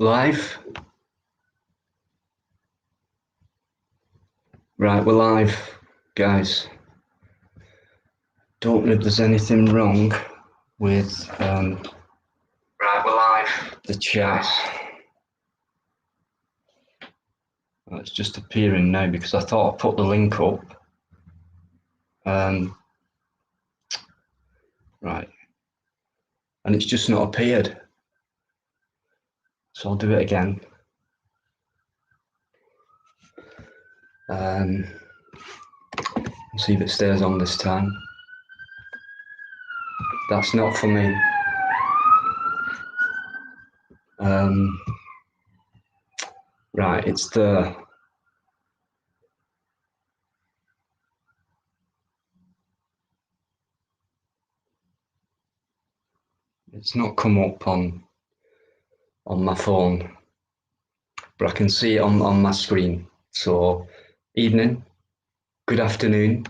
Live? Right, we're live, guys. Don't know if there's anything wrong with Right, we're live. the chat. Well, it's just appearing now because I thought I put the link up. Right. And it's just not appeared. So I'll do it again. See if it stays on this time. That's not for me. Right, it's there. It's not come up on my phone, but I can see it on my screen. So, evening, good afternoon,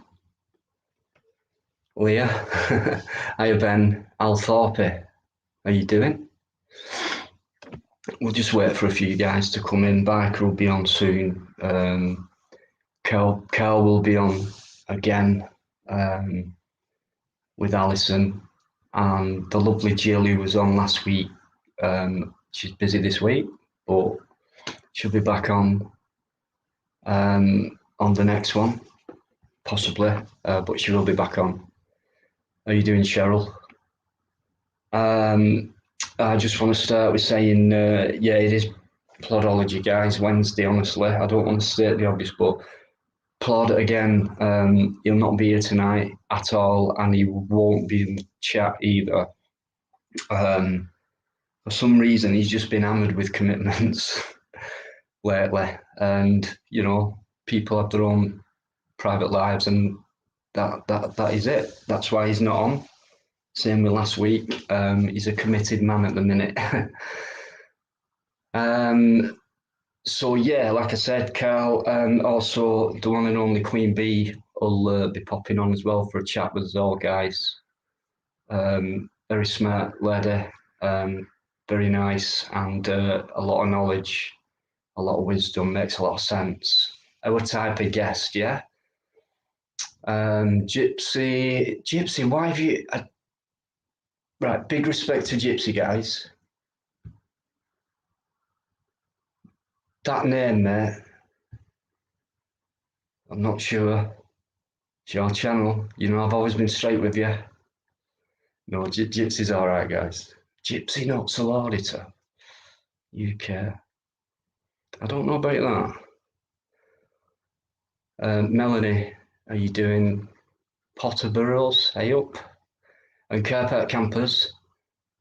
Leah. Hiya Ben, Althorpe. How you doing? We'll just wait for a few guys to come in. Biker will be on soon. Carl will be on again with Alison, and the lovely Jill who was on last week. She's busy this week, but she'll be back on the next one, possibly. But she will be back on. How are you doing, Cheryl? I just want to start with saying, yeah, it is Plodology, guys. Wednesday, honestly. I don't want to state the obvious, but Plod again, he'll not be here tonight at all, and he won't be in the chat either. For some reason, he's just been hammered with commitments lately, and you know, people have their own private lives, and that is it. That's why he's not on. Same with last week. He's a committed man at the minute. So yeah, like I said, Carl, also the one and only Queen Bee will be popping on as well for a chat with us all, guys. Very smart lady, very nice, and a lot of knowledge, a lot of wisdom, makes a lot of sense. Our type of guest, yeah. Gypsy, why have you? Right, big respect to Gypsy, guys. That name, mate, I'm not sure. It's your channel. You know, I've always been straight with you. No, Gypsy's all right, guys. Gypsy Nocturnal Auditor, UK. I don't know about that. Melanie, are you doing? Potterboroughs, hey up. And Carpet Campers,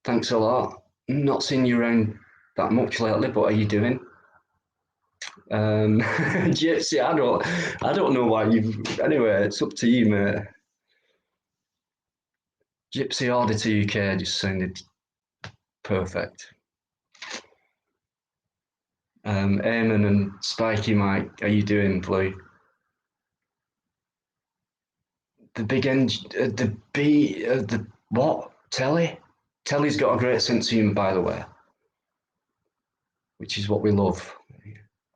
thanks a lot. Not seen you around that much lately, but are you doing? Gypsy, I don't know why you've. Anyway, it's up to you, mate. Gypsy Auditor UK just sounded perfect. Eamon and Spiky Mike, how you doing, Blue? The big the what? Telly's got a great sense of humour, by the way, which is what we love.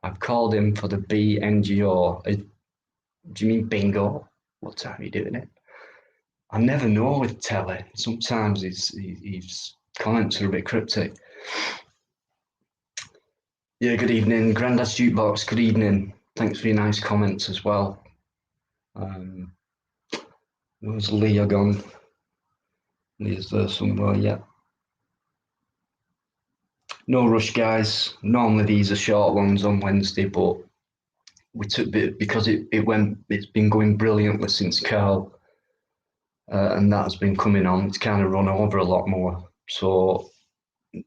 I've called him for the BNGO. Do you mean bingo? What time are you doing it? I never know with Telly. Sometimes his comments are a bit cryptic. Yeah, good evening. Grandad's Jukebox, good evening. Thanks for your nice comments as well. Where's Leah gone? Leah's there somewhere, yeah. No rush, guys. Normally these are short ones on Wednesday, but we took it because it's been going brilliantly since Carl, and that has been coming on. It's kind of run over a lot more. So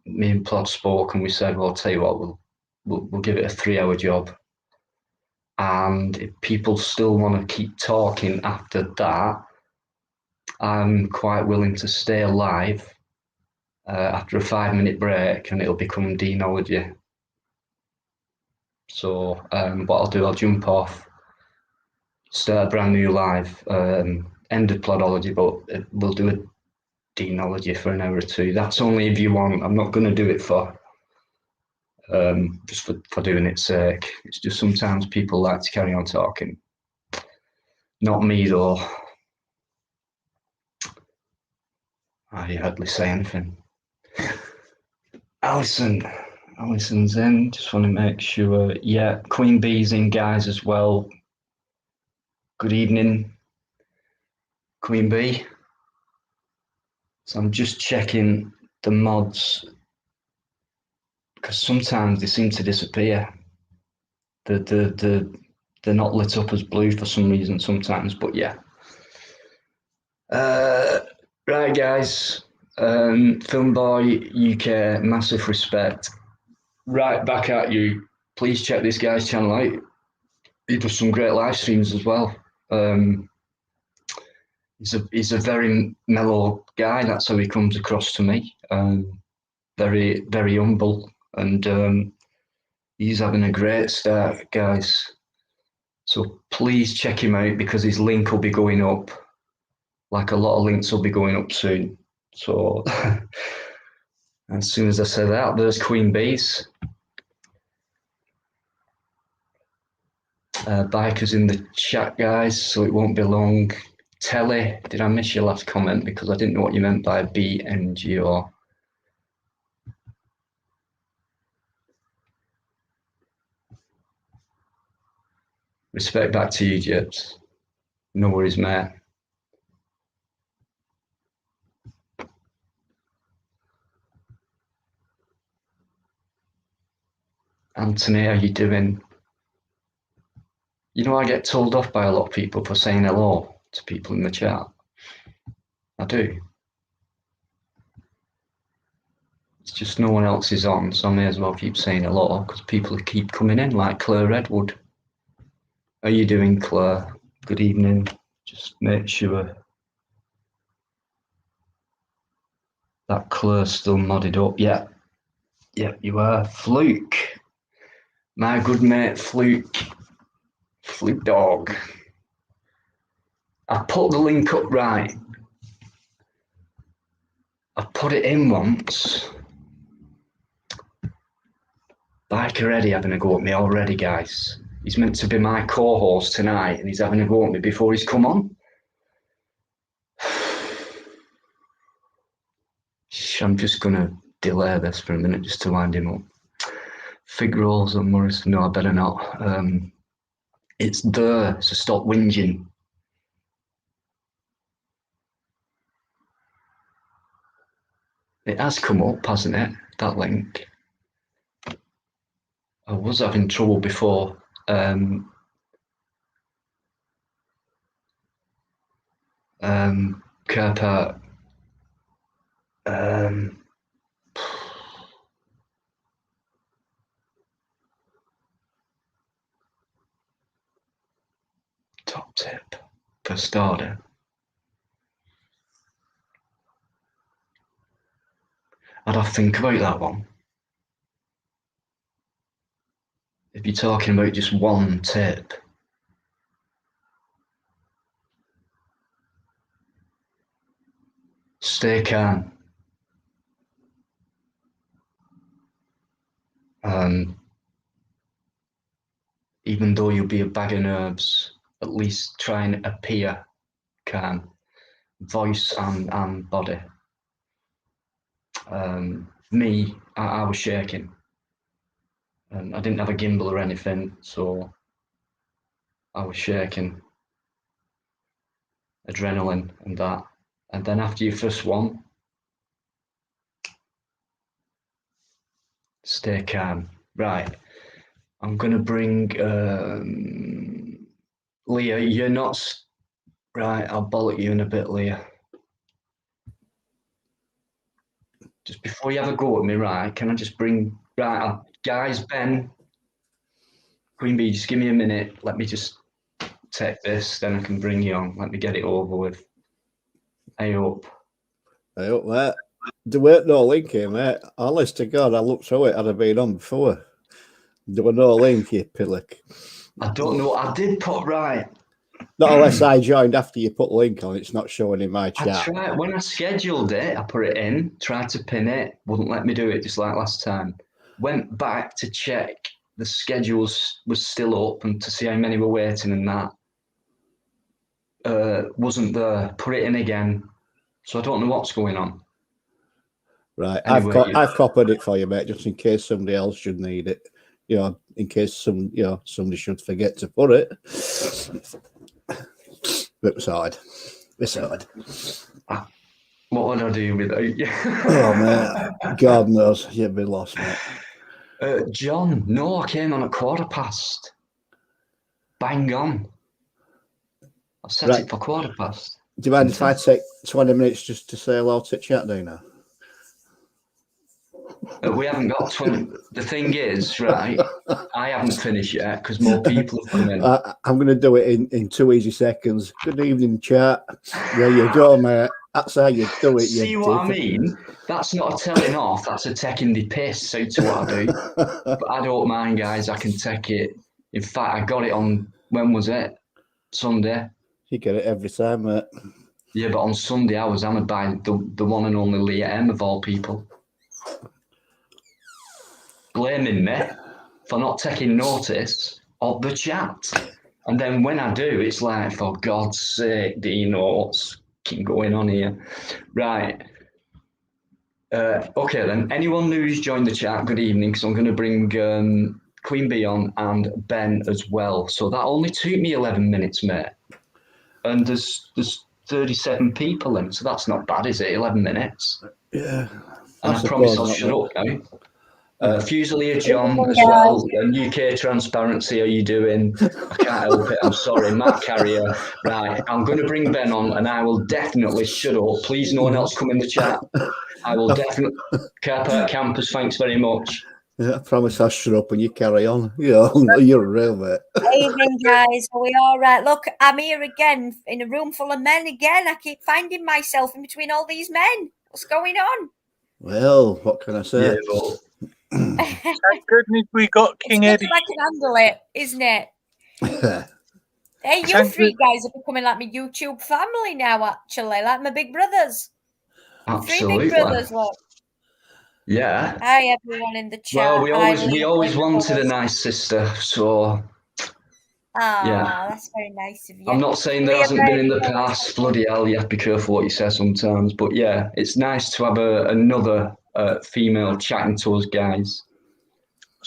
me and Plod spoke, and we said, well, I'll tell you what, we'll give it a 3-hour job. And if people still want to keep talking after that, I'm quite willing to stay alive after a 5-minute break, and it'll become Deanology. So what I'll do, I'll jump off, start a brand new live, end of Plodology, but we'll do a Deanology for an hour or two. That's only if you want. I'm not going to do it for just for doing its sake. It's just sometimes people like to carry on talking. Not me though. I hardly say anything. Alison's in. Just want to make sure. Yeah, Queen Bee's in, guys, as well. Good evening, Queen Bee. So I'm just checking the mods because sometimes they seem to disappear. They're not lit up as blue for some reason sometimes, but yeah. Right, guys. Film Boy UK, massive respect. Right back at you. Please check this guy's channel out. He does some great live streams as well. He's a very mellow guy. That's how he comes across to me. Very, very humble, and he's having a great start, guys. So please check him out because his link will be going up. Like a lot of links will be going up soon. So as soon as I say that, there's Queen Bees. Bikers in the chat, guys, so it won't be long. Telly, did I miss your last comment? Because I didn't know what you meant by BNGO. Respect back to you, Jibs. No worries, mate. Anthony, how you doing? You know, I get told off by a lot of people for saying hello to people in the chat. I do. It's just no one else is on, so I may as well keep saying hello because people keep coming in, like Claire Redwood. How you doing, Claire? Good evening. Just make sure that Claire's still modded up. Yeah. Yeah, you are. Fluke. My good mate, Fluke. Fluke dog. I put the link up right. I put it in once. Bikereddie having a go at me already, guys. He's meant to be my co-host tonight, and he's having a go at me before he's come on. I'm just gonna delay this for a minute just to wind him up. Fig rolls and Morris. No, I better not. It's there, so stop whinging. It has come up, hasn't it? That link. I was having trouble before. Car park. Top tip for starter. I'd have to think about that one. If you're talking about just one tip, stay calm. Even though you'll be a bag of nerves, at least try and appear calm, voice and body. Me, I was shaking. I didn't have a gimbal or anything, so I was shaking. Adrenaline and that. And then after your first one, stay calm. Right. I'm going to bring Leah. You're not... Right, I'll bollock you in a bit, Leah. Just before you have a go at me, right, can I just bring... Right, guys, Ben, Queen Bee, just give me a minute. Let me just take this, then I can bring you on. Let me get it over with. Hey up. Hey up, mate. There weren't no link here, mate. Honest to God, I looked through it. Had I been on before? There were no link here, Pillock. I don't know. I did put right. Not unless I joined after you put the link on. It's not showing in my chat. I tried when I scheduled it. I put it in. Tried to pin it. Wouldn't let me do it. Just like last time. went back to check the schedules was still up and to see how many were waiting and that. Wasn't there. Put it in again. So I don't know what's going on. Right. Anyway, I've copied it for you, mate, just in case somebody else should need it. You know, in case somebody should forget to put it. But beside. What would I do without you? Oh, man. God knows. You'd be lost, mate. John, no, I came on at 15:15. Bang on. I've set Right. it for 15:15. Do you mind if I take 20 minutes just to say hello to chat, do you know? We haven't got 20. The thing is, right, I haven't finished yet because more people have come in. I'm going to do it in 2 easy seconds. Good evening, chat. There you go, mate. That's how you do it. See what I mean? That's not a telling off. That's a taking the piss out to what I do. But I don't mind, guys. I can take it. In fact, I got it on, when was it? Sunday. You get it every time, mate. Yeah, but on Sunday I was hammered by the one and only Leah M of all people. Blaming me for not taking notice of the chat. And then when I do, it's like, for God's sake, Dino, what's going on here? Right. Okay, then. Anyone who's joined the chat, good evening, because I'm going to bring Queen Bee on and Ben as well. So that only took me 11 minutes, mate. And there's 37 people in, so that's not bad, is it? 11 minutes. Yeah. And I promise I'll shut up now. Fusilier John as well, and UK Transparency, how you doing? I can't help it, I'm sorry. Matt Carrier. Right, I'm going to bring Ben on and I will definitely shut up. Please, no one else come in the chat. I will definitely. Carpark Campus, thanks very much. Yeah, I promise I'll shut up when you carry on. You're a real mate. Evening, guys. Are we all right? Look, I'm here again in a room full of men again. I keep finding myself in between all these men. What's going on? Well, what can I say? Yeah, but Thank goodness we got King It's Eddie. I can handle it, isn't it? Hey, you three guys are becoming like my YouTube family now, actually, like my big brothers. absolutely. 3 big brothers, look. Yeah. Hi, everyone in the chat. Well, we always wanted a nice sister, so yeah. That's very nice of you. I'm not saying there hasn't been in the past. Bloody hell, you have to be careful what you say sometimes. But yeah, it's nice to have another female chatting to us guys.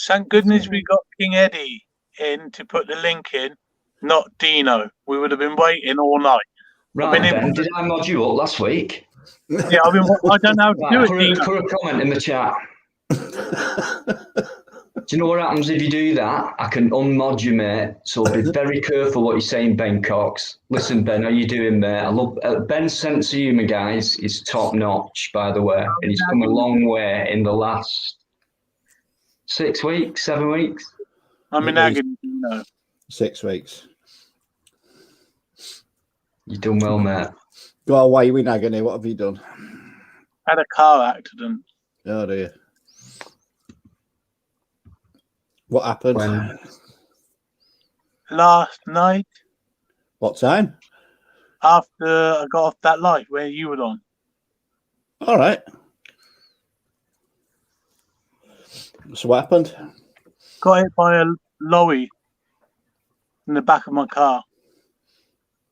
Thank goodness we got King Eddie in to put the link in, not Dino. We would have been waiting all night. Right, Ben, did I mod you up last week? Yeah, I don't know how to do it, Dino. Put a comment in the chat. Do you know what happens if you do that? I can unmod you, mate. So be very careful what you're saying, Ben Cox. Listen, Ben, how you doing, mate? I love Ben's sense of humour, guys, is top notch, by the way, and he's come a long way in the last 6 weeks, 7 weeks. I'm in agony, Dino. 6 weeks. You done well, mate. Go on, why are you in agony? What have you done? Had a car accident. Oh dear. What happened? When? Last night, What time? after I got off that light where you were on. All right. So what happened? Got hit by a lorry in the back of my car.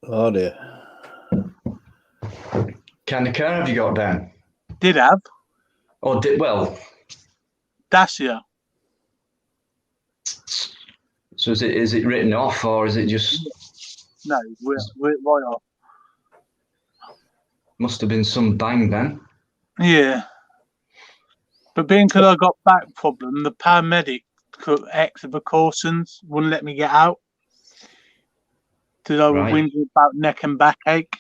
Oh dear. Kind of car have you got, Ben? Did have Or Dacia. So is it written off or is it just? No, we're right off. Must have been some bang then. Yeah. But being because I got back problem, the paramedic took extra precautions, wouldn't let me get out. Because I was Right. whinging about neck and backache.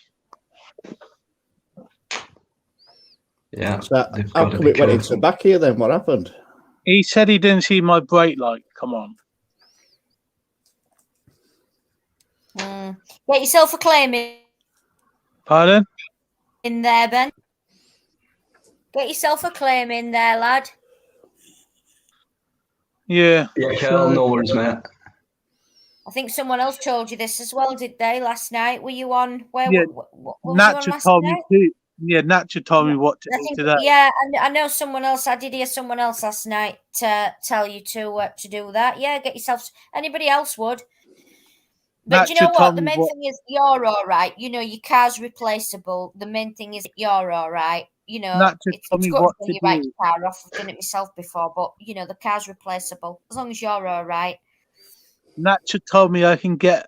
Yeah. So they've how got to come be it went into careful. the back here then? What happened? He said he didn't see my brake light come on. Get yourself a claim Pardon? in there, Ben. Get yourself a claim in there, lad. Yeah. Yeah, Carl, no worries, mate. I think someone else told you this as well, did they, last night? Were you on? Where Yeah, what was you on Natcha last told night? me too. Yeah, Natcha told me what to I do think, today. yeah, I know someone else. I did hear someone else last night tell you to do that. Yeah, get yourself. Anybody else would. But do you know Natcha what? told The me main thing is you're all right. You know, your car's replaceable. The main thing is that you're all right. You know, Natcha it's told me good what when to you write do. your car off. I've done it myself before, but you know, the car's replaceable as long as you're all right. Natcha told me I can get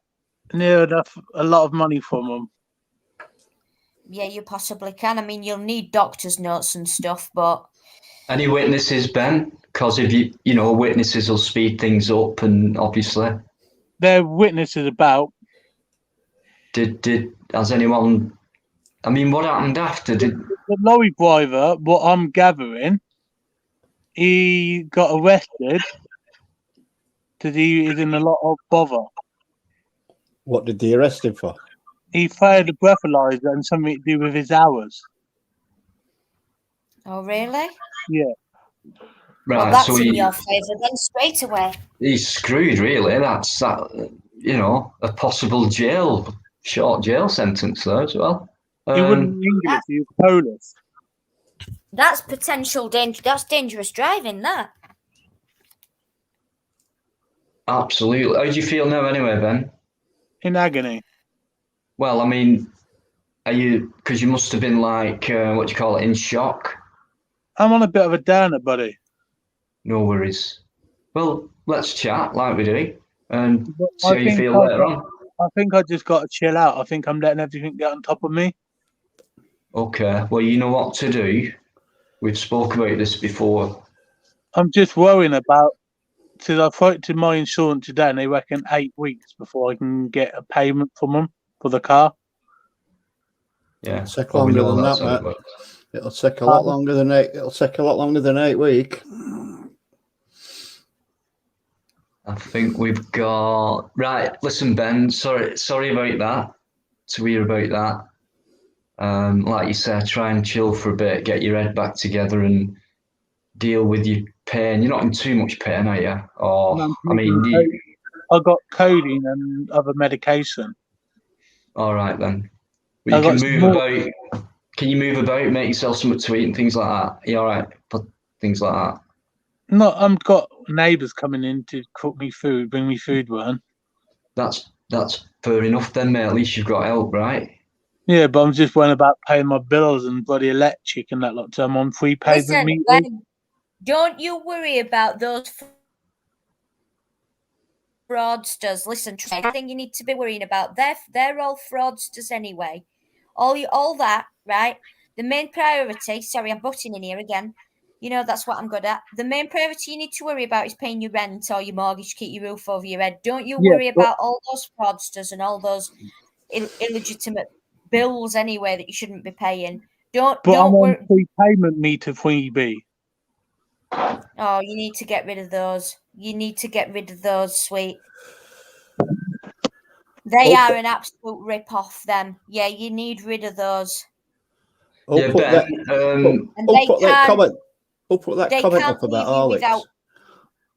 near enough a lot of money from them. Yeah, you possibly can. I mean, you'll need doctor's notes and stuff, but Any witnesses, Ben? Because if you know, witnesses will speed things up, and obviously, They're witnesses about. has anyone? I mean, what happened after? The lorry driver, what I'm gathering, he got arrested because he is in a lot of bother. What did they arrest him for? He fired a breathalyzer and something to do with his hours. oh really? Yeah. Well, Right, that's so in your favour then straight away. he's screwed, really. That's that. You know, a possible short jail sentence there as well. He wouldn't English, he was Polish. That's potential danger. That's dangerous driving. That. Absolutely. How do you feel now, anyway, Ben? In agony. Well, I mean, are you? Because you must have been like, what do you call it, in shock. I'm on a bit of a downer, buddy. No worries. Well, let's chat like we do, and see I how you think feel later on. I think I just got to chill out. I think I'm letting everything get on top of me. Okay. Well, you know what to do. We've spoke about this before. I'm just worrying about, because I spoke to my insurance today and they reckon 8 weeks before I can get a payment from them for the car. Yeah. Take Well, we longer know than that's that, how it mate. works. It'll take a lot longer than 8. It'll take a lot longer than 8 weeks. I think we've got right. Listen, Ben. Sorry about that. To hear about that. Like you said, try and chill for a bit, get your head back together, and deal with your pain. You're not in too much pain, are you? Or No, I mean, I got codeine and other medication. all right then. But I you got can some move more. about. Can you move about? Make yourself something to eat and things like that. You all right? But things like that. No, I've got neighbours coming in to cook me food, bring me food, one. That's fair enough then, mate. At least you've got help, right? Yeah, but I'm just worrying about paying my bills and bloody electric and that lot. So I'm on free payment Listen, meters. Ben, don't you worry about those fraudsters. Listen, the thing you need to be worrying about, they're all fraudsters anyway. All that, right? The main priority, sorry, I'm butting in here again. You know, that's what I'm good at. The main priority you need to worry about is paying your rent or your mortgage to keep your roof over your head. Don't you worry about all those fraudsters and all those illegitimate bills anyway that you shouldn't be paying. I'm Don't worry. on free payment meter freebie. Oh, you need to get rid of those. You need to get rid of those, sweet. They are an absolute rip-off, them. Yeah, you need rid of those. Yeah, put Ben. that comment. Who put that They comment can't up about leave you Alex? without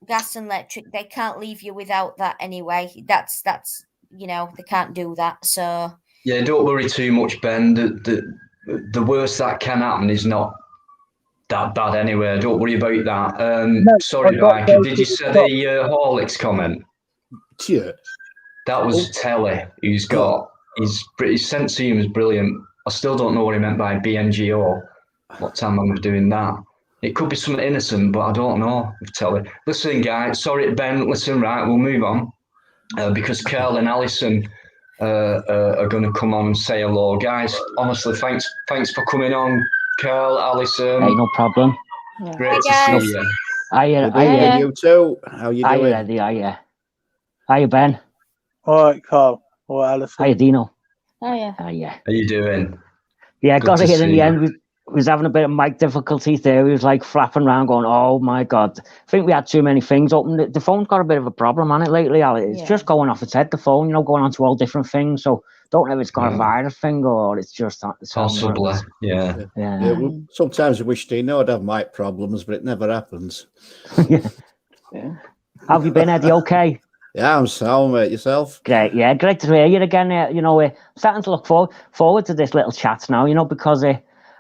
gas and electric. They can't leave you without that anyway. That's you know, they can't do that. So Yeah, don't worry too much, Ben. The worst that can happen is not that bad anyway. Don't worry about that. Sorry, Biker. Did you say the Horlicks comment? Yeah. That was Telly. His sense of humour is brilliant. I still don't know what he meant by BNGO. What time I'm doing that? It could be something innocent, but I don't know. Telly. Listen, guys. Sorry, Ben. Listen, right. We'll move on because Carl and Alison are going to come on and say hello, guys. Honestly, thanks for coming on, Carl, Alison. Hey, no problem. Great to guys. see you. Hiya. You too. How you doing? Hiya. Hiya, Ben. All right, Carl. All right, Alison. Hiya, Dino. Hiya. Hiya. How you doing? Yeah, Good got to it in see the you. end. We was having a bit of mic difficulties there. He was like flapping around going, oh my God. I think we had too many things open. The phone's got a bit of a problem on it lately, Alex. It's just going off its head, the phone, going on to all different things. So don't know if it's got a virus thing or it's just possibly. Yeah. Sometimes I wish I'd have mic problems, but it never happens. Yeah. How have you been, Eddie? Okay? Yeah, I'm sound, mate. Yourself? Great, yeah. Great to hear you again. I'm starting to look forward to this little chat now, because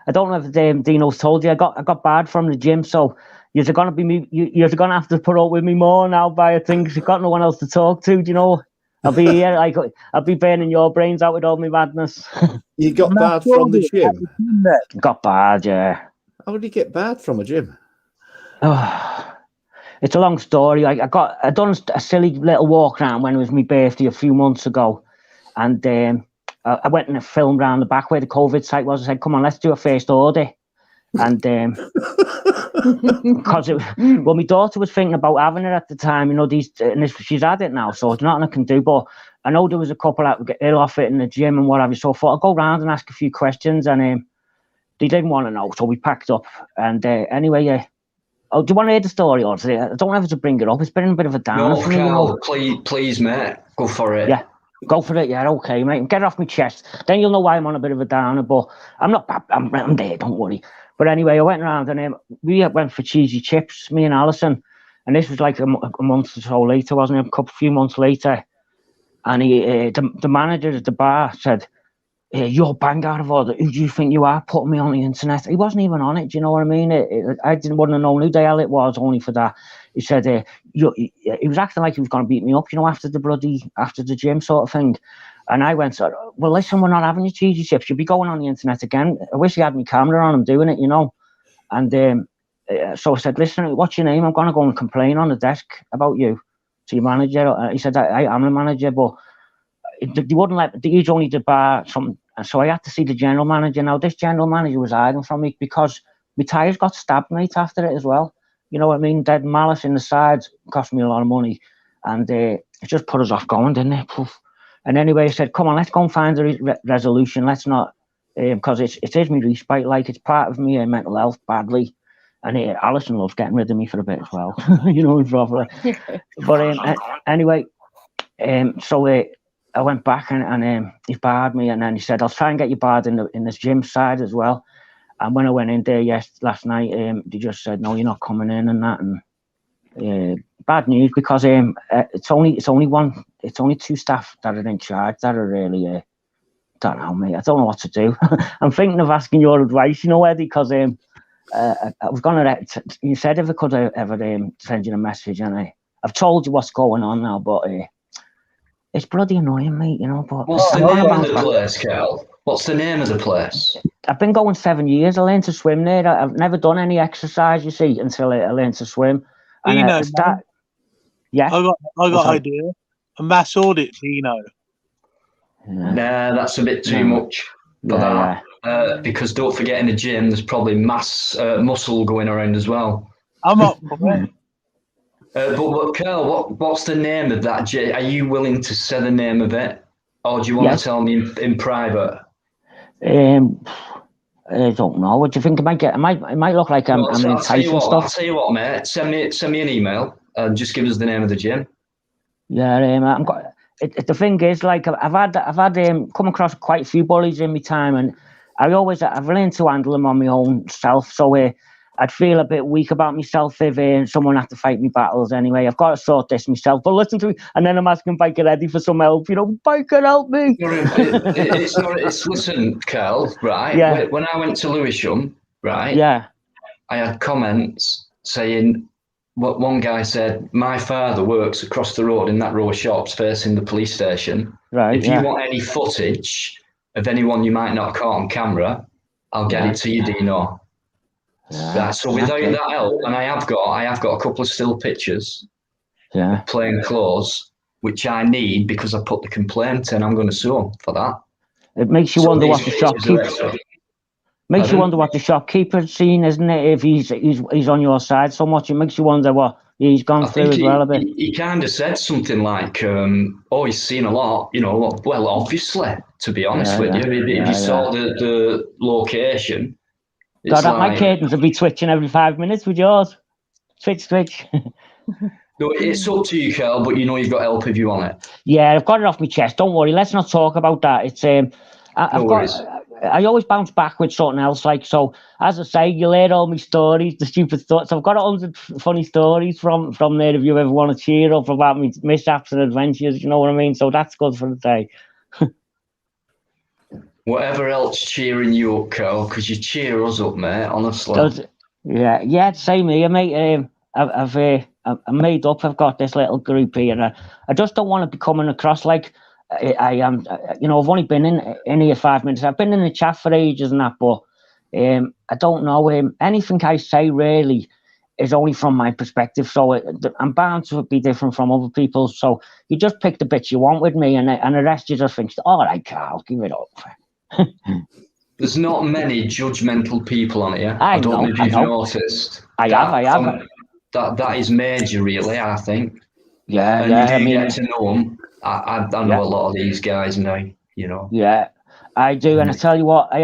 I don't know if Dino's told you. I got barred from the gym, so you're gonna be me. You're gonna have to put up with me more now by things. You've got no one else to talk to. Do you know? I'll be here. I'll be burning your brains out with all my madness. You got barred from the gym? Got barred, yeah. How did you get barred from a gym? Oh, it's a long story. I done a silly little walk around when it was my birthday a few months ago, and I went and filmed around the back where the COVID site was. I said, "Come on, let's do a first order." And because my daughter was thinking about having it at the time, you know, she's had it now, so it's nothing I can do. But I know there was a couple that would get ill off it in the gym and what have you. So I thought I'd go round and ask a few questions, and they didn't want to know, so we packed up. And anyway, yeah. Oh, do you want to hear the story, or I don't have to bring it up. It's been a bit of a downer for me, you know. Please, mate, go for it. Yeah. Go for it, yeah, okay, mate. Get it off my chest. Then you'll know why I'm on a bit of a downer, but I'm not. I'm there, don't worry. But anyway, I went around and we went for cheesy chips, me and Alison, and this was like a month or so later, wasn't it? A few months later, and the manager at the bar said, "You're bang out of order. Who do you think you are putting me on the internet?" He wasn't even on it. Do you know what I mean? I didn't want to know who the hell it was. Only for that, he said he was acting like he was going to beat me up. You know, after the gym sort of thing. And I went, "Well, listen, we're not having your cheesy chips. You'll be going on the internet again. I wish you had my camera on. I'm doing it, you know." And so I said, "Listen, what's your name? I'm going to go and complain on the desk about you to your manager." He said, "I am the manager, but." They wouldn't let. They usually only did bar something, so I had to see the general manager. Now this general manager was hiding from me because my tyres got stabbed, mate, after it as well. You know what I mean? Dead malice in the sides, cost me a lot of money, and it just put us off going, didn't it? Poof. And anyway, I said, "Come on, let's go and find a resolution. Let's not, because it is me respite, like it's part of me mental health badly." And Alison loves getting rid of me for a bit as well, you know, probably. But anyway, so. I went back and he barred me, and then he said, "I'll try and get you barred in this gym side as well." And when I went in there last night, they just said, "No, you're not coming in," and that. And bad news, because it's only two staff that are in charge that are really don't know, mate. I don't know what to do. I'm thinking of asking your advice, you know, Eddie, because I was gonna. You said if I could ever send you a message, and I've told you what's going on now, but. It's bloody annoying, mate, you know. But what's the name of the place, Cal? What's the name of the place? I've been going 7 years. I learned to swim there. I've never done any exercise, you see, until I learned to swim. And Dino, yeah. I got an idea. A mass audit, Dino. Yeah. Nah, that's a bit too much for that. Yeah. Because don't forget, in the gym, there's probably mass muscle going around as well. I'm up for it. But Carl, what's the name of that gym? Are you willing to say the name of it, or do you want to tell me in private? I don't know. What do you think? It might look like I'm enticing stuff. I'll tell you what, mate. Send me an email and just give us the name of the gym. Yeah, the thing is, like, I've had come across quite a few bullies in my time, and I've learned to handle them on my own self. So I'd feel a bit weak about myself if someone had to fight me battles anyway. I've got to sort this myself. But listen to me, and then I'm asking Bikereddie for some help. You know, Biker, help me. Listen, Carl, right? Yeah. When I went to Lewisham, right? Yeah. I had comments saying, what one guy said, "My father works across the road in that row of shops facing the police station. Right. If you want any footage of anyone you might not have caught on camera, I'll get it to you, Dino." Right, so without that help, and I have got a couple of still pictures, of plain clothes, which I need because I put the complaint in. I'm going to sue him for that. It makes you wonder what the shopkeeper. Makes you wonder what the shopkeeper's seen, isn't it? If he's on your side so much, it makes you wonder what he's gone through as well a bit. He kind of said something like, he's seen a lot, you know. Well, obviously, to be honest with you, if you saw the location. God, my curtains would be twitching every 5 minutes with yours. Twitch. No, it's up to you, Carl, but you know you've got help if you want it. Yeah, I've got it off my chest. Don't worry. Let's not talk about that. It's I always bounce back with something else. Like, so, as I say, you'll hear all my stories, the stupid thoughts. I've got 100 funny stories from there if you ever want to cheer up about me mishaps and adventures. You know what I mean? So that's good for the day. Whatever else cheering you up, Carl, because you cheer us up, mate. Honestly. Yeah, same here, mate. I'm made up. I've got this little group here, and I just don't want to be coming across like I am. I've only been in here 5 minutes. I've been in the chat for ages and that, but I don't know. Anything I say really is only from my perspective, so I'm bound to be different from other people. So you just pick the bits you want with me, and the rest you just think, all right, Carl, give it up. There's not many judgmental people on here. I don't know if you've know. noticed. I have. That is major, really, I think. Yeah, and yeah. you do get to know them. I know a lot of these guys now, Yeah, I do. And I tell you what, I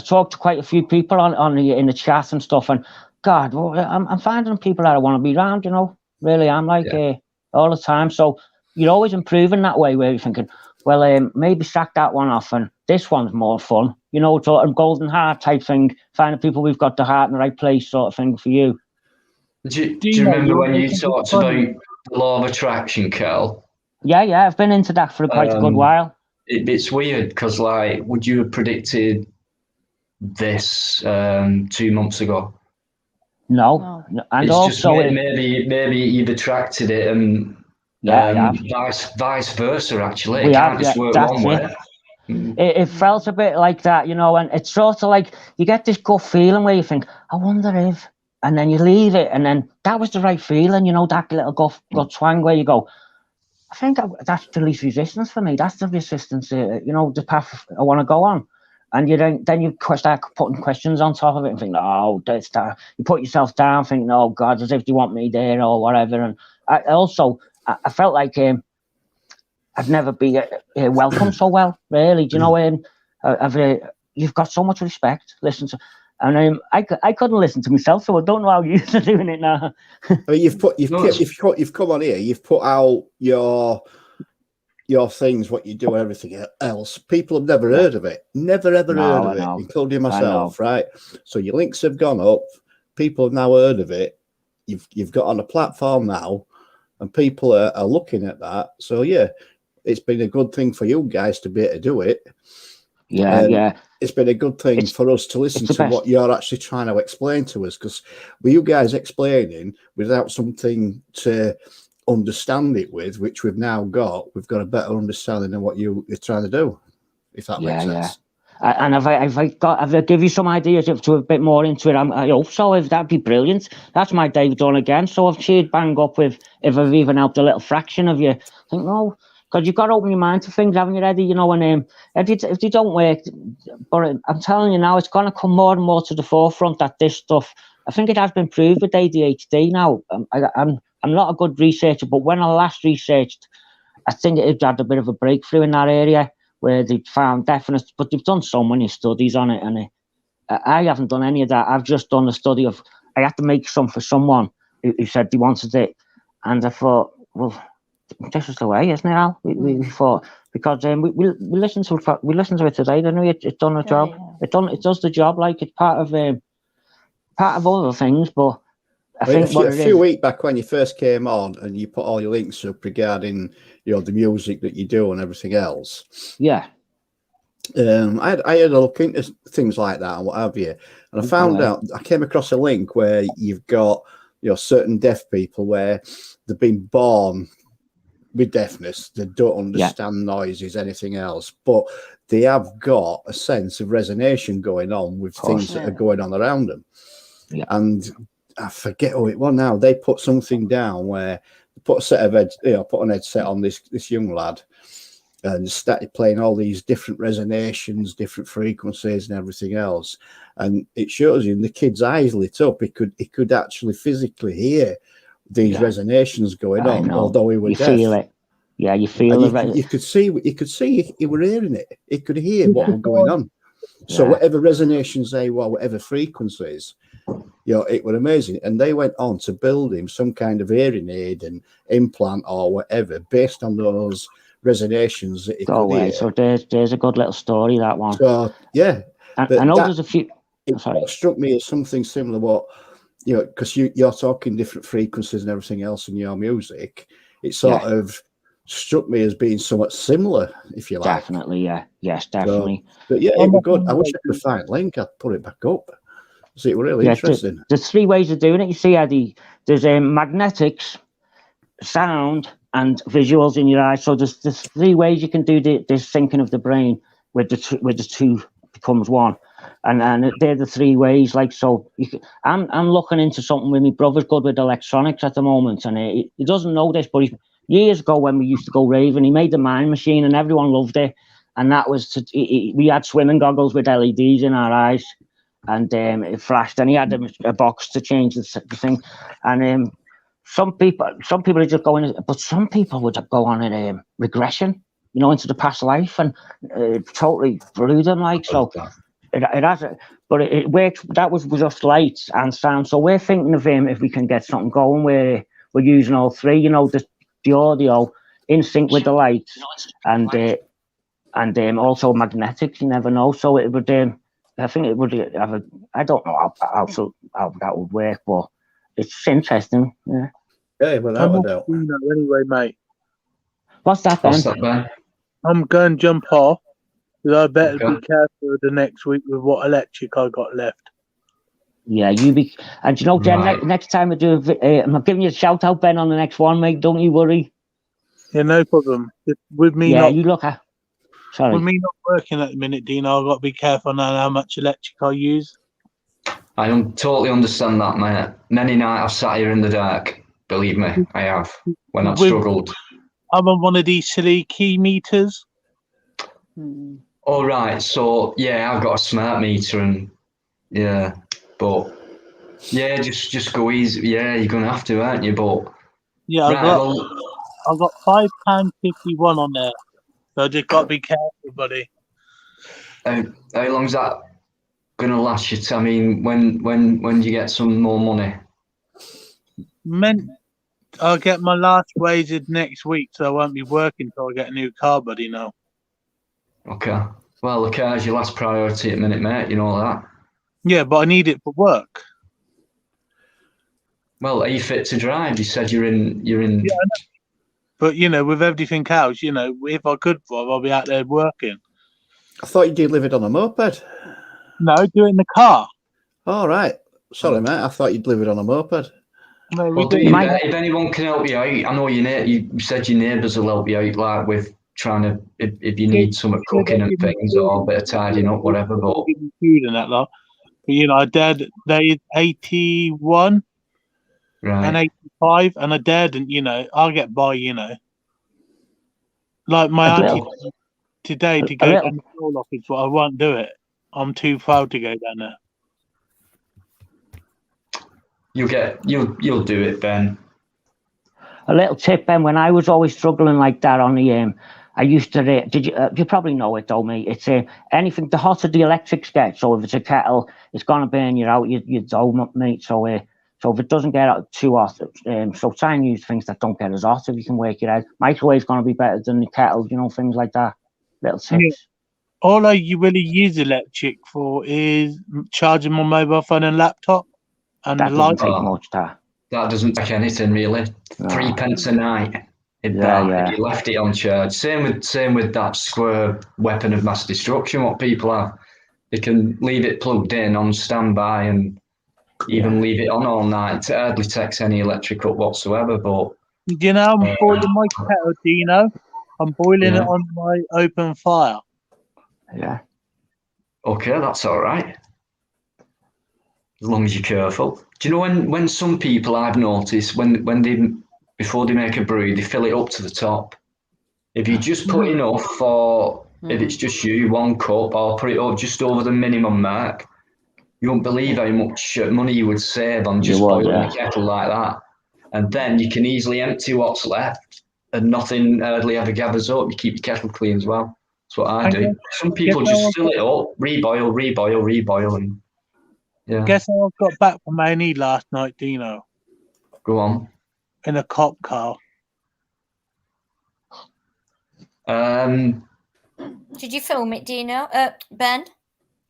talked to quite a few people in the chat and stuff. And God, well, I'm finding people that I want to be around, really. I'm like all the time. So you're always improving that way where you're thinking, well, maybe sack that one off and this one's more fun, sort of golden heart type thing, finding people we've got the heart in the right place sort of thing for you. Do you remember when you talked about the law of attraction, Carl? Yeah, I've been into that for quite a good while. It's weird because, would you have predicted this 2 months ago? No. And it's also just maybe you've attracted it, and vice versa. Actually, it can't just work one way. It felt a bit like that, and it's sort of like you get this gut feeling where you think, I wonder if, and then you leave it, and then that was the right feeling, that little gut twang where you go, I think that's the least resistance for me. That's the resistance, the path I want to go on. And then you start putting questions on top of it and think, oh, that's that. You put yourself down thinking, oh, God, as if you want me there or whatever. And I felt like I've never been welcomed so well, really. Do you know, you've got so much respect. Listen to, and I couldn't listen to myself, so I don't know how you're doing it now. I mean, you've come on here, you've put out your things, what you do, and everything else. People have never heard of it, never ever heard of it, including myself, right? So your links have gone up. People have now heard of it. You've got on a platform now, and people are looking at that. So yeah, it's been a good thing for you guys to be able to do it. Yeah. It's been a good thing for us to listen to what you're actually trying to explain to us, because with you guys explaining without something to understand it with, which we've now got, we've got a better understanding of what you're trying to do, if that makes sense. And if I give you some ideas to a bit more into it, I hope so. If that'd be brilliant. That's my day done again. So I've cheered bang up with if I've even helped a little fraction of you. I think no, because you've got to open your mind to things, haven't you, Eddie? And if they don't work, but I'm telling you now, it's going to come more and more to the forefront that this stuff. I think it has been proved with ADHD now. I'm not a good researcher, but when I last researched, I think it had a bit of a breakthrough in that area where they found definite, but they've done so many studies on it, and I haven't done any of that. I've just done a study of, I had to make some for someone who said they wanted it, and I thought, well, this is the way, isn't it, Al? We thought, because we listened to it today, didn't we? It's done a job. Yeah. It does the job, like it's part of other things, but I think a few weeks back when you first came on and you put all your links up regarding the music that you do and everything else. Yeah. I had a look into things like that and what have you, and I found out, I came across a link where you've got certain deaf people where they've been born with deafness, they don't understand noises, anything else, but they have got a sense of resonance going on with things that are going on around them. Yeah. And I forget who it was now. They put something down where they put a set of put an headset on this young lad and started playing all these different resonations, different frequencies and everything else. And it shows you, and the kid's eyes lit up. He could actually physically hear these resonations going on, although he was deaf. Feel it. Yeah, you feel it. You could see he were hearing it. He could hear what was going on. So whatever resonations they were, whatever frequencies, it was amazing. And they went on to build him some kind of hearing aid and implant or whatever based on those resonations that he could hear. So there's a good little story, that one. So yeah, I know there's a few. It struck me as something similar. Because you're talking different frequencies and everything else in your music. It sort of struck me as being somewhat similar, if you like. Definitely, yeah. Yes, definitely. So, but yeah, it was good. I wish I could find a link. I'd put it back up. So it was really interesting. There's 3 ways of doing it. You see, Eddie, there's magnetics, sound, and visuals in your eyes. So there's 3 ways you can do this syncing of the brain with the 2 becomes 1. And they're the 3 ways. Like, so I'm looking into something with my brother's good with electronics at the moment, and he doesn't know this, but years ago when we used to go raving, he made the mind machine and everyone loved it. And that was we had swimming goggles with LEDs in our eyes, and it flashed, and he had a box to change the thing. And some people are just going, but some people would go on a regression, into the past life, and totally blew them, like. So it has, but it works. That was just lights and sound. So we're thinking of if we can get something going where we're using all 3, the audio in sync with the lights, and also magnetics. You never know. So it would. I think it would have a. I don't know how that would work, but it's interesting. Yeah. Yeah, without a doubt. Anyway, mate. What's that, Ben? I'm going to jump off. I better be careful the next week with what electric I got left. Yeah, and Jen, next time I do, I'm giving you a shout out, Ben, on the next one, mate. Don't you worry. Yeah, no problem. With me, Sorry. With me not working at the minute, Dino, I've got to be careful now how much electric I use. I totally understand that, mate. Many nights I've sat here in the dark. Believe me, I have. When I've struggled. I'm on one of these silly key meters. All right, so yeah, I've got a smart meter, and but just go easy. Yeah, you're gonna have to, aren't you? But yeah, I've got £5.51 on there, so I just got to be careful, buddy. How long's that gonna last you? I mean, when do you get some more money? I'll get my last wages next week, so I won't be working until I get a new car, buddy. Now. Okay. Well, the car's your last priority at the minute, mate. You know that. Yeah, but I need it for work. Well, are you fit to drive? You said you're in. Yeah, I know. But with everything else, if I could drive, I'll be out there working. I thought you did live it on a moped. No, do it in the car. All right. Sorry, mate. I thought you'd live it on a moped. No, well, if anyone can help you out, I know you said your neighbours will help you out, like with trying to if you need some cooking and things or a bit of tidying up, whatever. But food and that lot. But Dad, they're 81 and 85, and I didn't. I'll get by. Like my auntie today to go down the floor office, but I won't do it. I'm too far to go down there. You'll do it, Ben. A little tip, Ben. When I was always struggling like that on the I used to. You probably know it though, mate. It's anything. The hotter the electrics get, so if it's a kettle, it's gonna burn you out. You dough, mate. So if it doesn't get out too hot, so try and use things that don't get as hot if you can work it out. Microwave's gonna be better than the kettle. Things like that. Little tips. Yeah. All I really use electric for is charging my mobile phone and laptop. And that doesn't take much. That doesn't take anything really. No. 3 pence a night. If you left it on charge. Same with that square weapon of mass destruction. What people have, they can leave it plugged in on standby and even leave it on all night. It hardly takes any electric up whatsoever. But I'm boiling my kettle, Dino. I'm boiling it on my open fire. Yeah. Okay, that's all right. As long as you're careful. Do you know when some people I've noticed when they before they make a brew, they fill it up to the top. If you just put enough for if it's just you, 1 cup, or put it up just over the minimum mark, you won't believe how much money you would save on just boiling the kettle like that. And then you can easily empty what's left and nothing hardly ever gathers up. You keep your kettle clean as well. That's what I do. Some people just fill it up, reboil, and Guess how I got back from A&E last night, Dino? Go on. In a cop car. Did you film it, Dino? Ben?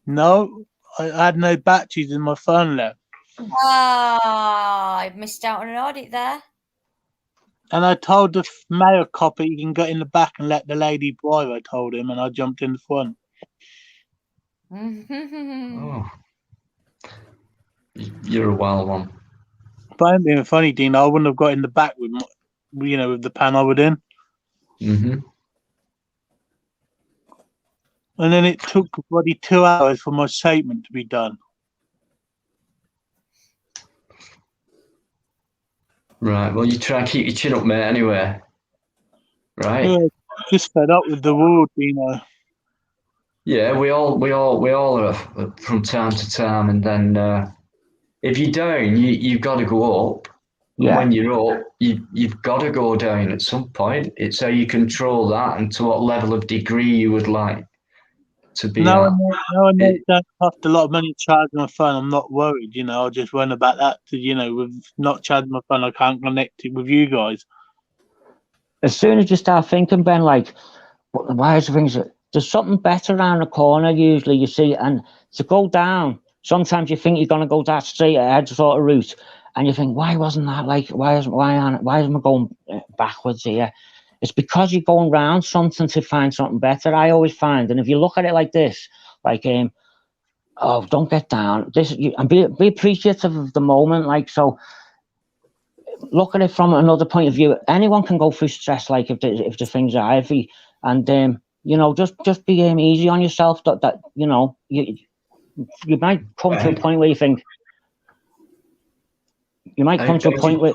No, I had no batteries in my phone left. I missed out on an audit there. And I told the mayor copper he can get in the back and let the lady drive. I told him, and I jumped in the front. Oh, you're a wild one. But I'm being funny, Dean. I wouldn't have got in the back with, with the pan I was in. Mm-hmm. And then it took bloody 2 hours for my statement to be done. Right. Well, you try and keep your chin up, mate. Anyway. Right. Yeah, just fed up with the world, Yeah, we all are from time to time, and then if you're down, you've got to go up. Yeah. And when you're up, you've got to go down at some point. It's how you control that and to what level of degree you would like to be No, at. I know it don't cost a lot of money to charge my phone. I'm not worried, I'll just run about that to, with not charging my phone, I can't connect it with you guys. As soon as you start thinking, Ben, like, why is the things? There's something better around the corner usually, you see, and to go down, sometimes you think you're going to go that straight ahead sort of route, and you think, why wasn't that like, why am I going backwards here? It's because you're going round something to find something better, I always find. And if you look at it like this, like, oh, don't get down, and be appreciative of the moment, like, so look at it from another point of view. Anyone can go through stress, like if the things are heavy, and just be easy on yourself. That you might come to a point where you think you might come to a point where.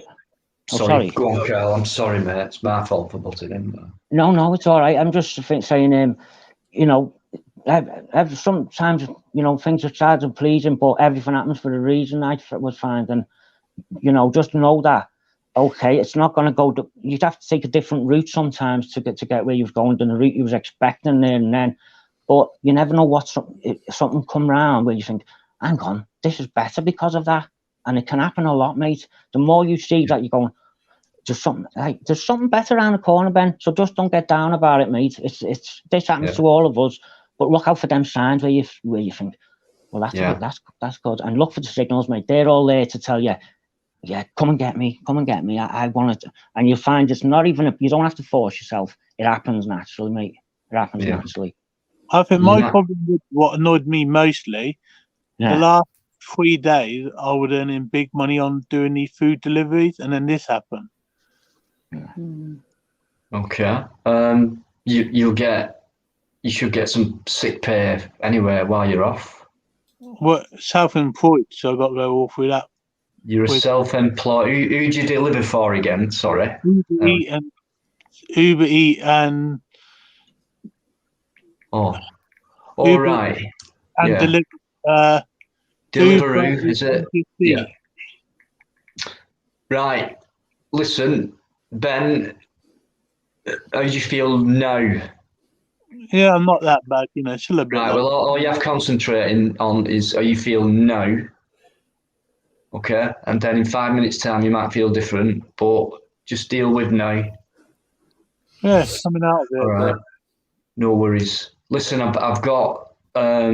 Sorry, go on, Carl. I'm sorry, mate. It's my fault for butting in. No, it's all right. I'm just saying, sometimes things are sad and pleasing, but everything happens for a reason. I was finding, just know that. Okay, it's not going to go. You'd have to take a different route sometimes to get where you're going than the route you was expecting there and then. But you never know what something come round where you think, hang on, this is better because of that, and it can happen a lot, mate. The more you see that, you're going, there's something better around the corner, Ben. So just don't get down about it, mate. This happens to all of us, but look out for them signs where you think, well, that's good, and look for the signals, mate. They're all there to tell you. Yeah, come and get me. I want it. And you'll find it's not even, you don't have to force yourself. It happens naturally, mate. It happens naturally. I think my problem with what annoyed me mostly, the last 3 days, I was earning big money on doing these food deliveries, and then this happened. Okay. You should get some sick pay anyway while you're off. Well, self-employed, so I got to go all through that. You're a self-employed. Who do you deliver for again? Sorry. Uber Eat and. Oh, all right. And Deliveroo, is it? Yeah. Right. Listen, Ben, how do you feel now? Yeah, I'm not that bad, still a bit. Right. Well, all you have concentrating on is how you feel now. Okay, and then in 5 minutes' time you might feel different, but just deal with now. Yeah, coming out of it. All right, no worries. Listen, I've got a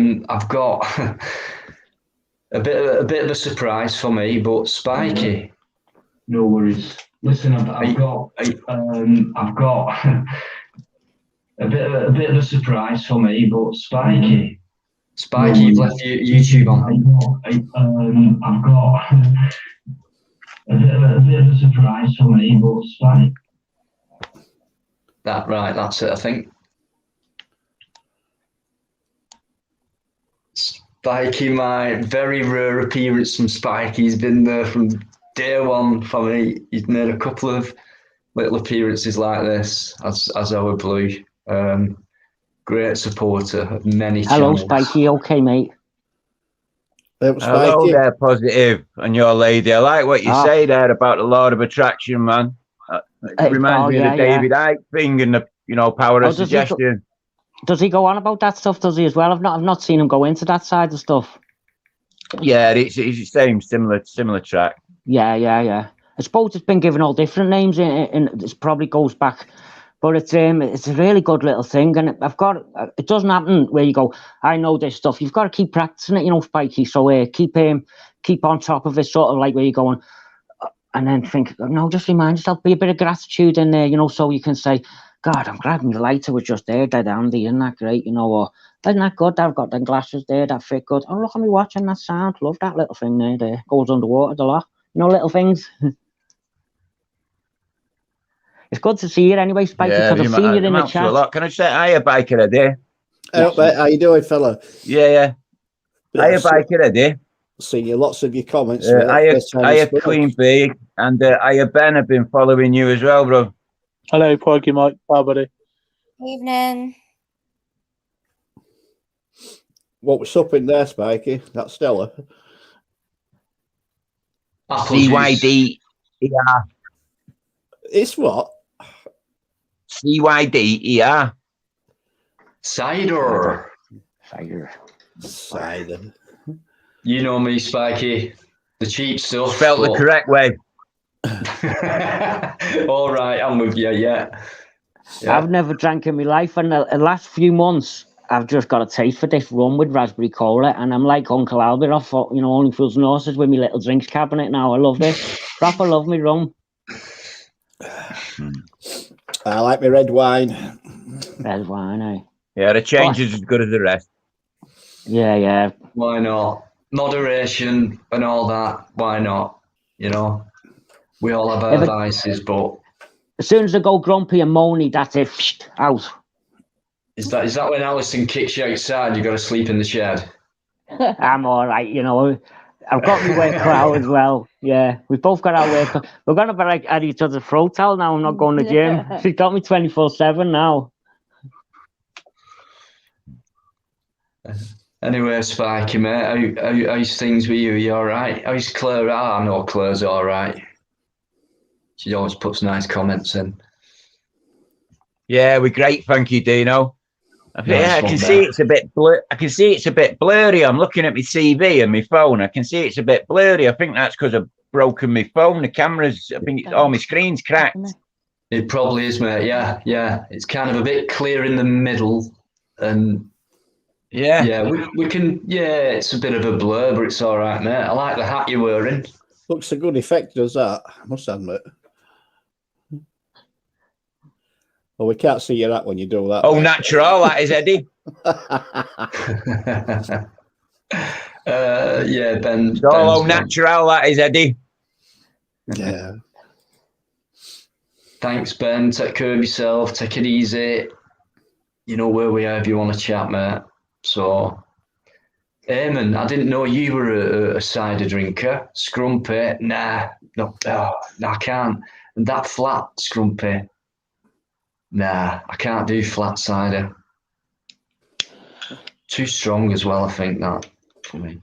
bit of a surprise for me, but Spiky. No worries. Listen, I've got a bit of a surprise for me, but Spiky. Spiky, you've left your YouTube on. I've got a bit of a surprise for me, but Spiky. That's it, I think. Spiky, my very rare appearance from Spiky. He's been there from day one for me. He's made a couple of little appearances like this as our Blue. Great supporter of many channels. Hello, Spiky. Okay, mate. Hello there, Positive, and your lady. I like what you say there about the Lord of Attraction, man. It reminds me of the David Icke thing and the power of suggestion. Does he go on about that stuff? Does he as well? I've not seen him go into that side of stuff. Yeah, it's the same similar track. Yeah. I suppose it's been given all different names, and it probably goes back. But it's a really good little thing, and it doesn't happen where you go, I know this stuff. You've got to keep practicing it, Spiky. So keep on top of it, sort of like where you're going, and then think, no, just remind yourself, be a bit of gratitude in there, you know, so you can say, God, I'm glad my lighter was just there, dead handy, isn't that great, you know, or isn't that good, I've got them glasses there, that fit good. Oh, look at me watching that sound, love that little thing there, goes underwater a lot, you know, little things. It's good to see you anyway, Spike, because I've seen you in the chat. A lot. Can I say hiya, Bikereddie? Yes. How you doing, fella? Yeah. Hiya, Bikereddie. Seen you, lots of your comments. Hiya, Queen Bee, and hiya, Ben. I've been following you as well, bro. Hello, Pikey Mike. Hi, buddy. Evening. What was up in there, Spikey? That's Stella. CYD. Yeah. It's what? CYDER. Cider. You know me, Spikey. The cheap stuff. Spelled the correct way. All right, I'm with you, yeah. I've never drank in my life, and the last few months, I've just got a taste for this rum with raspberry cola, and I'm like Uncle Albert off, you know, Only Fools and Horses with my little drinks cabinet now. I love this. Proper love me rum. I like my red wine. Red wine, eh? Yeah, the change is as good as the rest. Yeah. Why not? Moderation and all that. Why not? You know, we all have our vices, but as soon as I go grumpy and moany, that's it. Out. Is that when Alison kicks you outside? You got to sleep in the shed. I'm all right, you know. I've got my work cut out as well. Yeah, we've both got our work cut. We're going to be like at each other's throat now. I'm not going to the gym. She's got me 24/7 now. Anyway, Spikey, mate, how's things with you? Are you all right? How's Claire? I know Claire's all right. She always puts nice comments in. Yeah, we're great, thank you, Dino. I can see it's a bit blur. I can see it's a bit blurry. I'm looking at my CV and my phone. I can see it's a bit blurry. I think that's because I've broken my phone. The camera's. I think all my screen's cracked. It probably is, mate. Yeah. It's kind of a bit clear in the middle, and we can. Yeah, it's a bit of a blur, but it's all right, mate. I like the hat you're wearing. Looks a good effect, does that? I must admit. Well, we can't see your hat when you do that. Oh, natural, that is, Eddie. Yeah, Ben. Oh, natural, that is, Eddie. Yeah. Thanks, Ben. Take care of yourself. Take it easy. You know where we are if you want to chat, mate. So, Eamon, I didn't know you were a cider drinker. Scrumpy, nah, no, I can't. And that flat Scrumpy, nah, I can't do flat cider. Too strong as well, I think, that for me.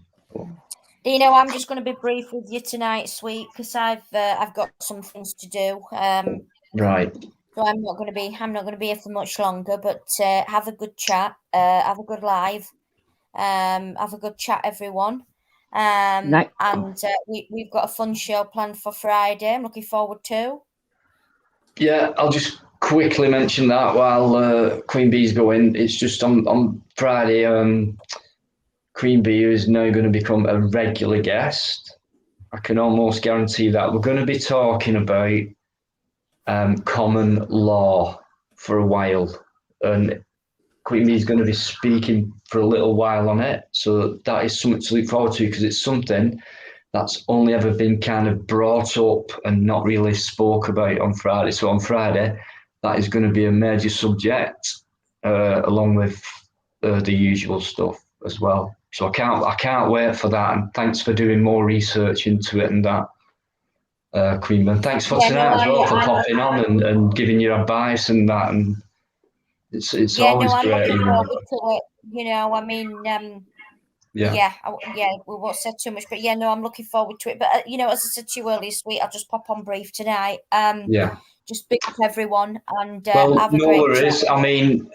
Dino, I'm just going to be brief with you tonight, sweet, because I've got some things to do. Right. So I'm not going to be here for much longer. But have a good chat, have a good live, have a good chat, everyone. And we've got a fun show planned for Friday. I'm looking forward to. Yeah, I'll just quickly mention that while Queen Bee's going. It's just on Friday. Queen Bee is now going to become a regular guest. I can almost guarantee that. We're going to be talking about common law for a while, and Queen Bee is going to be speaking for a little while on it. So that is something to look forward to, because it's something that's only ever been kind of brought up and not really spoke about on Friday. So on Friday, that is going to be a major subject, along with the usual stuff as well. So I can't wait for that. And thanks for doing more research into it and that, Queen. And thanks for tonight as well, for popping on and giving your advice and that. And it's always great. Looking forward to it. You know, I mean, we won't say too much, but I'm looking forward to it. But you know, as I said to you earlier, sweet, I'll just pop on brief tonight. Just big up everyone and have a great worries. chat. I mean,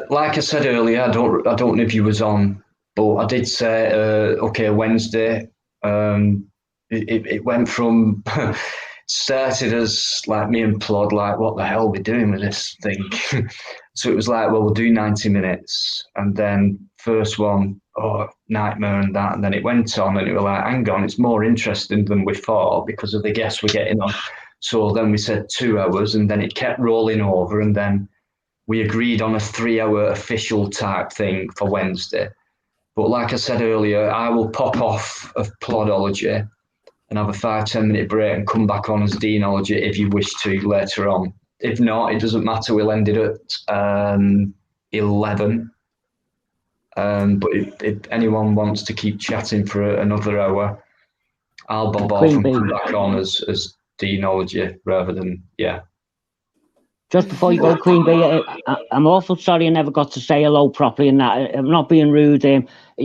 like I said earlier, I don't know if you was on, but I did say Wednesday. It went from started as like me and Plod, like, what the hell are we doing with this thing? So it was like, well, we'll do 90 minutes. And then first one, oh, nightmare and that. And then it went on and it was like, hang on, it's more interesting than we thought because of the guests we're getting on. So then we said 2 hours and then it kept rolling over. And then we agreed on a 3-hour official type thing for Wednesday. But like I said earlier, I will pop off of Plodology and have a 5-10 minute break and come back on as Deanology if you wish to later on. If not, it doesn't matter. We'll end it at 11. But if anyone wants to keep chatting for another hour, I'll bob off and come back on as Deanology rather than, yeah. Just before you go, Queen Bee, I'm awful sorry I never got to say hello properly and that. I'm not being rude.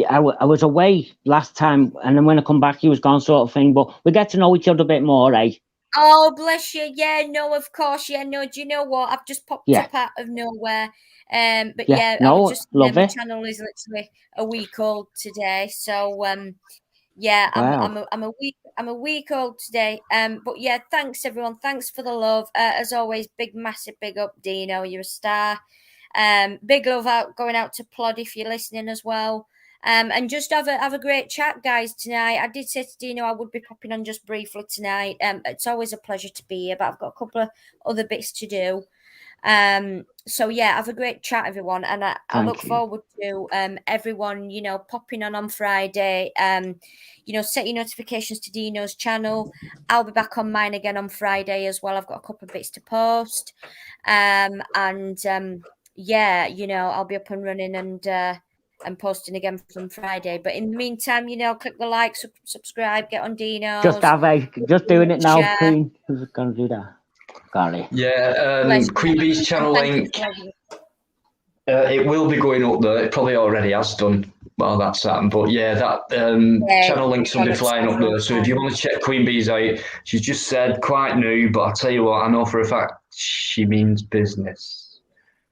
I was away last time, and then when I come back, he was gone, sort of thing. But we get to know each other a bit more, eh? Oh, bless you. Yeah, no, of course. Yeah, no, do you know what? I've just popped up out of nowhere. But yeah, no, I was just, love my it. channel is literally a week old today. So, yeah, Wow. I'm a week old today. But yeah, thanks everyone. Thanks for the love. As always, massive big up, Dino. You're a star. Big love going out to Plod if you're listening as well. And just have a great chat, guys, tonight. I did say to Dino I would be popping on just briefly tonight. It's always a pleasure to be here, but I've got a couple of other bits to do. So yeah, have a great chat, everyone, and I look forward to everyone, popping on Friday. Set your notifications to Dino's channel. I'll be back on mine again on Friday as well. I've got a couple of bits to post. Yeah, I'll be up and running and posting again from Friday. But in the meantime, click the like, subscribe, get on Dino's. Just doing it now, Queen. Who's gonna do that? Golly. Yeah, Queen Bee's channel link. It will be going up there. It probably already has done while that's happened. But yeah, that channel links will be flying up there. So if you want to check Queen Bee's out, she's just said quite new, but I'll tell you what, I know for a fact she means business.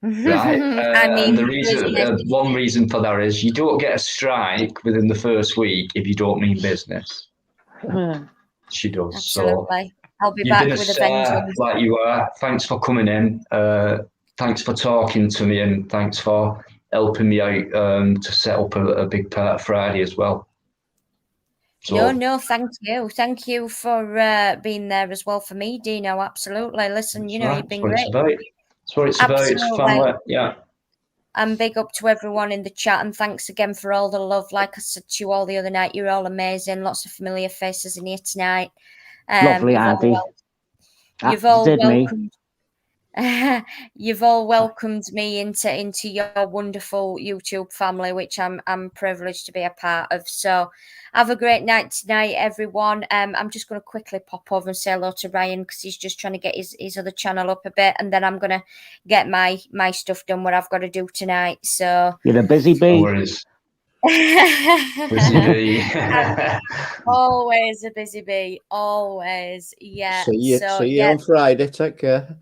Right? And the reason, one reason for that is you don't get a strike within the first week if you don't mean business. She does. Absolutely. So I'll be you've back been a with star like you are. Thanks for coming in. Thanks for talking to me, and thanks for helping me out to set up a big part Friday as well. So, no, thank you. Thank you for being there as well for me, Dino. Absolutely. Listen, you've been great. That's what it's about. It's family. Yeah. And big up to everyone in the chat, and thanks again for all the love. Like I said to you all the other night, you're all amazing. Lots of familiar faces in here tonight. Lovely, Auntie. You've all welcomed. You've all welcomed me into your wonderful YouTube family, which I'm privileged to be a part of. So have a great night tonight, everyone. I'm just going to quickly pop over and say hello to Ryan because he's just trying to get his other channel up a bit, and then I'm going to get my stuff done, what I've got to do tonight. So you're a busy bee. Busy bee. Always a busy bee. Always. Yeah. See you on Friday. Take care.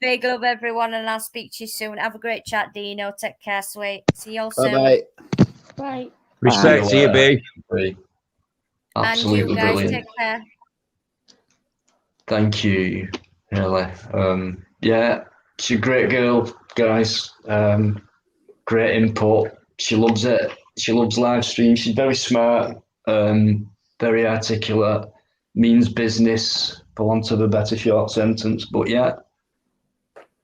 Big love, everyone, and I'll speak to you soon. Have a great chat, Dino. Take care, sweet. See you all soon. Bye. Bye. Respect to you, B. Absolutely and you guys, brilliant. Take care. Thank you, really. Yeah, she's a great girl, guys. Great input. She loves it. She loves live streams. She's very smart, very articulate, means business, for want of a better short sentence. But yeah.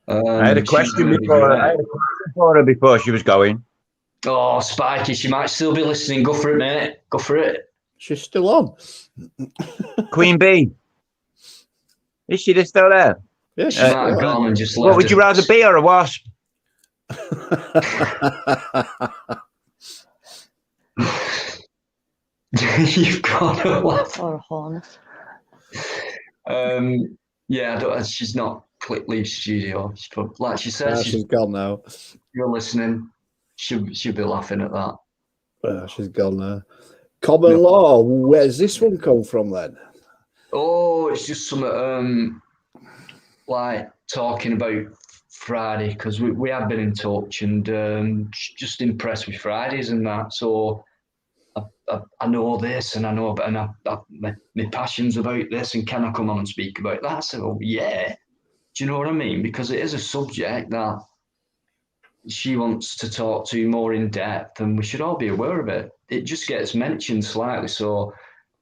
I had a question for her before she was going. Oh, Spiky, she might still be listening. Go for it, mate. Go for it. She's still on. Queen Bee. Is she still there? Yeah, she might have gone and just left. What would you rather be, or a wasp? You've got a laugh. Or a hornet. Yeah, she's not click leave studio. Like she said, she's gone now. You're listening. She'll be laughing at that. She's gone now. Common law. Where's this one come from then? Oh, it's just some like talking about Friday because we have been in touch and just impressed with Fridays and that. So I I know this and I know, and my passion's about this, and can I come on and speak about that? I said, oh yeah. Do you know what I mean? Because it is a subject that she wants to talk to more in depth, and we should all be aware of it. It just gets mentioned slightly. So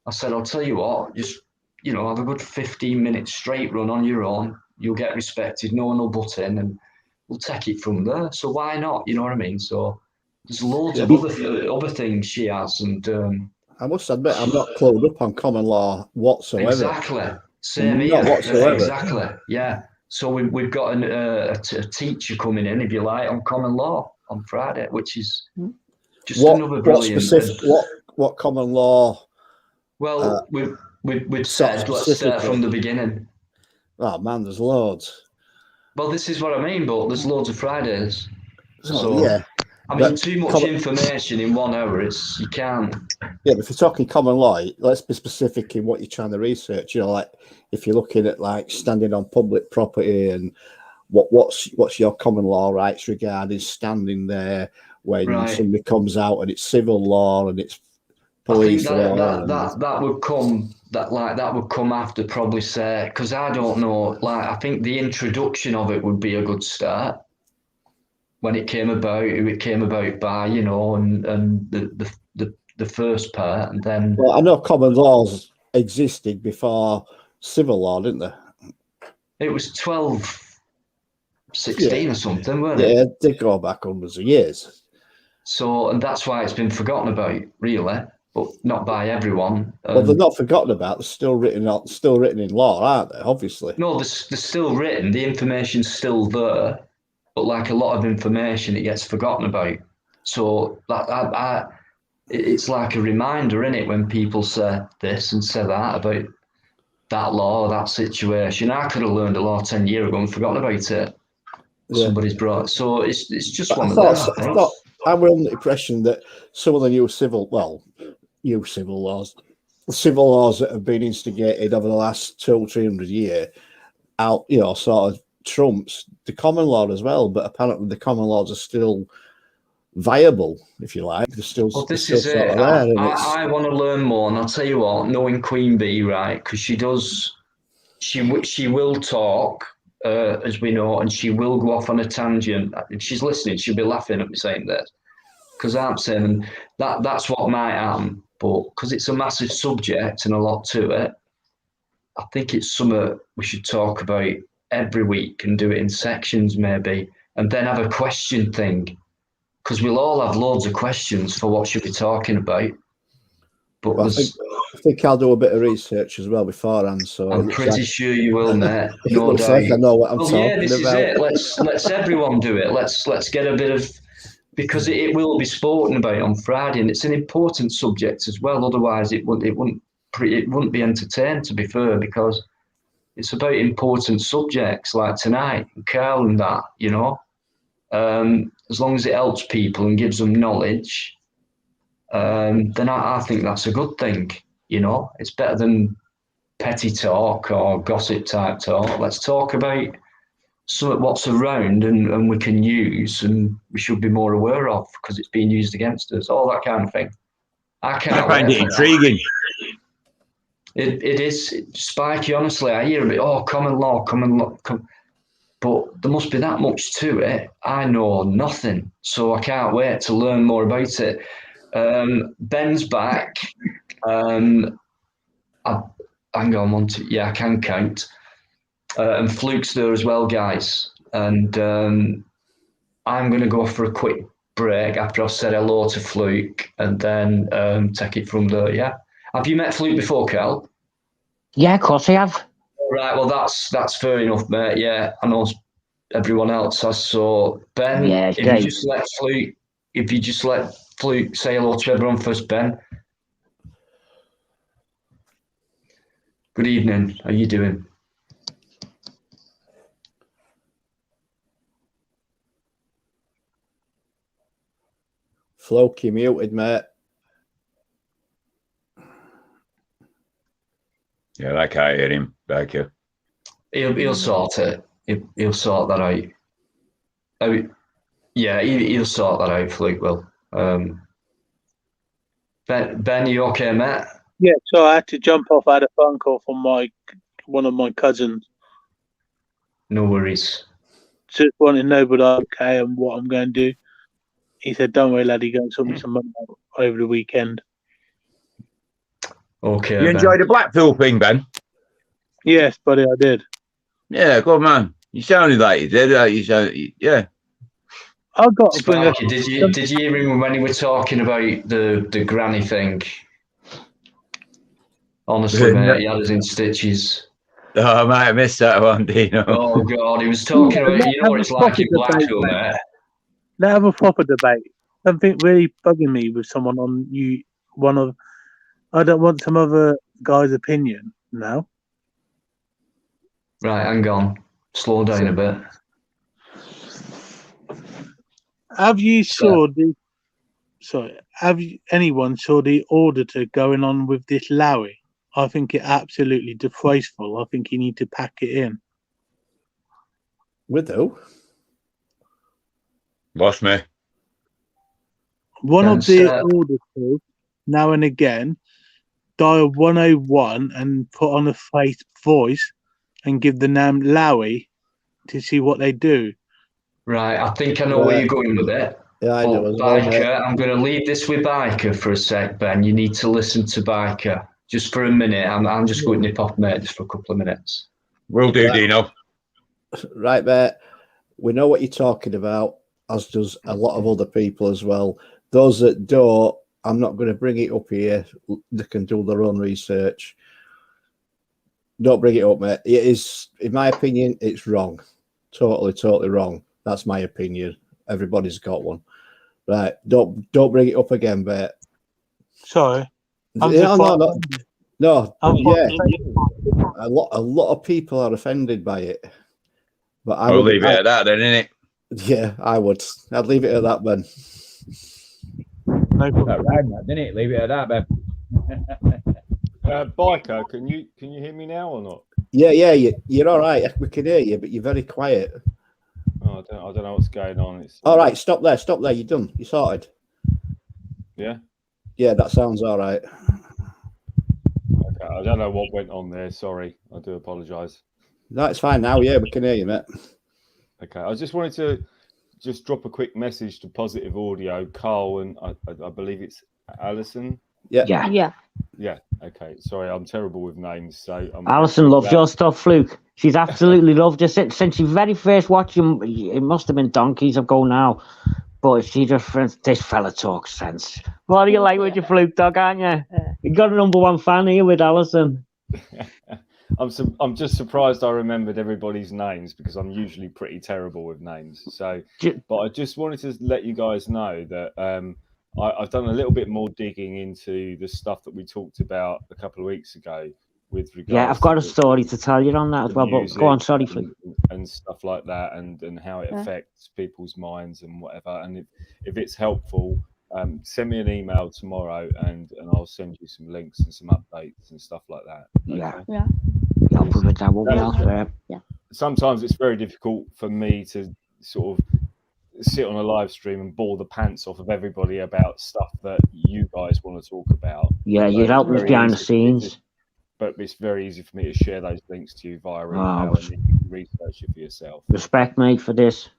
I said, I'll tell you what, just, you know, have a good 15 minutes straight run on your own. You'll get respected. No one will butt in, and we'll take it from there. So why not? You know what I mean? So there's loads of other things she has. And I must admit, I'm not clued up on common law whatsoever. Exactly. Same here. Not whatsoever. Exactly. Yeah. So we've got a teacher coming in, if you like, on common law on Friday, which is just another brilliant. What common law? Well, we've said let's start from the beginning. Oh man, there's loads. Well, this is what I mean, but there's loads of Fridays. So yeah. I mean, too much information in 1 hour, you can't. Yeah, but if you're talking common law, let's be specific in what you're trying to research. You know, like if you're looking at like standing on public property and what's your common law rights regarding standing there when somebody comes out, and it's civil law and it's police law. That would come after, probably, say, because I don't know. Like, I think the introduction of it would be a good start. When it came about, who it came about by, you know, and the first part, and then. Well, I know common laws existed before civil law, didn't they? It was 1216 or something, weren't it? Yeah, it did go back hundreds of years. So, and that's why it's been forgotten about, really, but not by everyone. Well, they're not forgotten about. They're still written in law, aren't they? Obviously. No, they're still written. The information's still there. But like a lot of information, it gets forgotten about. So it's like a reminder, isn't it, when people say this and say that about that law or that situation. I could have learned a law 10 years ago and forgotten about it. Yeah. Somebody's brought. So it's just one of them. I was under the impression that some of the new civil laws that have been instigated over the last 200-300 years, sort of trumps the common law as well, but apparently the common laws are still viable, if you like. They're still. Well, this is it. I want to learn more, and I'll tell you what, knowing Queen Bee, right? Because she will talk, as we know, and she will go off on a tangent. If she's listening, she'll be laughing at me saying this, because I'm saying that's what might happen. But because it's a massive subject and a lot to it, I think it's something we should talk about every week and do it in sections maybe, and then have a question thing, because we'll all have loads of questions for what should we be talking about. But I think I'll do a bit of research as well beforehand. So I'm pretty sure you will, mate. No doubt. Like I know what I'm talking about. Is it. Let's everyone do it. Let's get a bit of, because it will be spoken about on Friday, and it's an important subject as well. Otherwise, it wouldn't be entertained, to be fair, because it's about important subjects like tonight and Carl and that, you know. As long as it helps people and gives them knowledge, then I think that's a good thing, you know. It's better than petty talk or gossip type talk. Let's talk about what's around and we can use and we should be more aware of, because it's being used against us, all that kind of thing. I find it intriguing. It is spiky, honestly. I hear a bit, common law. But there must be that much to it. I know nothing, so I can't wait to learn more about it. Ben's back. Hang on, I can count. And Fluke's there as well, guys. And I'm going to go for a quick break after I've said hello to Fluke, and then take it from there, yeah? Have you met Fluke before, Cal? Yeah, of course I have. Right, well, that's fair enough, mate. Yeah, I know everyone else has. So, Ben, if you just let Fluke say hello to everyone first, Ben. Good evening. How are you doing? Floki muted, mate. Yeah, I can't hear him back here. He'll sort it. He'll sort that out. Yeah, he'll sort that out, Fluke will. Ben, you okay, mate? Yeah, so I had to jump off. I had a phone call from one of my cousins. No worries. Just wanting to know, but I'm okay and what I'm going to do. He said, "Don't worry, laddie, go and sort me some money out over the weekend." Okay. You enjoyed the Blackpool thing, Ben? Yes, buddy, I did. Yeah, good man. You sounded like you did. Yeah. I got to bring Sparky, did you hear him when he was talking about the granny thing? Honestly, mate, he had us in stitches. Oh, I might have missed that one, Dino. Oh God, he was talking about what it's like in Blackpool, mate. Let's have a proper debate. Something really bugging me with someone on you. I don't want some other guy's opinion. No. Right, hang on. Slow down a bit. Have anyone saw the auditor going on with this Lowy? I think it absolutely disgraceful. I think you need to pack it in. With who? What's me? One of the auditors, now and again, dial 101 and put on a fake voice and give the name Lowy to see what they do. Right, I think I know where you're going with it. Yeah, I do as well, Biker, I'm going to leave this with Biker for a sec, Ben. You need to listen to Biker just for a minute. I'm just going to nip off, mate, just for a couple of minutes. Will do, Dino. Right, mate. We know what you're talking about, as does a lot of other people as well. Those that don't, I'm not going to bring it up here. They can do their own research. Don't bring it up, mate. It is, in my opinion, it's wrong. Totally wrong. That's my opinion. Everybody's got one. Right. Don't bring it up again, mate. Sorry. No. Yeah. A lot of people are offended by it. But I'll leave it at that then, innit? Yeah, I would. I'd leave it at that, Ben. That rang that, didn't it? Leave it at that, Ben. Biker, can you hear me now or not? Yeah, you're all right. We can hear you, but you're very quiet. Oh, I don't know what's going on. It's all right. Stop there. You're done. You sorted. Yeah. Yeah, that sounds all right. Okay, I don't know what went on there. Sorry, I do apologise. No, it's fine now. Yeah, we can hear you, mate. Okay, I just wanted to drop a quick message to Positive Audio, Carl, and I believe it's Alison. Yeah. Okay, sorry, I'm terrible with names. So Alison loves your stuff, Fluke. She's absolutely loved it since she very first watched you. It must have been donkeys ago now, but she just this fella talks sense. What do you like with your Fluke dog, aren't you? You got a #1 fan here with Alison. I'm just surprised I remembered everybody's names because I'm usually pretty terrible with names. So, but I just wanted to let you guys know that I've done a little bit more digging into the stuff that we talked about a couple of weeks ago with regards. Yeah, I've got a story to tell you on that as well. But go on, sorry, Fluke. And stuff like that, and how it affects people's minds and whatever. And if it's helpful, send me an email tomorrow, and I'll send you some links and some updates and stuff like that. Okay? Yeah. I'll put it down. Sometimes it's very difficult for me to sort of sit on a live stream and bore the pants off of everybody about stuff that you guys want to talk about. Yeah, you're helping us behind the scenes. But it's very easy for me to share those links to you via email and you can research it for yourself. Respect, mate, for this.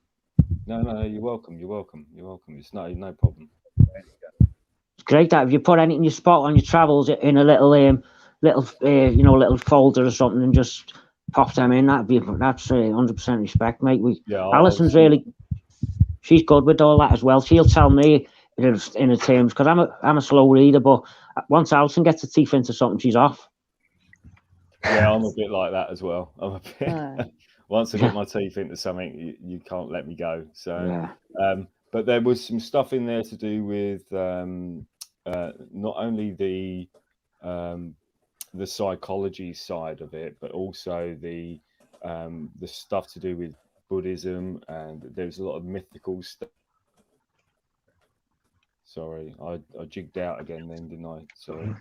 No, you're welcome. It's no problem. It's great that if you put anything you spot on your travels in a little folder or something and just pop them in, that's 100% respect, mate. Alison's she's good with all that as well. She'll tell me in her terms because I'm a slow reader, but once Alison gets her teeth into something, she's off. Yeah, I'm a bit like that as well. Once I get my teeth into something, you can't let me go. So, but there was some stuff in there to do with not only the psychology side of it, but also the stuff to do with Buddhism, and there's a lot of mythical stuff. Sorry, I jigged out again then, didn't I? Sorry.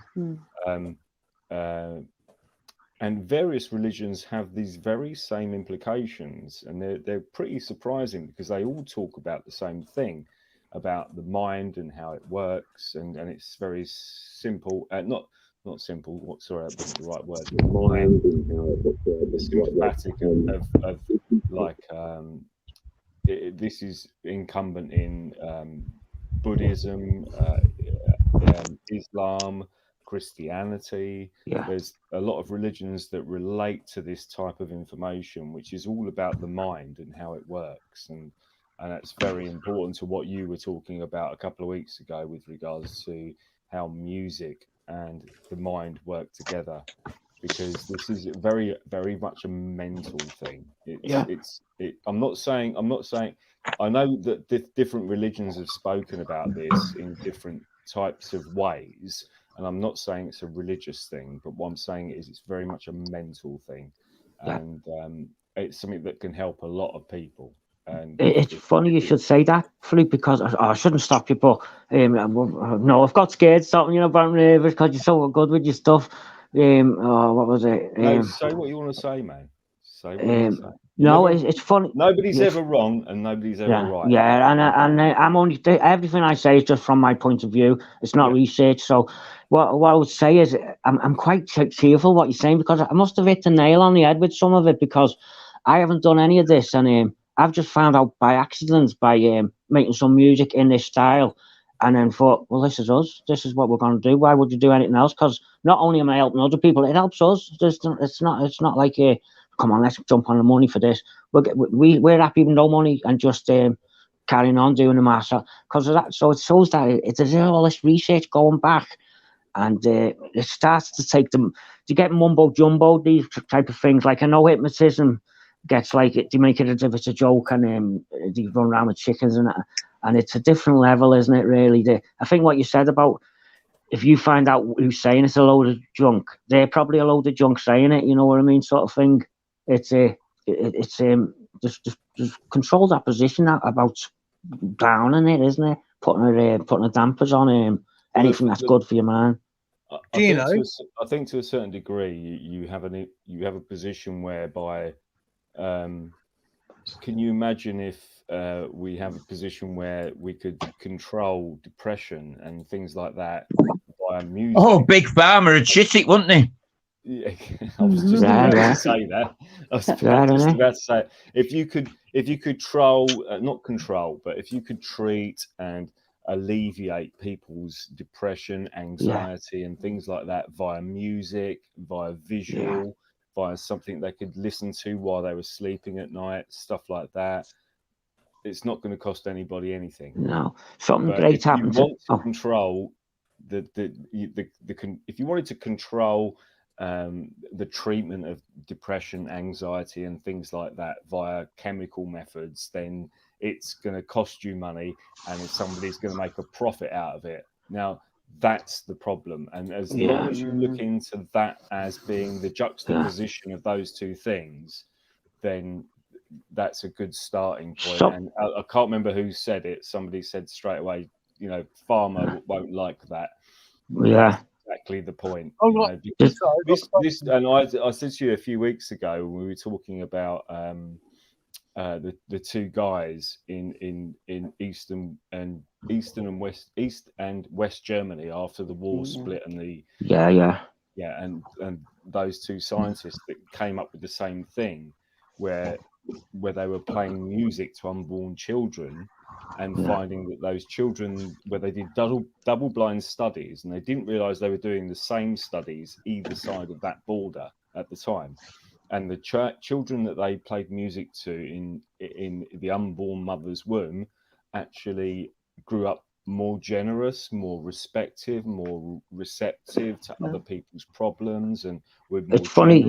And various religions have these very same implications, and they're pretty surprising because they all talk about the same thing. about the mind and how it works, and it's very simple. Not simple. Sorry, that wasn't the right word. The sympathetic of like this is incumbent in Buddhism, Islam, Christianity. There's a lot of religions that relate to this type of information, which is all about the mind and how it works, and that's very important to what you were talking about a couple of weeks ago with regards to how music and the mind work together, because this is very, very much a mental thing. I'm not saying I know that different religions have spoken about this in different types of ways, and I'm not saying it's a religious thing, but what I'm saying is it's very much a mental thing, and it's something that can help a lot of people. And it's funny you should say that, Philippe, because I shouldn't stop you, but no, I've got scared something, about nervous because you're so good with your stuff. What was it? No, say what you want to say, man. Say what you want to say. No, it's funny. Nobody's ever wrong, and nobody's ever right. Yeah, and I'm only everything I say is just from my point of view. It's not research. So, what I would say is, I'm quite cheerful what you're saying, because I must have hit the nail on the head with some of it, because I haven't done any of this, and I've just found out by accident by making some music in this style, and then thought, well, this is us. This is what we're going to do. Why would you do anything else? Because not only am I helping other people, it helps us. It's not like come on, let's jump on the money for this. We're happy with no money and just carrying on doing the master because of that. So it shows that there's all this research going back, and it starts to take them to get mumbo jumbo, these type of things. Like I know hypnotism gets like it, they make it as if it's a joke, and they run around with chickens and that, and it's a different level, isn't it? Really, I think what you said about if you find out who's saying it's a load of junk, they're probably a load of junk saying it. You know what I mean, sort of thing. It's just control that position about downing it, isn't it? Putting the dampers on anything that's good for your mind. I think to a certain degree, you have a position whereby. Can you imagine if we have a position where we could control depression and things like that by music? Oh, Big Pharma would shit it, wouldn't they? Yeah, I was just about to say that. I was just about to say if you could not control, but if you could treat and alleviate people's depression, anxiety, and things like that via music, via visual. Via something they could listen to while they were sleeping at night, stuff like that. It's not going to cost anybody anything. No, something great happens. If you want to control if you wanted to control the treatment of depression, anxiety, and things like that via chemical methods, then it's going to cost you money, and somebody's going to make a profit out of it. Now. That's the problem, and as long as you look into that as being the juxtaposition of those two things, then that's a good starting point. And I can't remember who said it. Somebody said straight away, Pharma won't like that. Yeah, that's exactly the point. This, and I said to you a few weeks ago when we were talking about the two guys in East and West Germany after the war split, and and those two scientists that came up with the same thing, where they were playing music to unborn children and finding that those children, where they did double blind studies, and they didn't realize they were doing the same studies either side of that border at the time. And the children that they played music to in the unborn mother's womb actually grew up more generous, more respectful, more receptive to other people's problems, and with more. It's funny,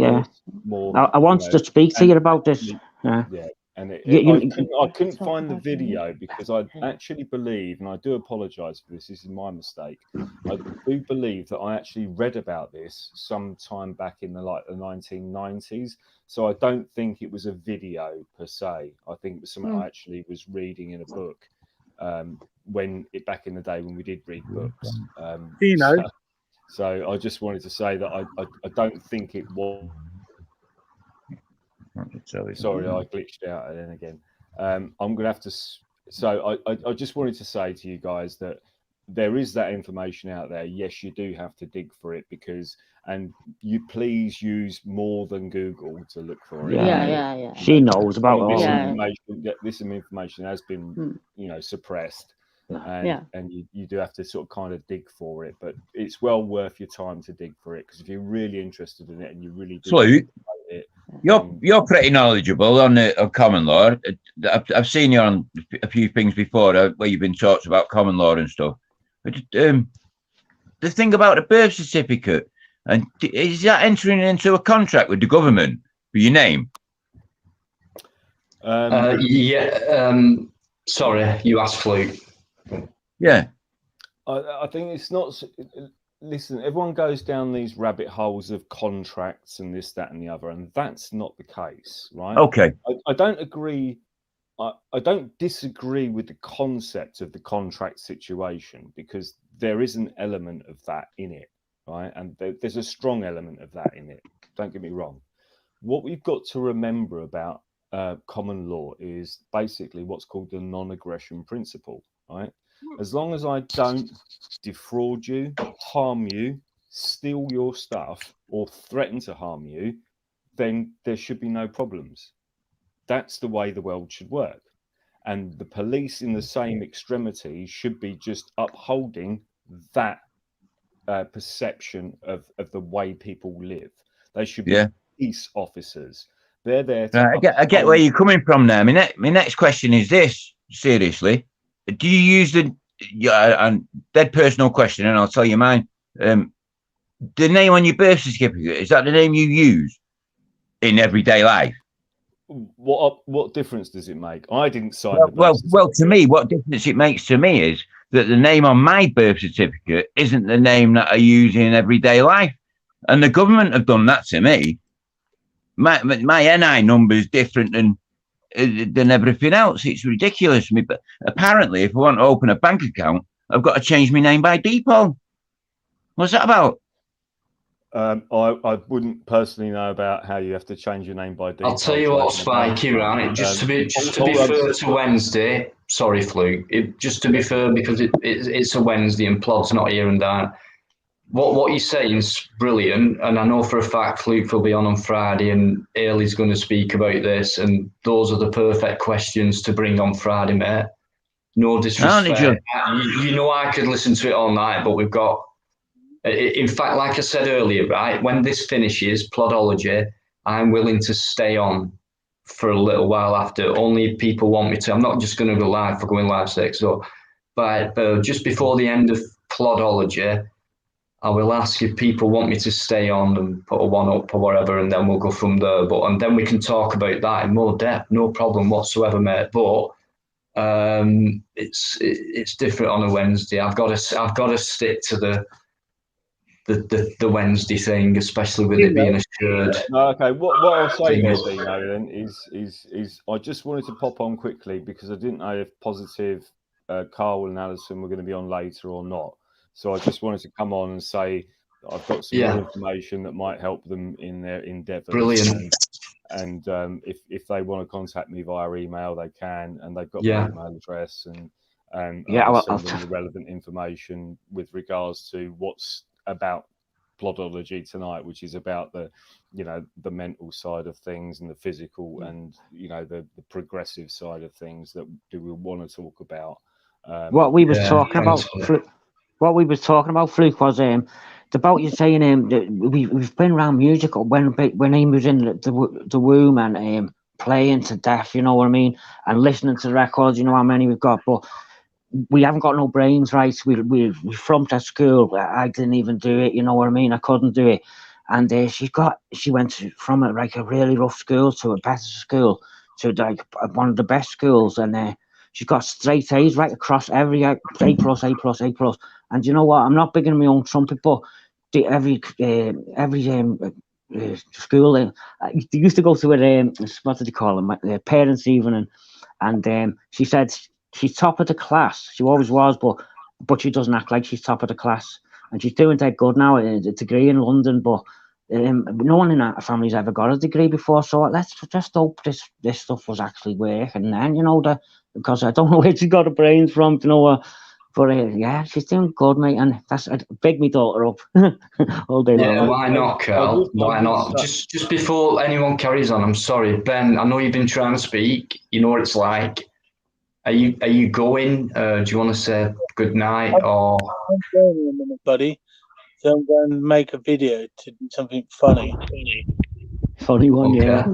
More. I wanted to speak to you about this. And I couldn't find the video because I actually believe, and I do apologise for this. This is my mistake. I do believe that I actually read about this sometime back in the 1990s. So I don't think it was a video per se. I think it was something I actually was reading in a book back in the day when we did read books. So I just wanted to say that I don't think it was. Sorry, I glitched out then again. I'm going to have to So I just wanted to say to you guys that there is that information out there. Yes, you do have to dig for it and you please use more than Google to look for it. Yeah. She knows about all this information has been, suppressed. And you do have to sort of kind of dig for it, but it's well worth your time to dig for it, because if you're really interested in it and you really do it, you're pretty knowledgeable on common law. I've seen you on a few things before where you've been talked about common law and stuff. But the thing about the birth certificate, and is that entering into a contract with the government for your name? Sorry, you asked Fluke. Yeah, I think it's not. Listen, everyone goes down these rabbit holes of contracts and this, that, and the other, and that's not the case, right? Okay. I don't agree. I don't disagree with the concept of the contract situation, because there is an element of that in it, right? And there's a strong element of that in it. Don't get me wrong. What we've got to remember about common law is basically what's called the non-aggression principle, right? As long as I don't defraud you, harm you, steal your stuff, or threaten to harm you, then there should be no problems. That's the way the world should work. And the police in the same extremity should be just upholding that perception of the way people live. They should be peace officers. They're there to I get where you're coming from there. My next question is this, seriously. Do you use and dead personal question, and I'll tell you mine. The name on your birth certificate, is that the name you use in everyday life? What difference does it make? I didn't sign well, to me, what difference it makes to me is that the name on my birth certificate isn't the name that I use in everyday life. And the government have done that to me. My NI number is different than everything else. It's ridiculous. But apparently, if I want to open a bank account, I've got to change my name by default. What's that about? I wouldn't personally know about how you have to change your name by default. I'll tell you what, Spikey, right? Just to be fair to Wednesday. Sorry, Fluke. Just to be fair, because it's a Wednesday and Plod's not here and there. What you're saying is brilliant, and I know for a fact Fluke will be on Friday, and Ailey's going to speak about this, and those are the perfect questions to bring on Friday, mate. No disrespect. You know I could listen to it all night, but we've got. In fact, like I said earlier, right, when this finishes, Plodology, I'm willing to stay on for a little while after. Only if people want me to. I'm not just going to go live for going live sake. So, but just before the end of Plodology, I will ask if people want me to stay on and put a one up or whatever, and then we'll go from there. And then we can talk about that in more depth. No problem whatsoever, mate. But it's different on a Wednesday. I've got to stick to the Wednesday thing, especially with it being assured. Okay, what I'll say here, Dino, then is I just wanted to pop on quickly because I didn't know if Positive, Carl and Alison were going to be on later or not. So I just wanted to come on and say I've got some more information that might help them in their endeavours. Brilliant. And if they want to contact me via email, they can, and they've got my email address, and I'll send them the relevant information with regards to what's about Plodology tonight, which is about the mental side of things and the physical and the progressive side of things that we want to talk about. What we was talking about, Fluke, was about you saying we've been around music when he was in the womb and playing to death, you know what I mean, and listening to the records, you know how many we've got, but we haven't got no brains, right? We from at school. I didn't even do it, you know what I mean? I couldn't do it. And she went from a really rough school to a better school to like one of the best schools, and she's got straight A's right across every A+. And you know what? I'm not big in my own trumpet, but every school they used to go to what do they call them? Parents' evening, and she said she's top of the class. She always was, but she doesn't act like she's top of the class. And she's doing that good now, a degree in London. But no one in our family's ever got a degree before, so let's just hope this stuff was actually working. And then, you know, because I don't know where she got the brains from, you know. But yeah, she's doing good, mate, and that's big me daughter up all day long. Yeah, why not, Carl? Why not? Just before anyone carries on, I'm sorry, Ben. I know you've been trying to speak. You know what it's like. Are you going? Do you want to say good night or? I'm going in a minute, buddy. So I'm going to make a video to do something funny. Funny one, Okay. yeah.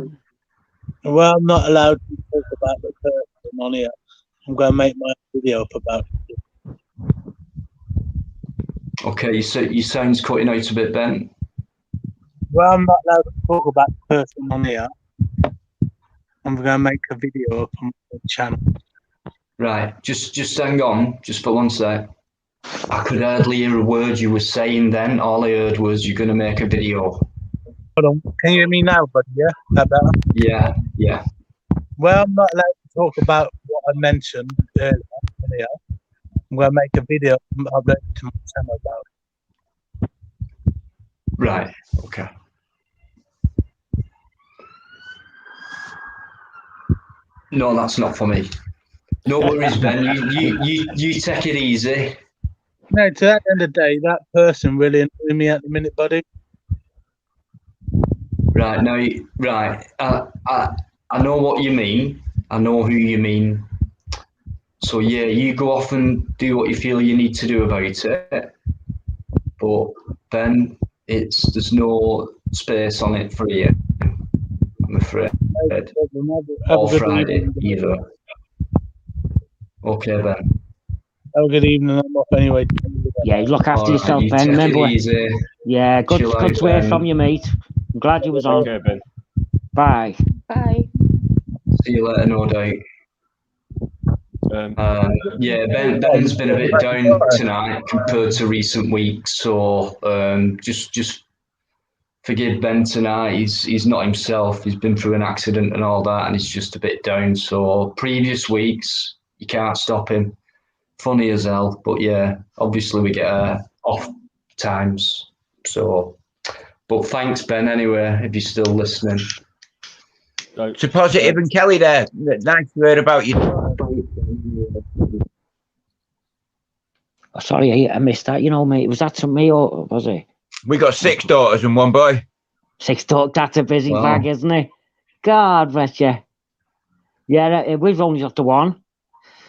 Well, I'm not allowed to talk about the person on here. I'm going to make my video up about it. Okay, so your sound's cutting out a bit, Ben. Well, I'm not allowed to talk about the person on here. I'm going to make a video up on my channel. Right, just hang on, just for one sec. I could hardly hear a word you were saying then. All I heard was you're going to make a video. Hold on. Can you hear me now, buddy? Yeah? That better? Yeah. Well, I'm not allowed to talk about what I mentioned earlier on here. I'm going to make a video and upload it to my channel about it. Right, okay. No, that's not for me. No worries, Ben. You take it easy. No, to the end of the day, that person really annoying me at the minute, buddy. Right, now, right. I know what you mean. I know who you mean. So yeah, you go off and do what you feel you need to do about it. But then there's no space on it for you, I'm afraid. Or Friday either. Okay, Ben. Have a good evening. I'm off anyway. Yeah, look after yourself, Ben. Remember. Yeah, good swear from you, mate. I'm glad you was on. Okay, Ben. Bye. Bye. See you later, no doubt. Yeah, Ben's been a bit down tonight compared to recent weeks, so just forgive Ben tonight. He's not himself. He's been through an accident and all that, and he's just a bit down. So previous weeks, you can't stop him. Funny as hell, but yeah, obviously we get off times. So, but thanks, Ben. Anyway, if you're still listening. So Positive and Kelly there. Nice to hear about you. Oh, sorry, I missed that. You know, mate. Was that to me or was it? We got 6 daughters and 1 boy. 6 daughters. That's a busy bag, isn't it? God bless you. Yeah, we've only got the one.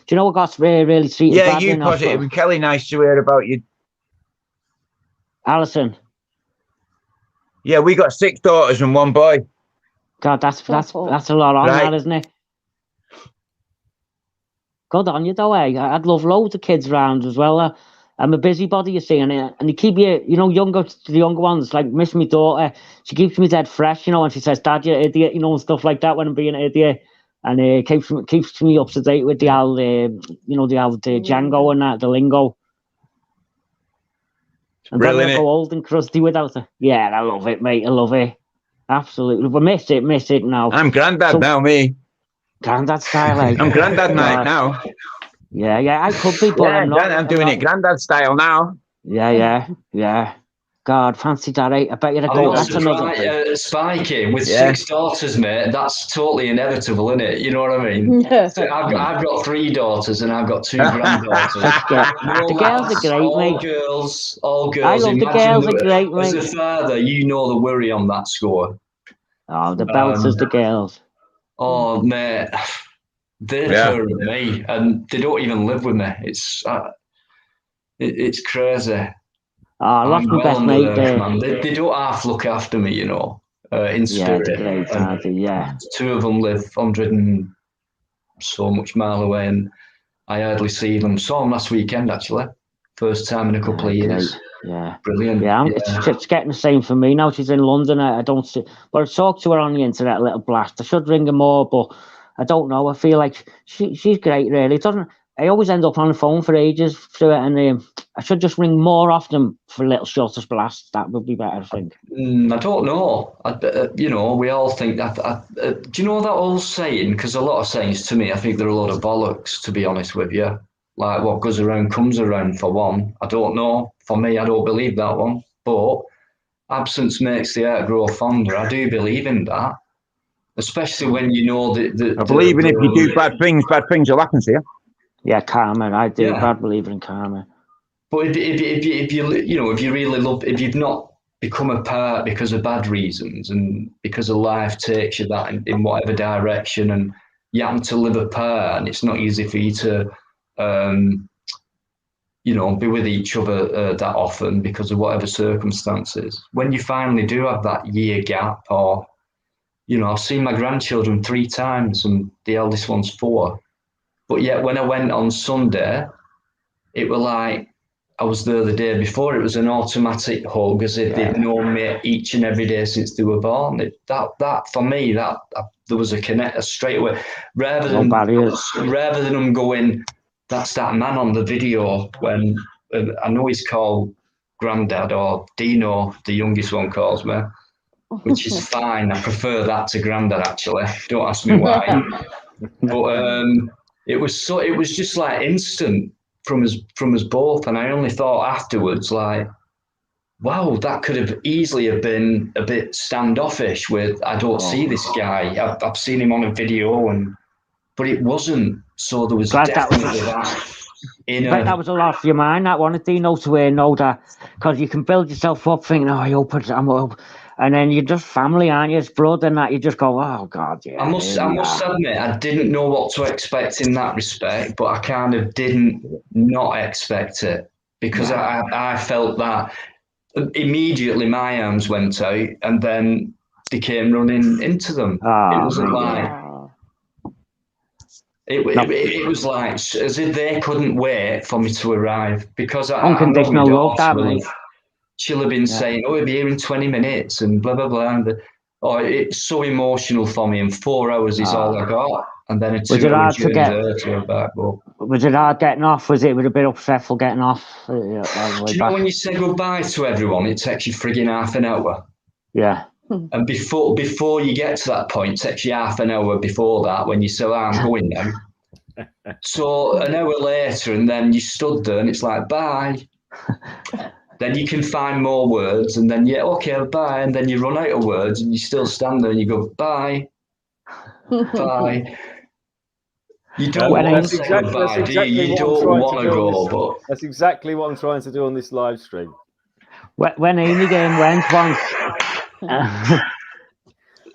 Do you know what got really treated badly? Yeah, you Positive and Kelly. Nice to hear about you. Alison. Yeah, we got 6 daughters and 1 boy. God, that's a lot on that, isn't it? Good on you, though, eh? I'd love loads of kids around as well. I'm a busybody, you see, and they keep you, the younger ones, like miss me daughter. She keeps me dead fresh, and she says, "Dad, you idiot," and stuff like that when I'm being an idiot, and keeps me up to date with the old, Django and that, the lingo. And then I go old and crusty without her. Yeah, I love it, mate. I love it. Absolutely. But miss it now. I'm granddad now, me. Granddad style, eh? I'm granddad now. Yeah, I could be, but I'm not. I'm doing it granddad style now. Yeah. God, fancy that, eh? I bet you'd go. That's another spiking with 6 daughters, mate. That's totally inevitable, isn't it? You know what I mean? So I've got 3 daughters and I've got 2 granddaughters. The girls are great, mate. All girls. I love the girls are great, As mate. a father, you know the worry on that score. Oh, the belters, the girls. Oh, mate. They hurt me, and they don't even live with me. It's crazy. Oh, I lost my best mate there. Man. They don't half look after me, in spirit. Yeah, great, 2 of them live 100 and so much mile away, and I hardly see them. Saw them last weekend, actually. First time in a couple of years. Great. Yeah. Brilliant. Yeah, it's getting the same for me now. She's in London. I don't see, but I talked to her on the internet a little blast. I should ring her more, but I don't know. I feel like she's great, really. I always end up on the phone for ages through it, and I should just ring more often for a little shorter blasts. That would be better, I think. I don't know. We all think that. Do you know that old saying? Because a lot of sayings to me, I think they're a lot of bollocks, to be honest with you. Like what goes around comes around, for one. I don't know. For me, I don't believe that one. But absence makes the heart grow fonder. I do believe in that, especially when you know that. I believe in if you do bad things will happen to you. Yeah, karma. I do. Yeah. Bad believer in karma. But if you really love, if you've not become a part because of bad reasons and because of life takes you that in whatever direction, and you happen to live apart, and it's not easy for you to, be with each other that often because of whatever circumstances. When you finally do have that year gap, or, I've seen my grandchildren 3 times and the eldest one's 4. But yet when I went on Sunday, it was like I was there the day before. It was an automatic hug, as if they'd known me each and every day since they were born. That for me, there was a connect straight away. Rather than them going, that's that man on the video, when I know he's called Grandad, or Dino, the youngest one, calls me, which is fine. I prefer that to Grandad, actually. Don't ask me why. But it was just like instant from us both, and I only thought afterwards, like, wow, that could have easily have been a bit standoffish with, I don't see this guy. I've seen him on a video, but it wasn't. So there was definitely that. In fact, that was a lot for your mind. That one, Dino, to know that, because you can build yourself up thinking, I hope I'm up. And then you're just family, aren't you? It's blood, and that you just go, oh God, yeah. I must admit, I didn't know what to expect in that respect, but I kind of didn't not expect it, because I felt that immediately my arms went out, and then they came running into them. It wasn't like. It was like as if they couldn't wait for me to arrive, because unconditional love, that mate. She'll have been saying, "Oh, we'll be here in 20 minutes," and blah blah blah. And it's so emotional for me, and 4 hours is all I got. And then a 2 hour journey there to go back. Was it hard getting off? Was it a bit upsetful getting off? Do you know when you say goodbye to everyone, it takes you frigging half an hour? Yeah. And before you get to that point, it takes you half an hour before that, when you say, I'm going now. So an hour later, and then you stood there, and it's like, bye. Then you can find more words, and then, okay, bye. And then you run out of words, and you still stand there, and you go, bye. Bye. You don't want to say goodbye, do you? You don't want to go, but... That's exactly what I'm trying to do on this live stream. When Amy game went once...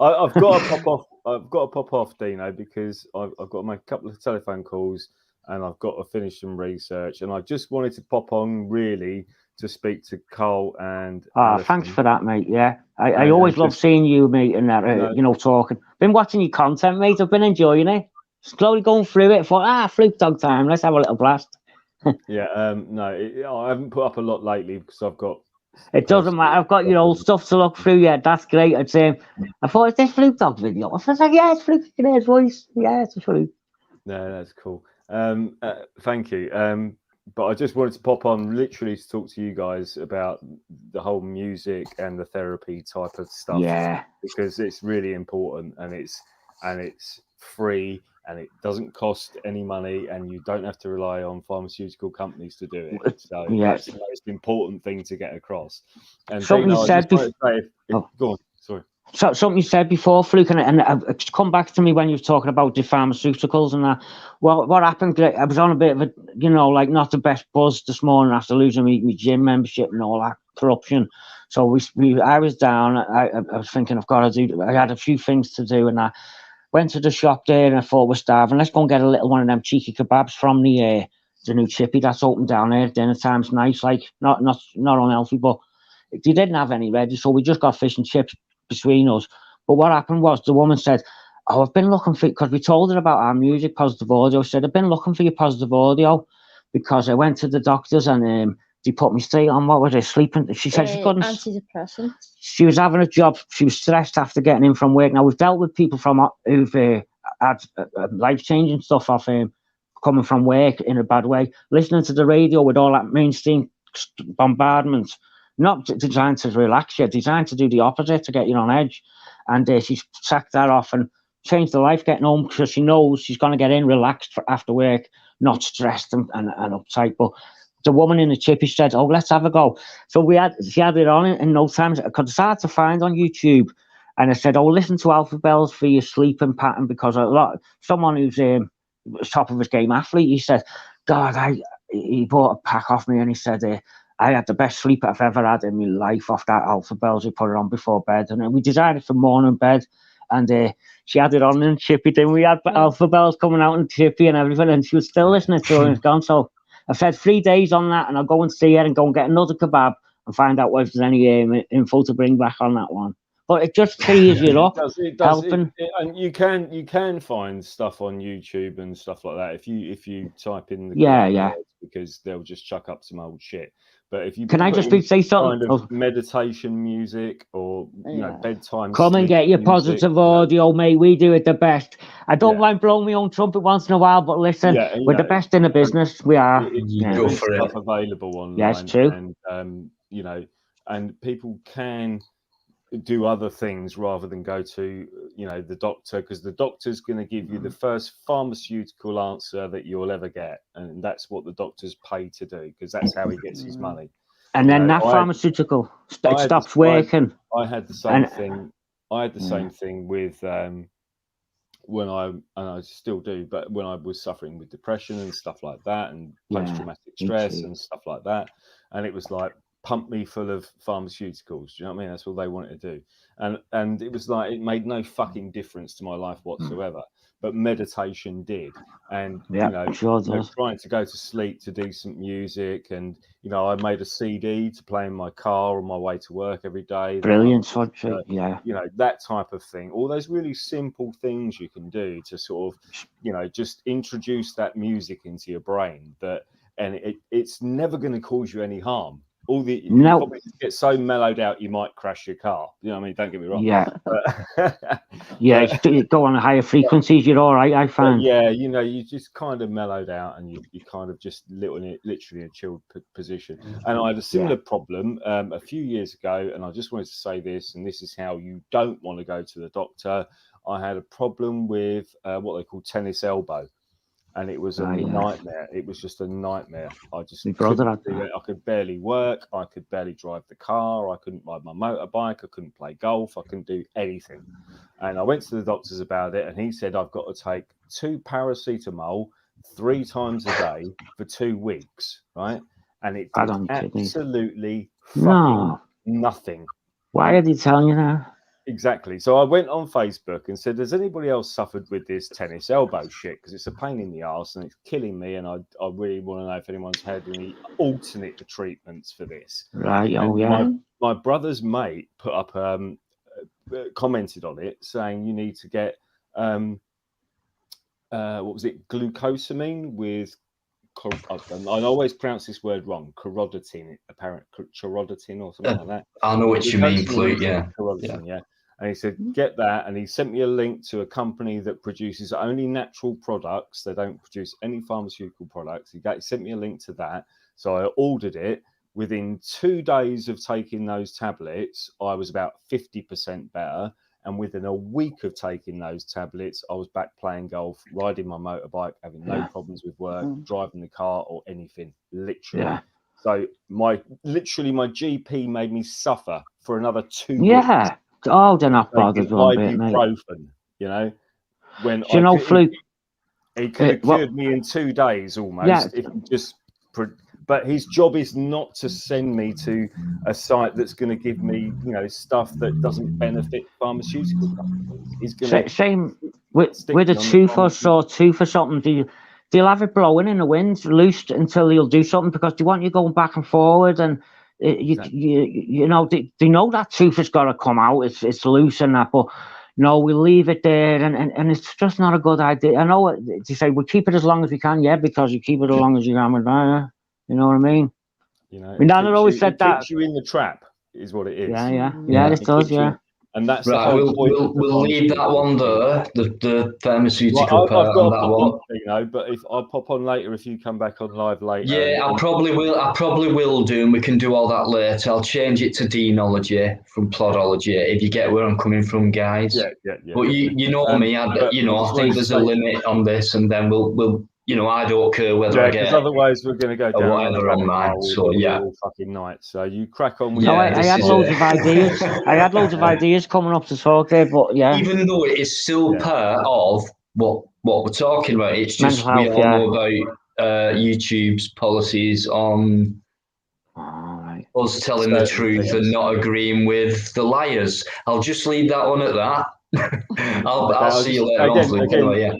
I've got to pop off. I've got to pop off, Dino, because I've got to make a couple of telephone calls, and I've got to finish some research. And I just wanted to pop on really to speak to Carl and. Thanks for that, mate. Yeah, I always love seeing you, mate, and that talking. Been watching your content, mate. I've been enjoying it. Slowly going through it. Thought, Fluke Dog time. Let's have a little blast. I haven't put up a lot lately because I've got. It doesn't matter. I've got your old stuff to look through. Yeah, that's great. I'd say. I thought, is this Fluke Dog video? I was like, yeah, it's Fluke. You can hear his voice. Yeah, it's Fluke. No, that's cool. Thank you. But I just wanted to pop on literally to talk to you guys about the whole music and the therapy type of stuff. Yeah. Because it's really important, and it's free. And it doesn't cost any money, and you don't have to rely on pharmaceutical companies to do it. So that's the most important thing to get across. And something you said before. Go on, sorry. So something you said before, Fluke, and it's come back to me when you were talking about the pharmaceuticals and that. Well, what happened? I was on a bit of a, not the best buzz this morning after losing my gym membership and all that corruption. So I was down. I was thinking, I've got to do. I had a few things to do, and I went to the shop there, and I thought, we're starving. Let's go and get a little one of them cheeky kebabs from the new chippy that's open down there. Dinner time's nice, like not unhealthy, but they didn't have any ready, so we just got fish and chips between us. But what happened was the woman said, I've been looking for, because we told her about our music, Positive Audio. She said, I've been looking for your Positive Audio because I went to the doctors and they put me straight on, what was it, sleeping. She said she couldn't. Antidepressants. She was having a job. She was stressed after getting in from work. Now, we've dealt with people who've had life-changing stuff off coming from work in a bad way, listening to the radio with all that mainstream bombardment, not designed to relax you, designed to do the opposite, to get you on edge. And she's sacked that off and changed her life getting home, because she knows she's going to get in relaxed after work, not stressed and uptight. But the woman in the chippy said, "Oh, let's have a go." So she had it on in no time, because it's hard to find on YouTube. And I said, "Oh, listen to Alpha Bells for your sleeping pattern," because someone who's top of his game athlete, he said, "God, he bought a pack off me, and he said I had the best sleep I've ever had in my life off that Alpha Bells. We put it on before bed, and we designed it for morning bed." And she had it on in Chippy. Then we had Alpha Bells coming out in Chippy and everything, and she was still listening to it and it's gone. So I've had 3 days on that, and I'll go and see her and go and get another kebab and find out whether there's any info to bring back on that one. But it just cheers you up, helping. And you can find stuff on YouTube and stuff like that if you type in the words, because they'll just chuck up some old shit. But if you can I just say something? Kind of meditation music or bedtime. Come and get your positive audio, mate. We do it the best. I don't mind blowing my own trumpet once in a while, but listen, we're the best in the business. We are. There's stuff available online. Yes, true. And and people can do other things rather than go to the doctor, because the doctor's going to give you the first pharmaceutical answer that you'll ever get, and that's what the doctor's paid to do, because that's how he gets his money. And then that pharmaceutical stops working. I had the same thing. I had the same thing with when and I still do, but when I was suffering with depression and stuff like that, and post-traumatic stress and stuff like that, and it was like, pump me full of pharmaceuticals. Do you know what I mean? That's all they wanted to do. And it was like, it made no fucking difference to my life whatsoever. But meditation did. And, trying to go to sleep, to do some music. And, I made a CD to play in my car on my way to work every day. Brilliant. That type of thing. All those really simple things you can do to sort of, just introduce that music into your brain, and it's never going to cause you any harm. You probably get so mellowed out you might crash your car. You know what I mean? Don't get me wrong. You go on higher frequencies, you're all right, I find. You just kind of mellowed out, and you kind of just literally in a chilled position. And I had a similar problem a few years ago, and I just wanted to say this, and this is how you don't want to go to the doctor. I had a problem with what they call tennis elbow. And it was a nightmare. It was just a nightmare. I could barely work. I could barely drive the car. I couldn't ride my motorbike. I couldn't play golf. I couldn't do anything. And I went to the doctors about it, and he said I've got to take 2 paracetamol 3 times a day for 2 weeks, right? And it did absolutely nothing. Why are they telling you that? Exactly. So I went on Facebook and said, has anybody else suffered with this tennis elbow shit? Because it's a pain in the arse and it's killing me. And I really want to know if anyone's had any alternate treatments for this. Right. My brother's mate put up, commented on it saying you need to get, glucosamine with, I always pronounce this word wrong, chorodatine or something like that. I know what you mean, Flute, And he said, get that. And he sent me a link to a company that produces only natural products. They don't produce any pharmaceutical products. He sent me a link to that. So I ordered it. Within 2 days of taking those tablets, I was about 50% better. And within a week of taking those tablets, I was back playing golf, riding my motorbike, having no problems with work, driving the car or anything, literally. Yeah. So my GP made me suffer for another 2 weeks. Oh, they're not bothered one bit, mate. When Flute, he could have cured me in 2 days almost. If he just, but his job is not to send me to a site that's going to give me, stuff that doesn't benefit pharmaceutical companies. He's going to same with a tooth or sore tooth or something. They'll have it blowing in the wind, loose until he'll do something, because they want you going back and forward and. They know that tooth has got to come out. It's loose and that, but no, we leave it there, and it's just not a good idea. I know they say we keep it as long as we can, because you keep it as long as you can. You know what I mean? Nana always said that. Keeps you in the trap is what it is. It does. And that's right. We'll leave that one there. The pharmaceutical part on that one. But if I pop on later, if you come back on live later. Yeah, I probably will do, and we can do all that later. I'll change it to Denology from Plodology, if you get where I'm coming from, guys. Yeah. But you know me, I think there's a limit on this, and then we'll you know, I don't care whether I get otherwise we're going to go down whatever on mine. So yeah, all fucking night. So you crack on with. No, I had loads of ideas. I had loads of ideas coming up to talk there, but yeah. Even though it is still part of what we're talking about, it's just Mental health, we all know about YouTube's policies on us telling the truth and not agreeing with the liars. I'll just leave that one at that. I'll see you later on. Anyway, yeah.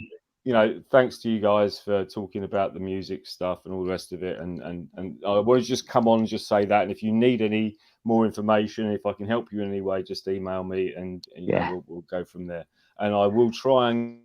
You know, thanks to you guys for talking about the music stuff and all the rest of it. And I want to just come on and just say that. And if you need any more information, if I can help you in any way, just email me, and you know, we'll go from there. And I will try and.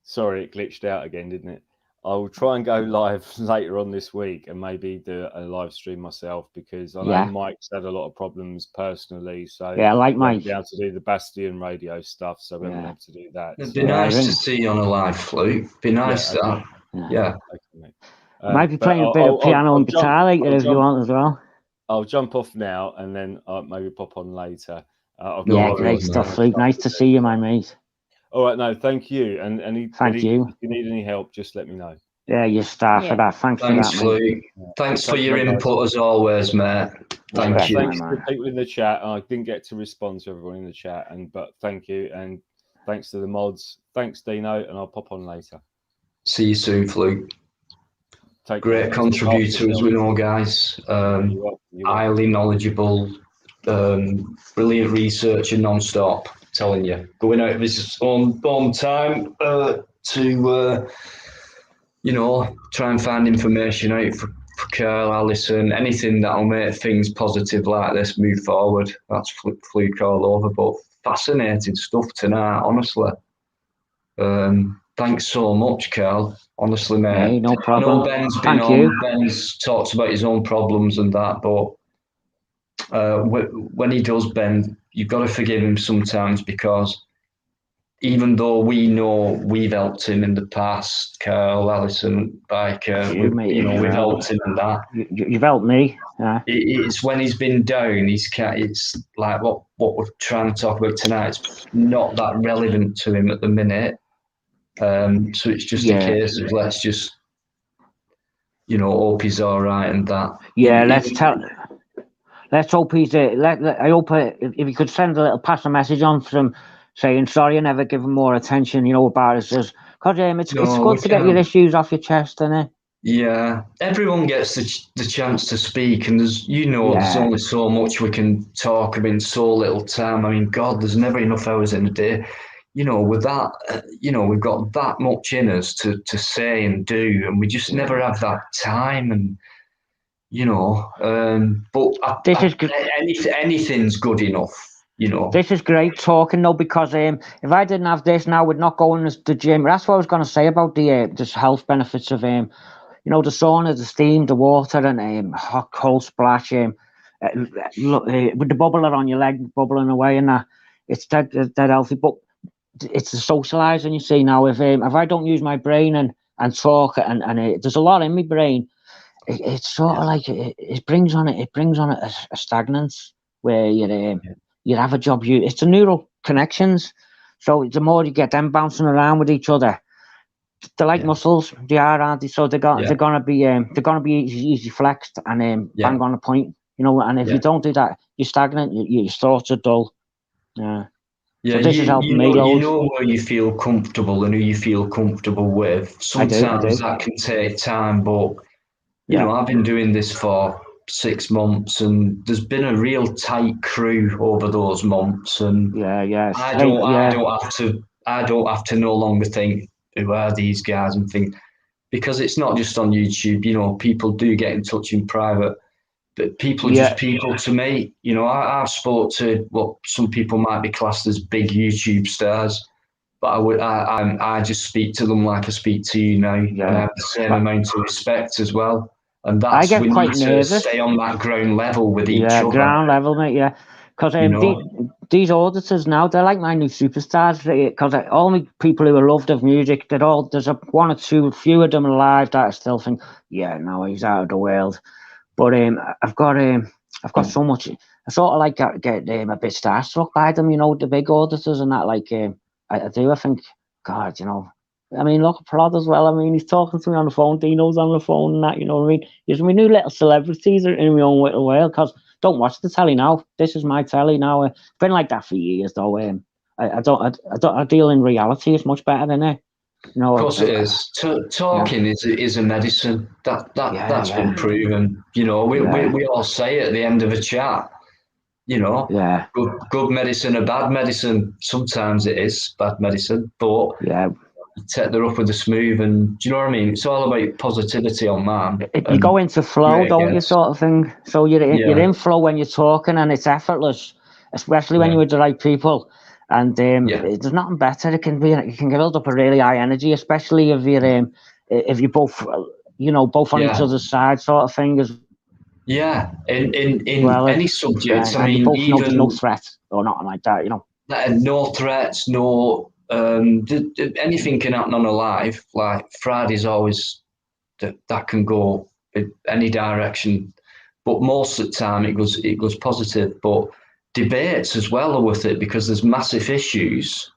Sorry, it glitched out again, didn't it? I will try and go live later on this week and maybe do a live stream myself, because I know Mike's had a lot of problems personally. So I like Mike. Be able to do the Bastion radio stuff, so we haven't been able to do that. It'd be nice to see you on a live flute. Be nice that. Yeah. Might be playing a bit of piano and guitar later if you want as well. I'll jump off now and then maybe pop on later. Great stuff, Luke. Nice to see you, my mate. All right, no, thank you. And thank you. If you need any help, just let me know. Yeah, you're star for that. Thanks for that, Luke. mate. Thanks for your input as always, mate. Thank you. Thanks to the people in the chat. I didn't get to respond to everyone in the chat, but thank you, and thanks to the mods. Thanks, Dino, and I'll pop on later. See you soon, Luke. Great contributor, as we know, guys. Highly knowledgeable, brilliant researcher, non-stop. Telling you, going out of his own time to you know, try and find information out for Carl, Alison, anything that'll make things positive like this move forward. That's fluke all over, but fascinating stuff tonight, honestly. Thanks so much, Carl. Honestly, mate. Hey, no problem. I know Ben's been on. Ben's talked about his own problems and that, but when he does, Ben, you've got to forgive him sometimes, because even though we know we've helped him in the past, Carl, Alison, Biker, we've helped him in that. You've helped me. Yeah. It's when he's been down, it's like what we're trying to talk about tonight. It's not that relevant to him at the minute. So it's just a case of let's just, you know, hope he's all right and that. Yeah, let's hope he's. I hope if you could send pass a message on from saying sorry and never give him more attention, you know, about it. Because it's good to get your issues off your chest, isn't it? Yeah, everyone gets the chance to speak, and there's only so much we can talk about in so little time. I mean, God, there's never enough hours in a day. You know, with that, we've got that much in us to say and do, and we just never have that time. And but anything's good enough. You know, this is great talking though, because if I didn't have this now, we'd not go in the gym. That's what I was going to say about the health benefits of the sauna, the steam, the water, and hot cold splash. With the bubbler on your leg, bubbling away, and that it's dead healthy. But it's the socialising, you see. Now, if I don't use my brain and talk, and there's a lot in my brain, it's sort of like it brings on a stagnance where you have a job. It's the neural connections. So the more you get them bouncing around with each other, they're like muscles. They are, aren't they? So they're gonna be easy flexed and bang on the point. You know, and if you don't do that, you're stagnant. Your thoughts are dull. Yeah. Yeah, so this is helping me loads. You know where you feel comfortable and who you feel comfortable with. Sometimes that can take time, but you know, I've been doing this for 6 months, and there's been a real tight crew over those months. And I don't have to no longer think, who are these guys, and think, because it's not just on YouTube. You know, people do get in touch in private. But people are just people to me. You know, I've spoke to what some people might be classed as big YouTube stars, but I just speak to them like I speak to you now. Yeah. And I have the same amount of respect as well. And that's we need to stay on that ground level with each other. Yeah, ground level, mate. Yeah, because these auditors now, they're like my new superstars. Because all the people who are loved of music, there's one or two, few of them alive that I still think, no, he's out of the world. But I've got so much. I sort of like get a bit starstruck by them, you know, the big auditors and that. Like I do. I think, God, you know, I mean, look at Plod as well. I mean, he's talking to me on the phone. Dino's on the phone and that, you know what I mean? We new little celebrities in my own little world, because don't watch the telly now. This is my telly now. It's been like that for years, though. I deal in reality. It's much better than it. You know, of course it is. Talking is a medicine. That's been proven. You know, we all say at the end of a chat, you know, good medicine or bad medicine. Sometimes it is bad medicine, but you take the rough with the smooth, and do you know what I mean? It's all about positivity on man. You go into flow, don't you, sort of thing? So you're in flow when you're talking, and it's effortless, especially when you're with the right people. And there's nothing better. You can build up a really high energy, especially if you're both, you know, both on each other's side, sort of thing. In any subject, I mean, both know there's no threat or nothing like that, you know. No threats, no anything can happen on a live. Like Friday's always that can go in any direction, but most of the time it goes positive. But debates as well are with it, because there's massive issues,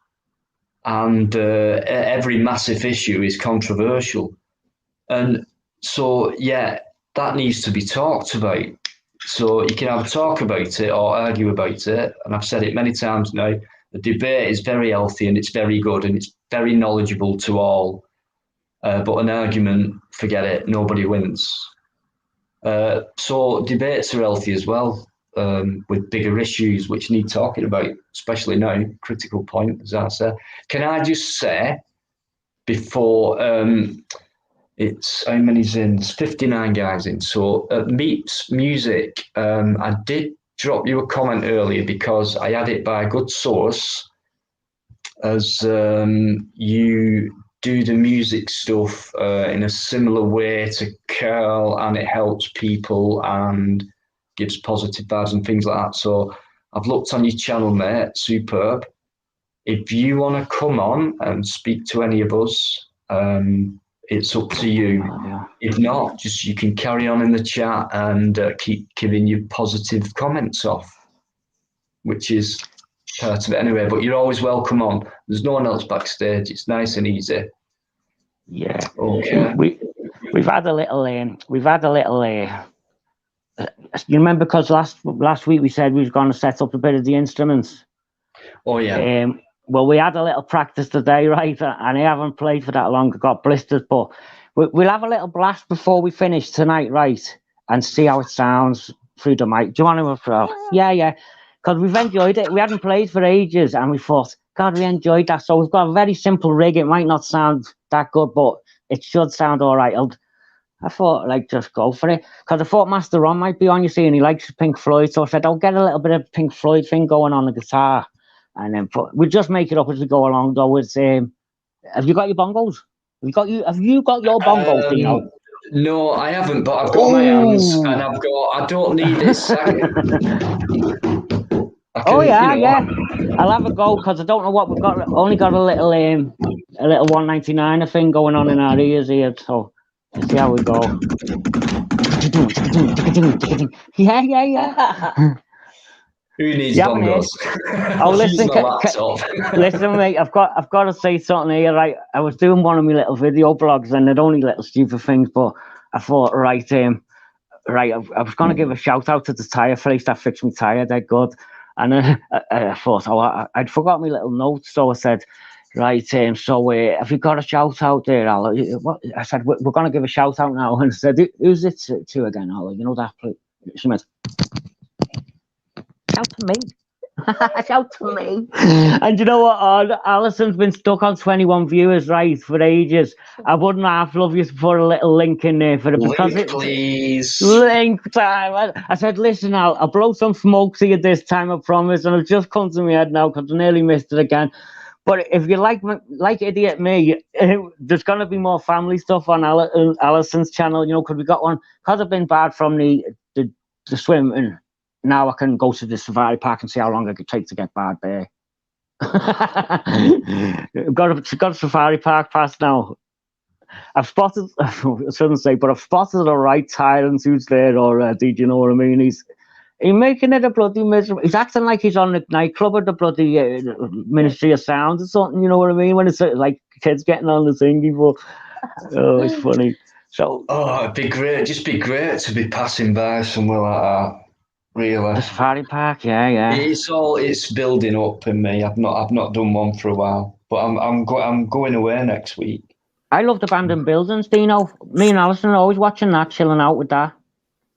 and every massive issue is controversial, and so that needs to be talked about. So you can have a talk about it or argue about it, and I've said it many times now. The debate is very healthy and it's very good and it's very knowledgeable to all. But an argument, forget it, nobody wins. So debates are healthy as well, with bigger issues which need talking about, especially now, critical point, as I said. Can I just say, before it's how many's in? It's 59 guys in. So Meets Music, I did drop you a comment earlier because I had it by a good source, as you do the music stuff in a similar way to Curl, and it helps people and gives positive vibes and things like that. So I've looked on your channel, mate. Superb. If you want to come on and speak to any of us, it's up to you. If not, just you can carry on in the chat and keep giving your positive comments off, which is part of it anyway. But you're always welcome on. There's no one else backstage. It's nice and easy. Yeah. Okay. We've had a little. You remember, because last week we said we was going to set up a bit of the instruments. Oh yeah. Well, we had a little practice today, right? And I haven't played for that long. I got blisters, but we'll have a little blast before we finish tonight, right? And see how it sounds through the mic. Do you want to throw? Yeah. Because we've enjoyed it. We hadn't played for ages, and we thought, God, we enjoyed that. So we've got a very simple rig. It might not sound that good, but it should sound all right. I thought, like, just go for it. Because I thought Master Ron might be on, you see, and he likes Pink Floyd. So I said, I'll get a little bit of Pink Floyd thing going on the guitar. And then we'll just make it up as we go along, though. It's, have you got your bongos? Have you got your bongos, Dino? No, I haven't, but I've got my hands, and I don't need this. Yeah. I'll have a go, because I don't know what we've got. Only got a little 199 thing going on in our ears here, so let's see how we go. Yeah. Who needs bongos? Oh, listen, mate. I've got to say something here, right? I was doing one of my little video blogs, and they're only little stupid things, but I thought, right, I was going to give a shout out to the tyre place that fixed my tyre. They're good. And I thought, I'd forgot my little notes, so I said, right, so have you got a shout out there, Al? I said, we're going to give a shout out now. And I said, who's it to again, Al? You know that, please? She went, shout to me. Shout to me. And you know what? Alison's been stuck on 21 viewers, right, for ages. I wouldn't half love you to put a little link in there for it. Please. Link time. I said, listen, I'll blow some smoke to you this time, I promise. And it's just come to my head now because I nearly missed it again. But if you like Idiot Me, there's going to be more family stuff on Alison's channel, you know, because we got one. Because I've been bad from the swim, and now I can go to the safari park and see how long it could take to get bad there. got a safari park pass now. I've spotted, I shouldn't say, but I've spotted a right tyrant who's there already. Do you know what I mean? He's making it a bloody miserable. He's acting like he's on the nightclub at the bloody Ministry of Sound or something. You know what I mean? When it's like kids getting on the thingy, but it's funny. So it'd be great. Just be great to be passing by somewhere like that. Really, the safari park, yeah. It's building up in me. I've not done one for a while, but I'm going away next week. I love the abandoned buildings, Dino. Me and Alison are always watching that, chilling out with that.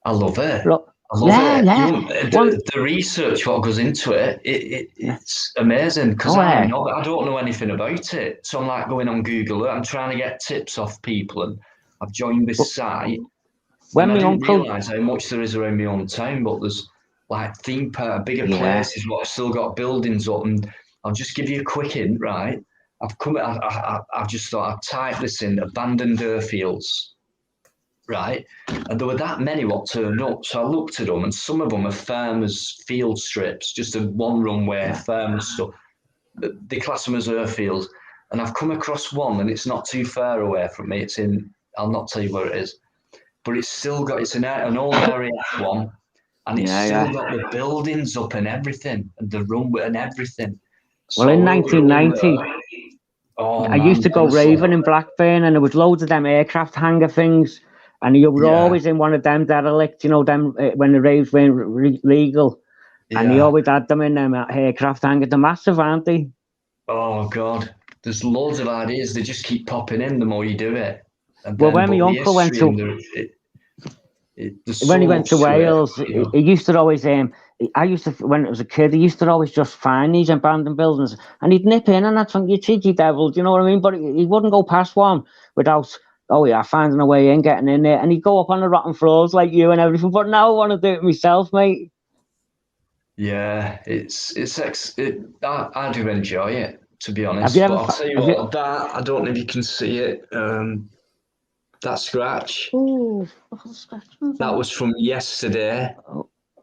I love it. Look, I love it. Yeah. The research, what goes into it's amazing because I don't know anything about it. So I'm like going on Google. I'm trying to get tips off people, and I've joined this site. When I didn't uncle realise how much there is around my own town, but there's like theme park, bigger places what have still got buildings up. And I'll just give you a quick hint, right? I've just thought I'd type this in: abandoned airfields, right? And there were that many what turned up. So I looked at them, and some of them are farmers' field strips, just a one runway farmers stuff. They class them as airfields. And I've come across one, and it's not too far away from me. It's in, I'll not tell you where it is, but it's still got, it's an old RAF one, and it's still got the buildings up and everything, and the runway and everything. Well, in 1990, I used to go raving in Blackburn, and there was loads of them aircraft hangar things, and you were always in one of them derelict, you know, them when the raves weren't legal, and you always had them in them aircraft hangar. They're massive, aren't they? Oh God, there's loads of ideas. They just keep popping in the more you do it. Well, when my uncle went to when he went to Wales, he used to always I used to, when I was a kid, he used to always just find these abandoned buildings, and he'd nip in, and that's when you cheeky devil, do you know what I mean? But he wouldn't go past one without finding a way in, getting in there, and he'd go up on the rotten floors like you and everything. But now I want to do it myself, mate. Yeah, I do enjoy it, to be honest. But I'll tell you what, that, I don't know if you can see it. That scratch. Ooh, that was from yesterday.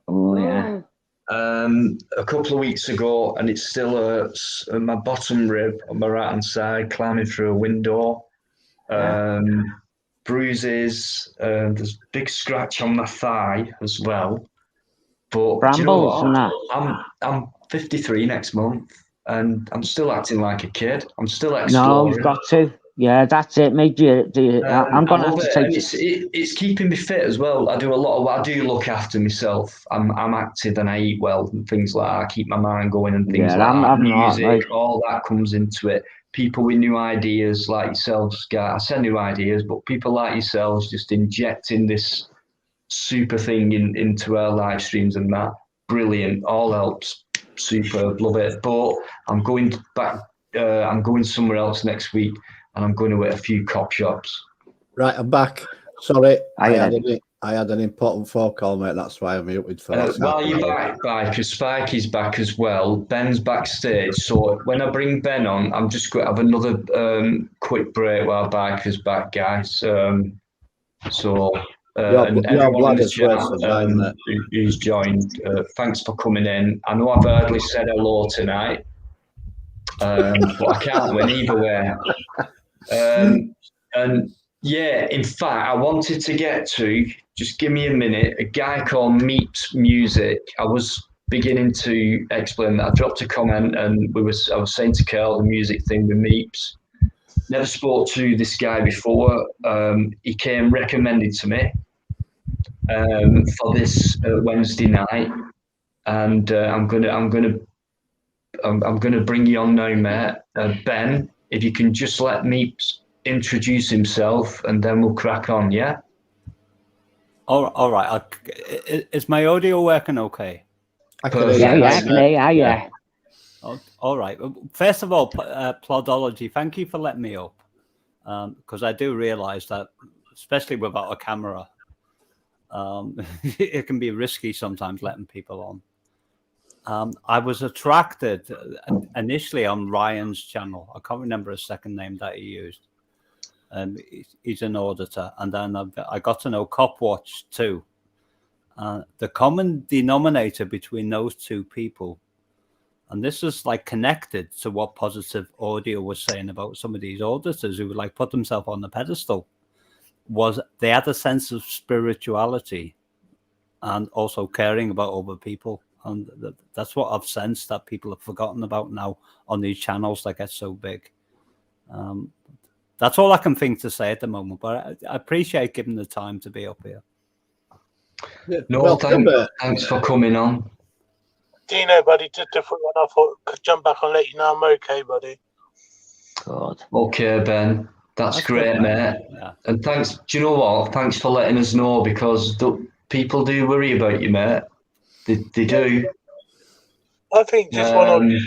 Oh yeah. A couple of weeks ago, and it still hurts. My bottom rib on my right hand side, climbing through a window. Bruises. There's a big scratch on my thigh as well. But brambles and that. I'm 53 next month, and I'm still acting like a kid. I'm still exploring. No, you've got to. Yeah, that's it, mate. I'm gonna have to take it. It's keeping me fit as well. I do look after myself. I'm active and I eat well and things like that. I keep my mind going and things like that. Music, all that comes into it. People with new ideas like yourselves, I say new ideas, but people like yourselves just injecting this super thing into our live streams and that. Brilliant. All helps. Superb. Love it. But I'm going back. I'm going somewhere else next week. And I'm going to a few cop shops. Right, I'm back. Sorry, I had an important phone call, mate. That's why I'm muted for while you're back, because Spikey's back as well. Ben's backstage. So when I bring Ben on, I'm just going to have another quick break while Biker's back, guys. And everyone in the chat who's joined, thanks for coming in. I know I've hardly said hello tonight, but I can't win either way. And yeah, in fact, I wanted to get to, just give me a minute, a guy called Meeps Music. I was beginning to explain that. I dropped a comment, and I was saying to Carl the music thing with Meeps. Never spoke to this guy before. He came recommended to me for this Wednesday night, and I'm gonna bring you on now, mate. Ben, if you can just let me introduce himself, and then we'll crack on, yeah? All right. Is my audio working okay? Yeah. All right. First of all, Plodology, thank you for letting me up, because I do realise that, especially without a camera, it can be risky sometimes letting people on. I was attracted initially on Ryan's channel. I can't remember his second name that he used. He's an auditor. And then I got to know Copwatch too. The common denominator between those two people, and this is like connected to what Positive Audio was saying about some of these auditors who would like put themselves on the pedestal, was they had a sense of spirituality. and also caring about other people. And that's what I've sensed that people have forgotten about now on these channels that get so big. That's all I can think to say at the moment, but I appreciate giving the time to be up here. Yeah. No, Well, thanks for coming on. Dino, buddy, just a quick one. I thought I could jump back and let you know I'm okay, buddy. God. Okay, Ben. That's great, good, mate. Yeah. And thanks. Do you know what? Thanks for letting us know, because people do worry about you, mate. They do. I think just one or two,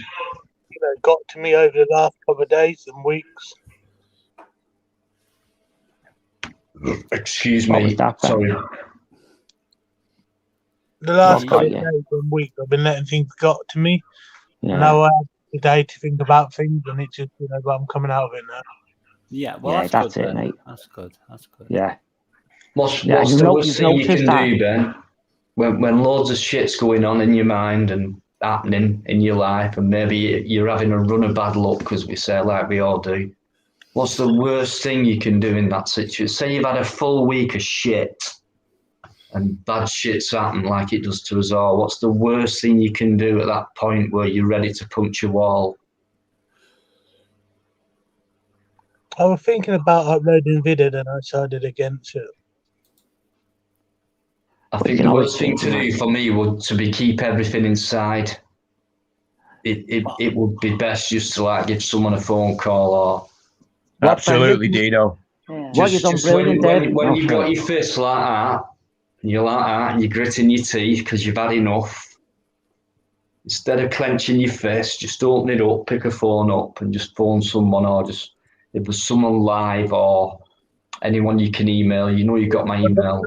got to me over the last couple of days and weeks. Excuse me. Sorry. The last couple of days and weeks, I've been letting things got to me. Yeah. Now I have the day to think about things, and it's just, but I'm coming out of it now. Yeah, well, that's good, mate. That's good. That's good. Yeah. What's the worst thing you can do, Ben? When loads of shit's going on in your mind and happening in your life, and maybe you're having a run of bad luck, because we say, like we all do. What's the worst thing you can do in that situation? Say you've had a full week of shit and bad shit's happened like it does to us all. What's the worst thing you can do at that point where you're ready to punch a wall? I was thinking about uploading video, and I decided against it. I think the worst thing to do for me would to be keep everything inside. It would be best just to like give someone a phone call or. Absolutely, Dino. Just when you've got your fist like that, and you're like that, and you're gritting your teeth because you've had enough. Instead of clenching your fist, just open it up, pick a phone up, and just phone someone, or just if there's someone live or anyone you can email. You know, you've got my email.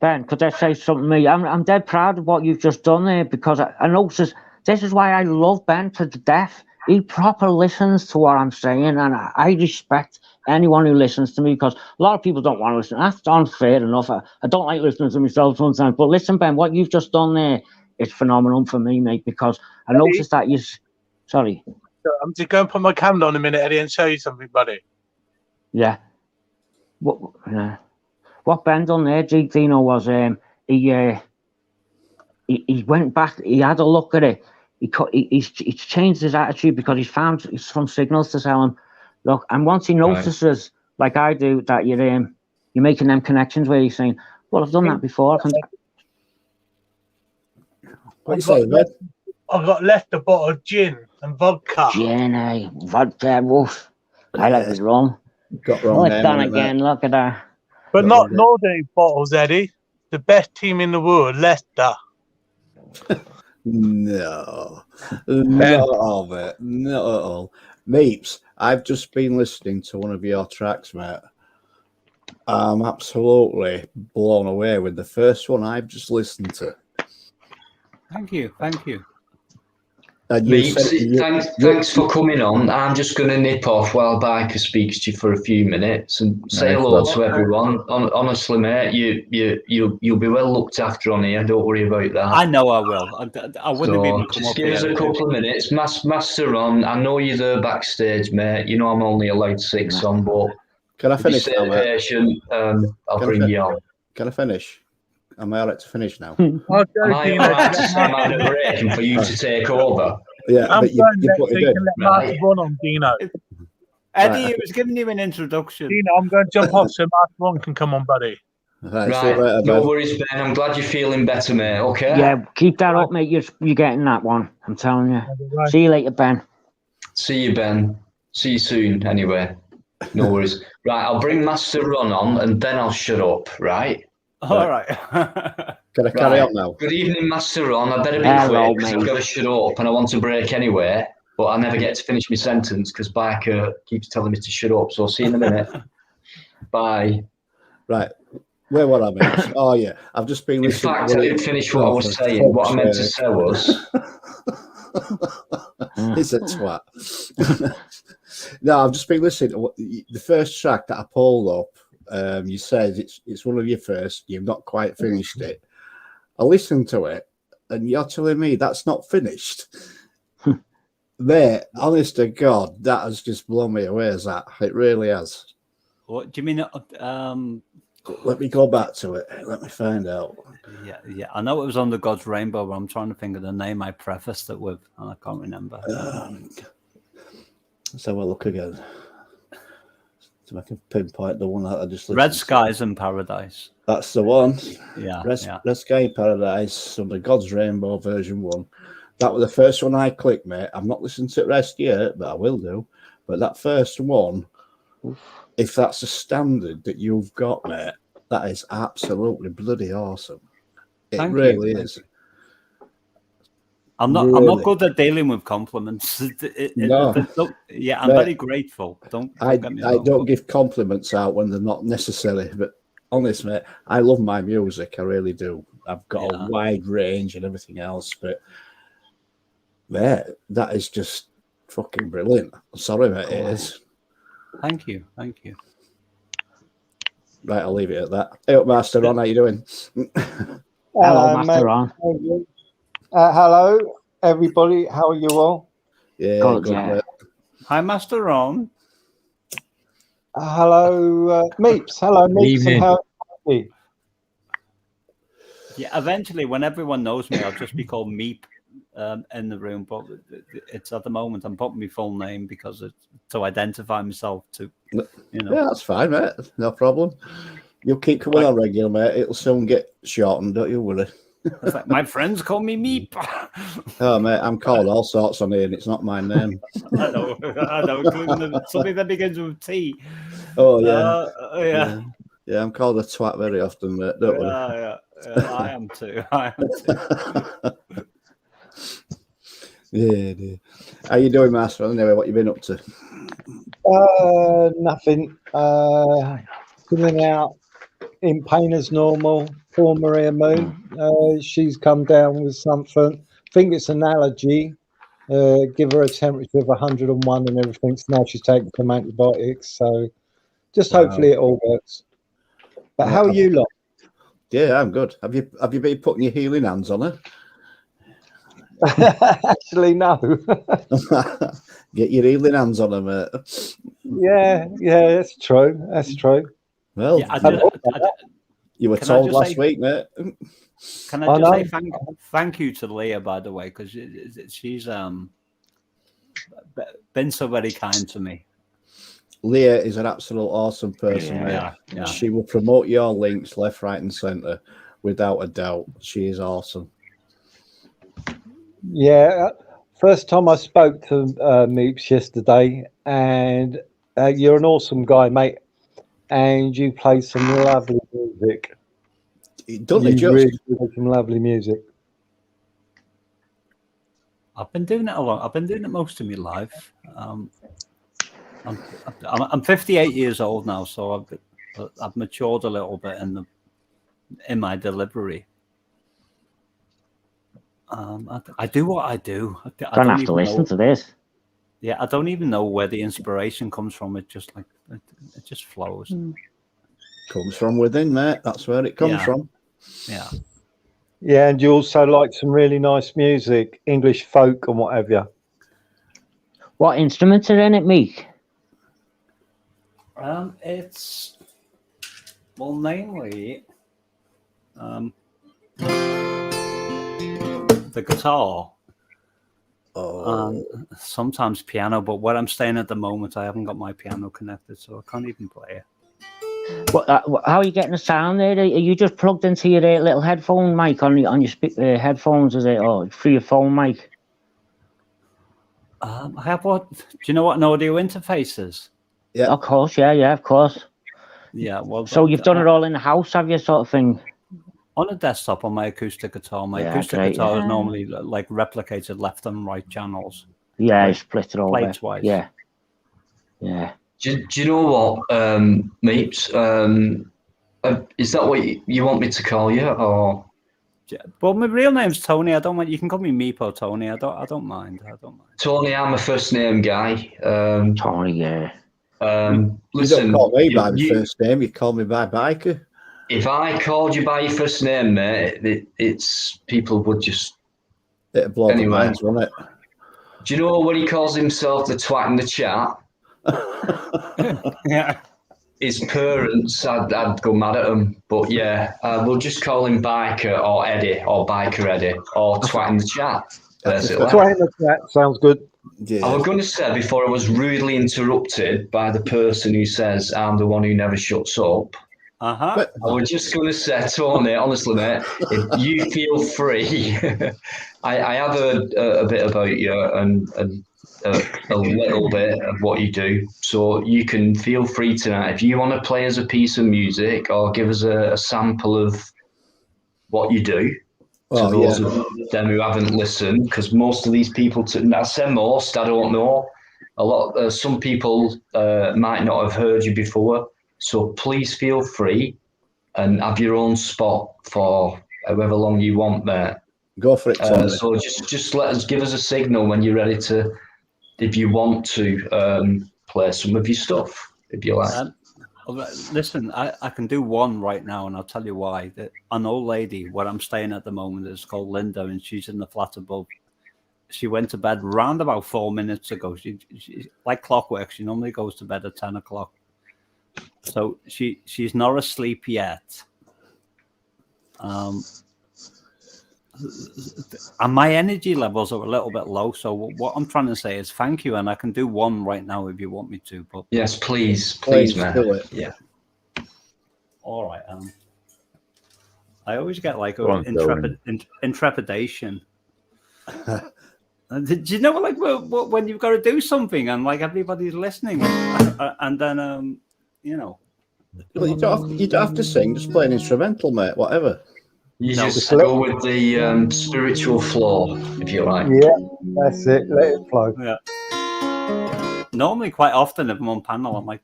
Ben, could I say something to me? I'm dead proud of what you've just done there, because I noticed this is why I love Ben to death. He proper listens to what I'm saying, and I respect anyone who listens to me, because a lot of people don't want to listen. That's unfair enough. I don't like listening to myself sometimes. But listen, Ben, what you've just done there is phenomenal for me, mate, because I noticed that you... Sorry. I'm just going to put my camera on a minute, Eddie, and show you something, buddy. Yeah. What Ben done there, Dino, was he went back, he had a look at it. He's changed his attitude, because he's found some signals to tell him, look, and once he notices, like I do, that you're making them connections where he's saying, well, I've done that before. What you saying, Ben? I got left a bottle of gin and vodka. Gin, vodka, woof. I like his rum. Got wrong it's done again, look at that. But not Nordic bottles, Eddie. The best team in the world, Leicester. No, not at all, mate. Not at all. Meeps, I've just been listening to one of your tracks, mate. I'm absolutely blown away with the first one I've just listened to. Thank you. Thank you. Thanks for coming on. I'm just going to nip off while Biker speaks to you for a few minutes and say hello to everyone. Honestly, mate, you'll be well looked after on here. Don't worry about that. I know I will. I wouldn't have even come just up give us here. a couple of minutes. Master on. I know you're there backstage, mate. You know I'm only allowed 6 on, but can I finish now, mate? Patient, I'll bring you on. Can I finish? Am I all right to finish now? Am I all right to say I'm out of break and for you to take over? Yeah, I'm but you can let Marty run on Dino. Eddie, he was giving you an introduction. Dino, I'm going to jump off so Marty One can come on, buddy. Right, no worries, Ben. I'm glad you're feeling better, mate. Okay. Yeah, keep that up, mate. You're getting that one. I'm telling you. Right. See you later, Ben. See you, Ben. See you soon. Anyway, no worries. Right, I'll bring Master Ron on, and then I'll shut up. Right. All right. Can I carry on now? Good evening, Master Ron. I better be quick because I've got to shut up and I want to break anyway, but I never get to finish my sentence because Biker keeps telling me to shut up. So I'll see you in a minute. Bye. Right. Where were I, mate? Oh, yeah. I've just been listening. In fact, I didn't finish what I was saying. What I meant to say was... It's a twat. No, I've just been listening. The first track that I pulled up, you said it's one of your first. You've not quite finished it. I listened to it, and you're telling me that's not finished. Mate, honest to God, that has just blown me away. As that it really has. What do you mean? Let me go back to it. Let me find out. Yeah. I know it was on the God's Rainbow, but I'm trying to think of the name I prefaced it with, and I can't remember. Let's have a look again. So I can pinpoint the one that I just listened Red Skies in Paradise. That's the one. Yeah. Red Sky in Paradise on the God's Rainbow version 1. That was the first one I clicked, mate. I've not listened to the rest yet, but I will do. But that first one, if that's a standard that you've got, mate, that is absolutely bloody awesome. It really is. I'm not good at dealing with compliments. No. Yeah, I'm very grateful. I don't give compliments out when they're not necessary. But honestly, mate, I love my music. I really do. I've got a wide range and everything else. But that is just fucking brilliant. Sorry, mate, it is. Thank you. Right, I'll leave it at that. Hey up, Master Ron, how you doing? Hello, Master Ron. Hello, everybody. How are you all? Yeah, good. Yeah. Hi, Master Ron. Hello, Meeps. Hello, Meeps. And how are you? Yeah, eventually, when everyone knows me, I'll just be called Meep in the room. But it's at the moment I'm putting my full name because it's to identify myself to, Yeah, that's fine, mate. No problem. You'll keep coming on regular, mate. It'll soon get shortened, don't you worry. Like, my friends call me Meep. Oh, mate, I'm called all sorts on here, and it's not my name. I know, including something that begins with T. Oh, yeah. Yeah, I'm called a twat very often, mate. Don't worry. Yeah, I am too. Yeah, dear. How you doing, Master? Anyway, what you been up to? Nothing. Filling out in pain as normal. Poor Maria Moon. She's come down with something. I think it's an allergy. Give her a temperature of 101 and everything. So now she's taking some antibiotics. So just hopefully it all works. But how are you lot? Yeah, I'm good. Have you been putting your healing hands on her? Actually, no. Get your healing hands on her, mate. Yeah, that's true. That's true. Well, you were told last week, mate. Can I just say thank you to Leah, by the way, because she's been so very kind to me. Leah is an absolute awesome person, mate. Yeah. She will promote your links left, right, and centre without a doubt. She is awesome. Yeah, first time I spoke to Meeps yesterday, and you're an awesome guy, mate. And you play some lovely music. Don't they just? Really play some lovely music. I've been doing it a lot. I've been doing it most of my life. I'm 58 years old now, so I've matured a little bit in my delivery. I do what I do. I don't have to listen to this. Yeah, I don't even know where the inspiration comes from. It just it just flows. Comes from within, mate. That's where it comes from. Yeah. Yeah, and you also like some really nice music, English folk and what have you. What instruments are in it, Meek? It's mainly the guitar. Sometimes piano, but where I'm staying at the moment, I haven't got my piano connected, so I can't even play it. How are you getting the sound there? Are you just plugged into your little headphone mic on your headphones? Is it through your phone mic? I have what? Do you know what an audio interface is? Yeah, of course. Yeah, of course. Yeah, well. So you've done it all in the house, have you, sort of thing? On a desktop on my acoustic guitar. My acoustic guitar is normally like replicated left and right channels. Yeah, you split it all. Played twice. Yeah. Do you know what, Meeps? Is that what you want me to call you, or? Well, my real name's Tony. I don't mind. You can call me Meep or Tony. I don't mind. Tony, I'm a first name guy. Tony, yeah. Listen, you don't call me by my first name. You call me by Biker. If I called you by your first name, mate, it's people would just. It'd blow their minds, wouldn't it? Do you know when he calls himself the twat in the chat? Yeah. his parents, I'd go mad at them. But yeah, we'll just call him Biker or Eddie or Bikereddie or Twat in the chat. Basically. Twat in the chat sounds good. Yeah. I was going to say before I was rudely interrupted by the person who says I'm the one who never shuts up. I was just going to say, Tony, honestly, mate, if you feel free, I have heard a bit about you and a little bit of what you do. So you can feel free tonight. If you want to play us a piece of music or give us a sample of what you do, to those of them who haven't listened, because most of these people, I say most, I don't know. Some people might not have heard you before. So please feel free and have your own spot for however long you want there. Go for it, Tony. So just give us a signal when you're ready to, if you want to play some of your stuff, if you like. Listen, I can do one right now, and I'll tell you why. An old lady where I'm staying at the moment is called Linda, and she's in the flat above. She went to bed round about 4 minutes ago. She like clockwork. She normally goes to bed at 10 o'clock. So she's not asleep yet. And my energy levels are a little bit low. So what I'm trying to say is thank you, and I can do one right now if you want me to. But yes, please, man. Do it. Yeah. All right. I always get like intrepidation. Do you know, like when you've got to do something and like everybody's listening, and then you know. Well, you don't have to sing. Just play an instrumental, mate. Whatever. You just go with the spiritual flow, if you like. Yeah, that's it. Let it flow. Yeah. Normally, quite often, if I'm on panel, I'm like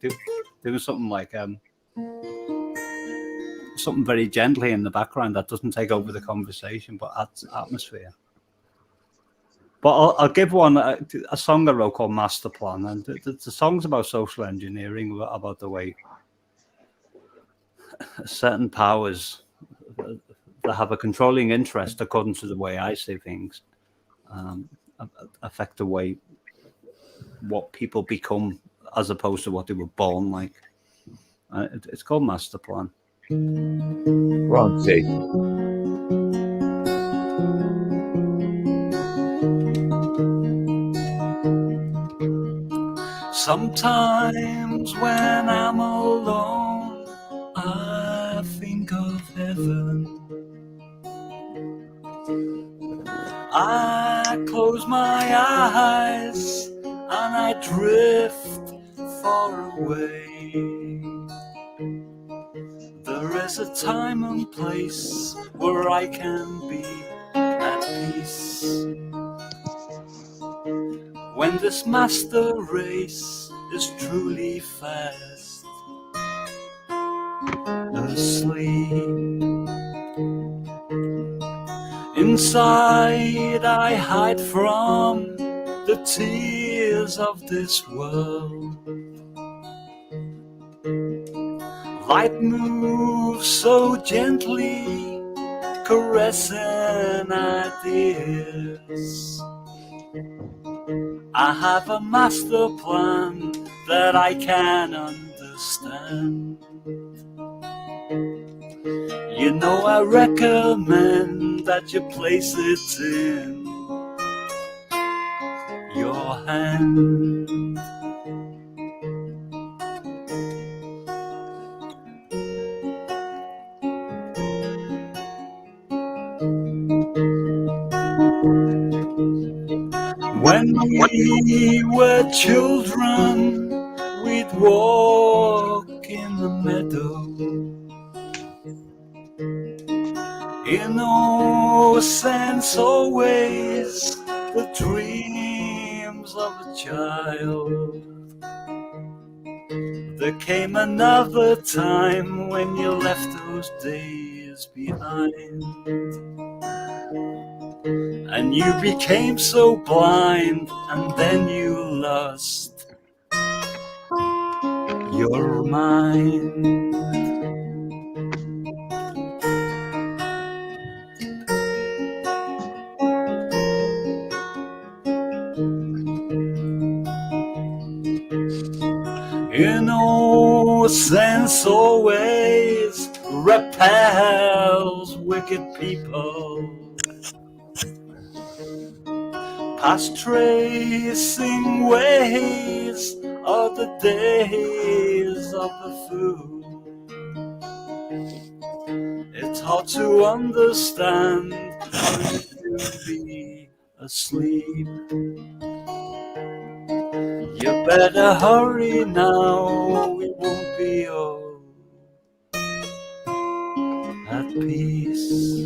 doing something like something very gently in the background that doesn't take over the conversation, but adds atmosphere. But I'll give one a song I wrote called Master Plan, and the song's about social engineering, about the way certain powers that have a controlling interest, according to the way I see things, affect the way what people become as opposed to what they were born like. It's called Master Plan. One, two. Sometimes when I'm alone, I think of heaven. I close my eyes and I drift far away. There is a time and place where I can be at peace. When this master race is truly fast asleep. Inside I hide from the tears of this world. Light moves so gently, caressing ideas. I have a master plan that I can understand. You know, I recommend that you place it in your hand. When we were children, we'd walk in the meadow. Innocence always the dreams of a child. There came another time when you left those days behind. And you became so blind, and then you lost your mind. Innocence always repels wicked people. Past tracing ways of the days of the fool. It's hard to understand how you can be asleep. You better hurry now, we won't be all at peace.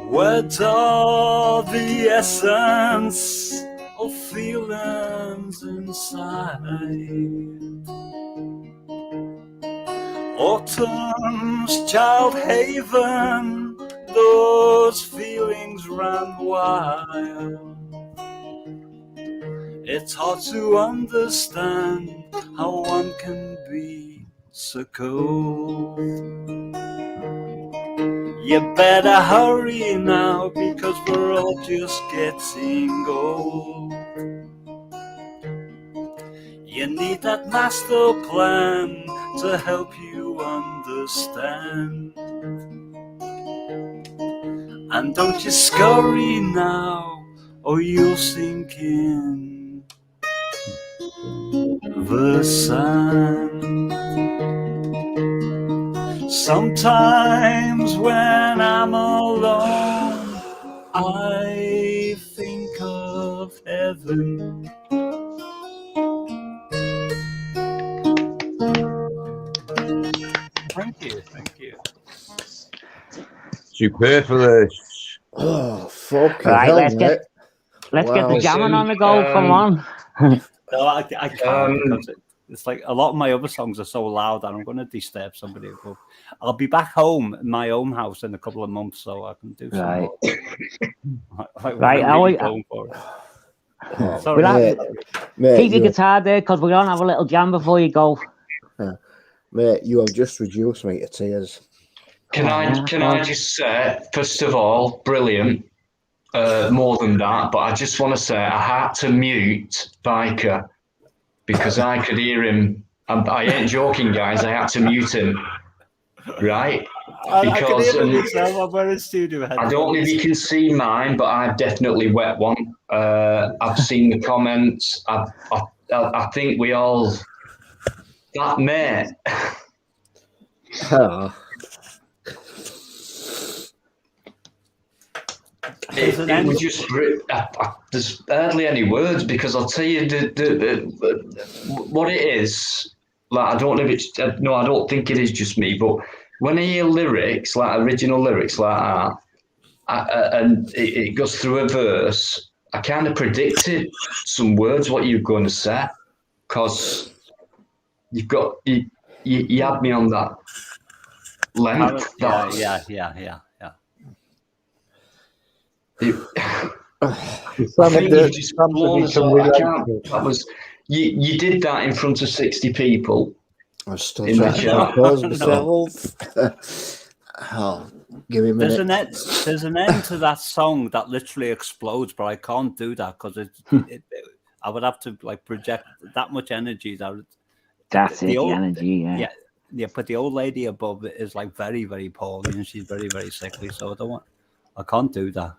Words are the essence of feelings inside. Autumn's child haven, those feelings ran wild. It's hard to understand how one can be so cold. You better hurry now, because we're all just getting old. You need that master plan to help you understand. And don't you scurry now, or you'll sink in the sand. Sometimes when I'm alone, I think of heaven. Thank you, thank you. Superfluous. Oh, fucking Right, hell, let's mate. get the jamming on the go. Come on. No, I can't, because it's like a lot of my other songs are so loud and I'm going to disturb somebody. I'll be back home in my own house in a couple of months, so I can do some more. Right, really going for it. Oh, sorry, mate, keep your guitar there, because we're going to have a little jam before you go. Mate, you have just reduced me to tears. Can I just say, first of all, brilliant. More than that, but I just want to say I had to mute Biker because I could hear him. I ain't joking, guys. I had to mute him, right? Because I can hear myself. I'm wearing studio headphones. I don't know if you can see mine, but I've definitely wet one. I've seen the comments. I think we all that mate. It was just there's hardly any words, because I'll tell you what it is. Like, I don't know if it's no, I don't think it is just me, but when I hear lyrics, like original lyrics like that, and it goes through a verse, I kind of predicted some words what you're going to say, because you had me on that length. Yeah. You did that in front of 60 people. I was still trying to compose myself. Oh, give me a minute. There's an end to that song that literally explodes, but I can't do that because I would have to like project that much energy. That's the energy, yeah. But the old lady above it is like very, very poorly, and she's very, very sickly. So I can't do that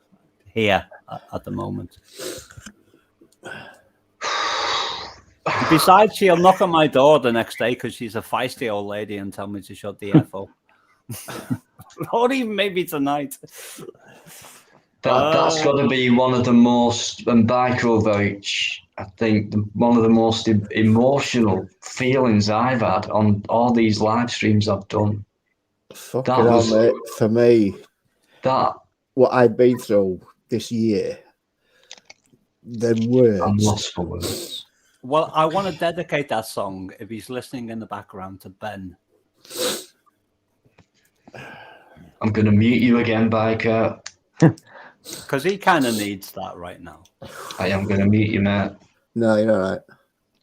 here at the moment. Besides, she'll knock on my door the next day because she's a feisty old lady and tell me to shut the F up. Or even maybe tonight. That's got to be one of the most, and Biker vouch, I think, one of the most emotional feelings I've had on all these live streams I've done. Fucking hell, mate. For me, what I've been through this year, them words. I'm lost for words. Well, I want to dedicate that song, if he's listening in the background, to Ben. I'm going to mute you again, Biker. Because he kind of needs that right now. I am going to mute you, mate. No, you're all right.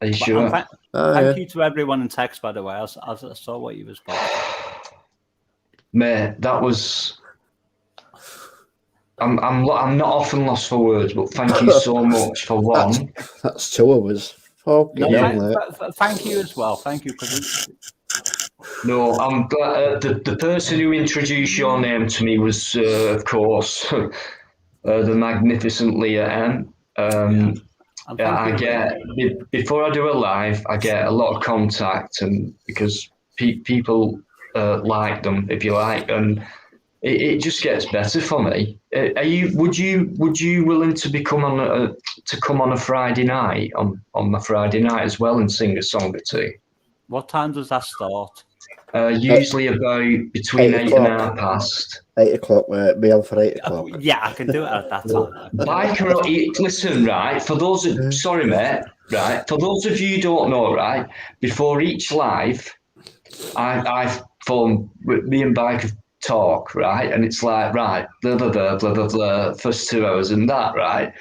Are you sure? Thank you to everyone in text, by the way. I saw what you was posting. Mate, that was. I'm not often lost for words, but thank you so much for one. That's 2 hours. Thank you as well. Thank you. No, I'm glad the person who introduced your name to me was, of course, the magnificent Leah M. I get before I do a live, I get a lot of contact, and because people like them, if you like, and it just gets better for me. Would you willing to come on a Friday night on my Friday night as well and sing a song or two? What time does that start? Usually about between 8 and 8:30. 8 o'clock, be on for 8 o'clock. Yeah, I can do it at that time. Bikereddie, listen, right? Sorry, mate. Right, for those of you who don't know, right? Before each live, I phone with me and Bike talk, right? And it's like, right, blah blah blah blah blah blah. First 2 hours and that, right?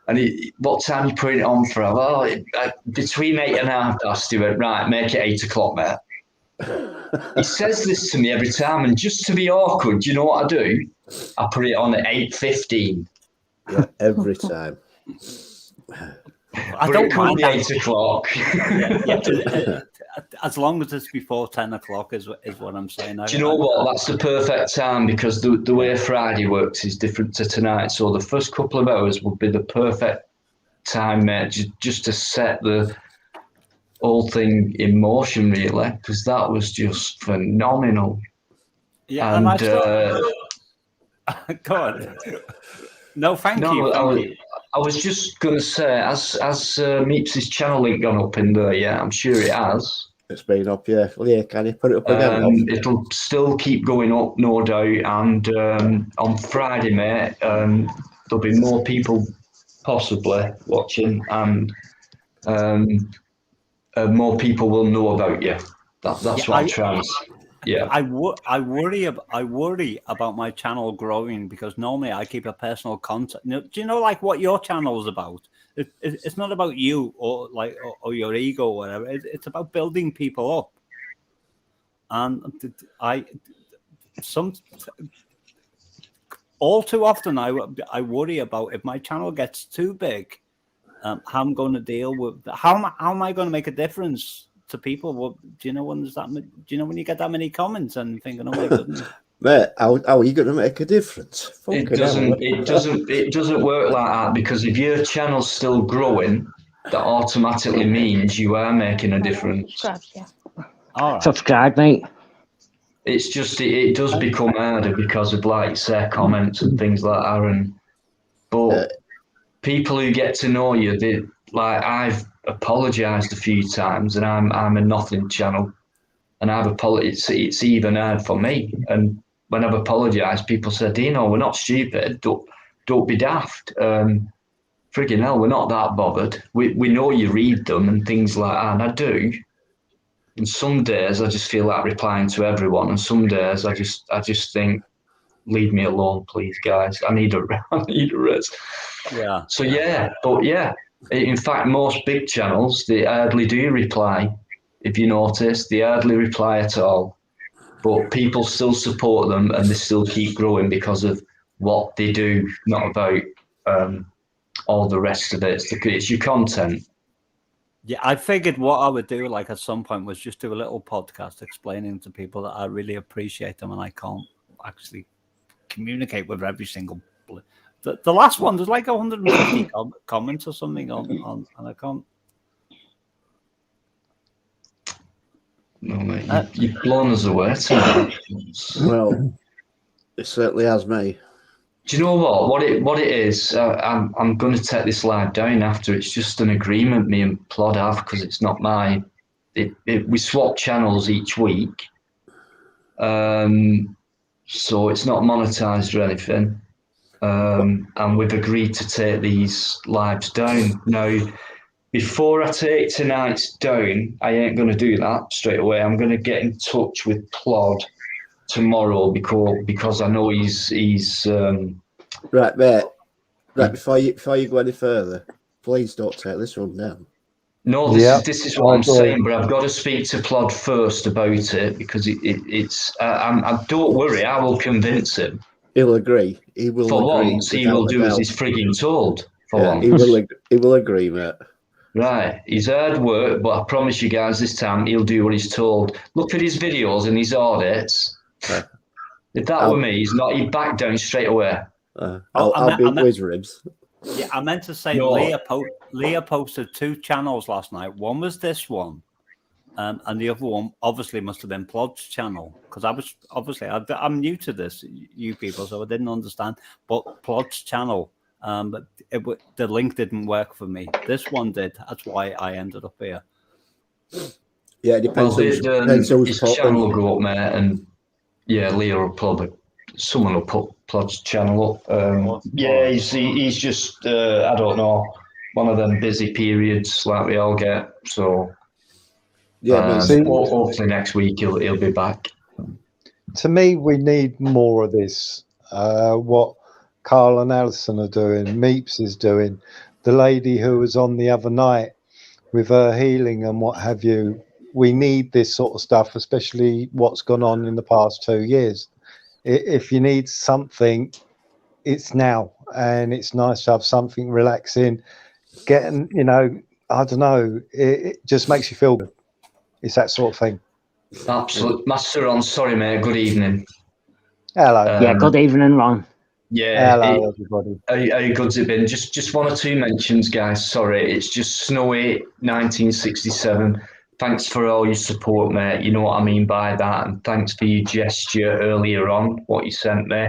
And what time you putting it on for? Well, between 8 and 8:30. He went, right, make it 8 o'clock, mate. He says this to me every time, and just to be awkward, do you know what I do? I put it on at 8:15. Yeah, every time. I don't mind 8 o'clock. As long as it's before 10 o'clock is what I'm saying. Do you know what? That's the perfect time, because the way Friday works is different to tonight. So the first couple of hours would be the perfect time, mate, just to set the whole thing in motion, really, because that was just phenomenal. Yeah, and go on. No, thank you. I was just going to say, has Meeps' channel link gone up in there? Yeah, I'm sure it has. It's been up, yeah. Well, yeah, can you put it up again? It'll still keep going up, no doubt. And on Friday, mate, there'll be more people possibly watching, and more people will know about you. That's what I'm trying to say. Yeah, I worry about my channel growing, because normally I keep a personal content. Do you know, like, what your channel is about? It's not about you or your ego or whatever. It's about building people up. And all too often I worry about, if my channel gets too big, how I'm going to deal with how am I going to make a difference to people? Well, do you know when you get that many comments and thinking, oh my goodness, mate, how are you going to make a difference? It doesn't work like that, because if your channel's still growing, that automatically means you are making a difference. All right. Subscribe, mate. It's just it does become harder because of, like, say, comments and things like that, but people who get to know you, I've apologized a few times, and I'm a nothing channel, and I've apologized. It's even hard for me, and when I've apologized, people say, Dino, we're not stupid, don't be daft, friggin' hell, we're not that bothered, we know you read them and things like that, and I do, and some days I just feel like replying to everyone, and some days I just think, leave me alone, please, guys, I need a rest. Yeah. So but in fact, most big channels, they hardly do reply. If you notice, they hardly reply at all. But people still support them, and they still keep growing because of what they do, not about all the rest of it. It's your content. Yeah, I figured what I would do, like, at some point, was just do a little podcast explaining to people that I really appreciate them, and I can't actually communicate with every single. The last one, there's like 150 comments or something on, and I can't. No, mate, you've blown us away tonight. Well, it certainly has me. Do you know what it is? I'm going to take this live down after. It's just an agreement me and Plod have, because it's not mine. We swap channels each week, so it's not monetized or anything. And we've agreed to take these lives down. Now, before I take tonight's down, I ain't going to do that straight away. I'm going to get in touch with Plod tomorrow, because I know he's right, mate. Right, before you go any further, please don't take this one down. No, this is what I'm saying, but I've got to speak to Plod first about it because it's. Don't worry, I will convince him. He'll agree. He will for agree. Once, he will do as he's frigging told. For once. He will agree, mate. Right, he's hard work, but I promise you guys, this time he'll do what he's told. Look at his videos and his audits. If that were me, he'd back down straight away. I'll be whiz ribs. Yeah, I meant to say Leah posted 2 channels last night. One was this one, and the other one obviously must have been Plod's channel because I'm new to this, you people, so I didn't understand. But Plod's channel, but the link didn't work for me. This one did. That's why I ended up here. Yeah, it depends. His channel will go up, mate, and Leah will probably. Someone will put Plod's channel up. He's just I don't know, one of them busy periods like we all get. So hopefully next week he'll be back. To me, we need more of this. What Carl and Alison are doing, Meeps is doing, the lady who was on the other night with her healing and what have you. We need this sort of stuff, especially what's gone on in the past 2 years. If you need something, it's now, and it's nice to have something relaxing. Getting, I don't know, it just makes you feel good. It's that sort of thing. Absolutely. Master Ron, sorry, mate. Good evening. Hello. Good evening, Ron. Yeah. Hello, everybody. How good's it been? Just 1 or 2 mentions, guys. Sorry, it's just snowy 1967. Thanks for all your support, mate. You know what I mean by that. And thanks for your gesture earlier on, what you sent me.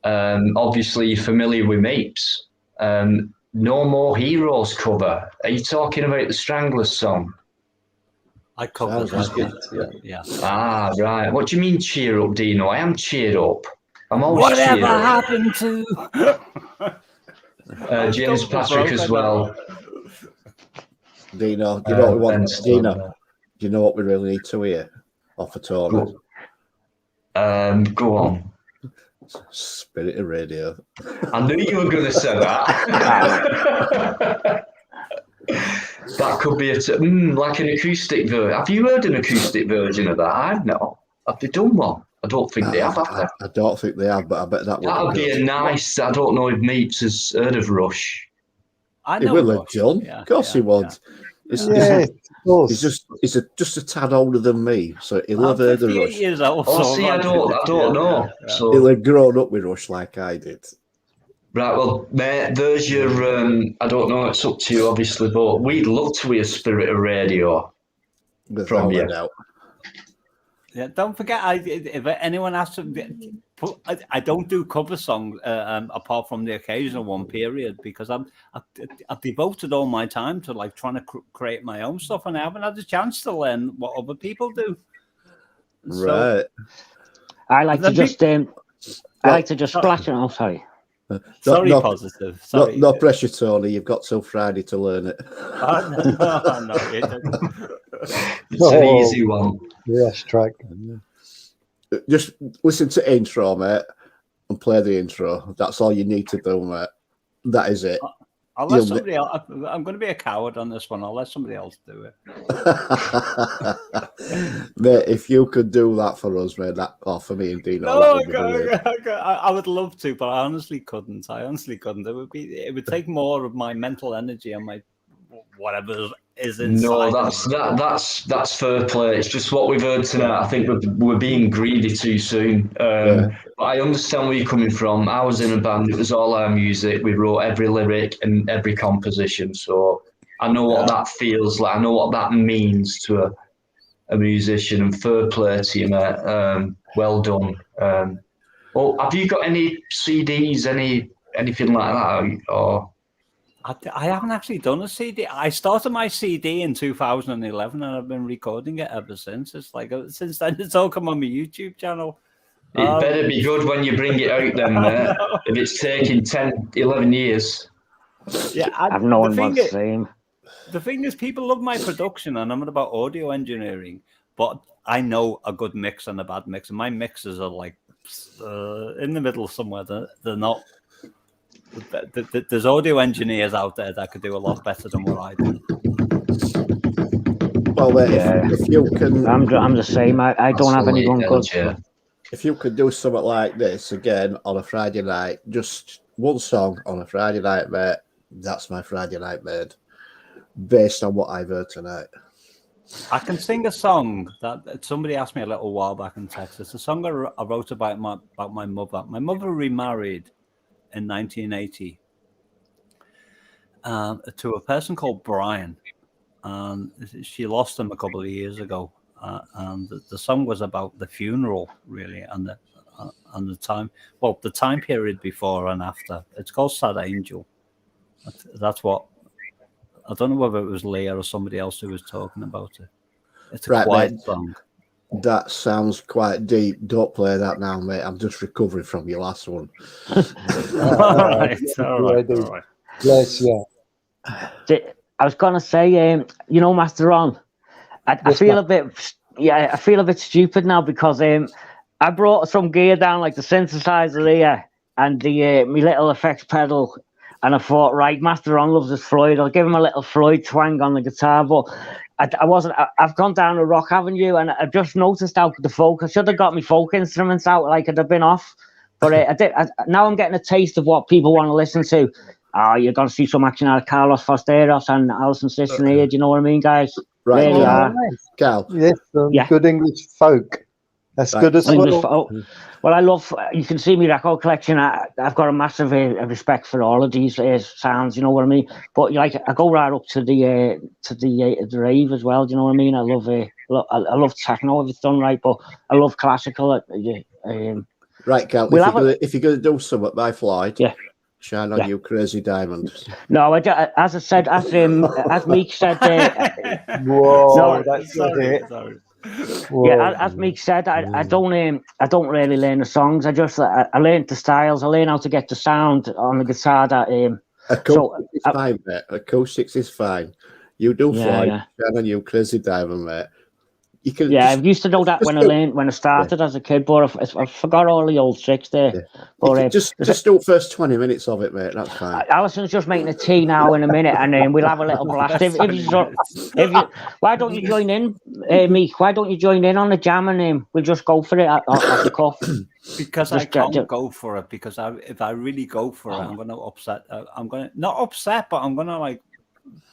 Obviously, you're familiar with Meeps. No More Heroes cover. Are you talking about the Stranglers song? I covered that. Yeah. Ah, right. What do you mean cheer up, Dino? I am cheered up. I'm always cheered up. Whatever happened to... James Patrick as well. Dino, you know what we want? Dino, do you know what we really need to hear off a tour? Go on. Spirit of Radio. I knew you were going to say that. That could be like an acoustic version. Have you heard an acoustic version of that? I've not. Have they done one? I don't think they have. I don't think they have, but I bet that would be a nice. I don't know if Meeps has heard of Rush. I know. He will have, John. Of course he would. He's just a tad older than me, so he'll have heard of Rush. Years old, I don't know. So he'll have grown up with Rush like I did. Right, well, mate, there's your. I don't know. It's up to you, obviously, but we'd love to hear Spirit of Radio from you. Yeah, don't forget. If anyone has to, I don't do cover songs apart from the occasional one. Period, because I've devoted all my time to like trying to create my own stuff, and I haven't had a chance to learn what other people do. Right. I like to just. I like to just splash it. Oh, sorry. Positive. Sorry. No pressure, Tony. You've got till Friday to learn it. No, it's an easy one. Yes, track. Just listen to intro, mate, and play the intro. That's all you need to do, mate. That is it. I'll let somebody else. I'm going to be a coward on this one. I'll let somebody else do it. Mate, if you could do that for us, mate, for me and Dino. I would love to, but I honestly couldn't. It would take more of my mental energy and my whatever is inside. No, that's fair play. It's just what we've heard tonight. I think we're being greedy too soon. But I understand where you're coming from. I was in a band. It was all our music. We wrote every lyric and every composition. So I know what that feels like. I know what that means to a musician. And fair play to you, mate. Well done. Have you got any CDs, anything like that, or? I haven't actually done a CD. I started my CD in 2011 and I've been recording it ever since. It's like, since then, it's all come on my YouTube channel. It better be good when you bring it out then, mate. If it's taking 10, 11 years. Yeah, I've known what's same. The thing is, people love my production and I'm about audio engineering, but I know a good mix and a bad mix. And my mixes are like in the middle somewhere. They're not. There's audio engineers out there that could do a lot better than what I do. Well, if you can, I'm the same. I don't have anyone good. If you could do something like this again on a Friday night, just one song on a Friday night, mate, that's my Friday night, mate, based on what I've heard tonight. I can sing a song that somebody asked me a little while back in Texas. A song I wrote about my mother. My mother remarried in 1980 to a person called Brian. She lost him a couple of years ago. And the song was about the funeral, really, and the time. Well, the time period before and after. It's called "Sad Angel." That's what. I don't know whether it was Leah or somebody else who was talking about it. It's a quiet song. That sounds quite deep. Don't play that now, mate. I'm just recovering from your last one. all right. Bless you. I was gonna say, Master Ron, I feel a bit stupid now because I brought some gear down, like the synthesizer here and the my little effects pedal, and I thought, right, Master Ron loves his Floyd. I'll give him a little Floyd twang on the guitar, but I've gone down a rock avenue, and I just noticed how the folk. I should have got my folk instruments out, like I'd have been off, but I did. Now I'm getting a taste of what people want to listen to. You're going to see some action out of Carlos Fosteros and Alison Sisson here. Do you know what I mean, guys? Right, really are. Cal. Yes, good English folk. That's good as well. Well, I love. You can see my record collection. I've got a massive respect for all of these sounds. You know what I mean? But I go right up to the rave as well. Do you know what I mean? I love techno if it's done right, but I love classical. Right, Cal. If you're going to do something by Floyd, shine on you, Crazy Diamond. No, as I said, as Meek said. Whoa, no, that's sorry. Yeah, as Meek said, I don't really learn the songs. I learn the styles. I learn how to get the sound on the guitar. Acoustics is fine, mate. Acoustics is fine. You do Floyd, shine on you, Crazy Diamond, mate. You can I used to know that when I started as a kid, but I forgot all the old tricks there. Yeah. But just do the first 20 minutes of it, mate. That's fine. Alison's just making a tea now in a minute, and then we'll have a little blast. Why don't you join in, Meek? Why don't you join in on the jam, and we'll just go for it at the cuff? Because I can't go for it. Because if I really go for it, I'm going to upset. I'm going to not upset, but I'm going to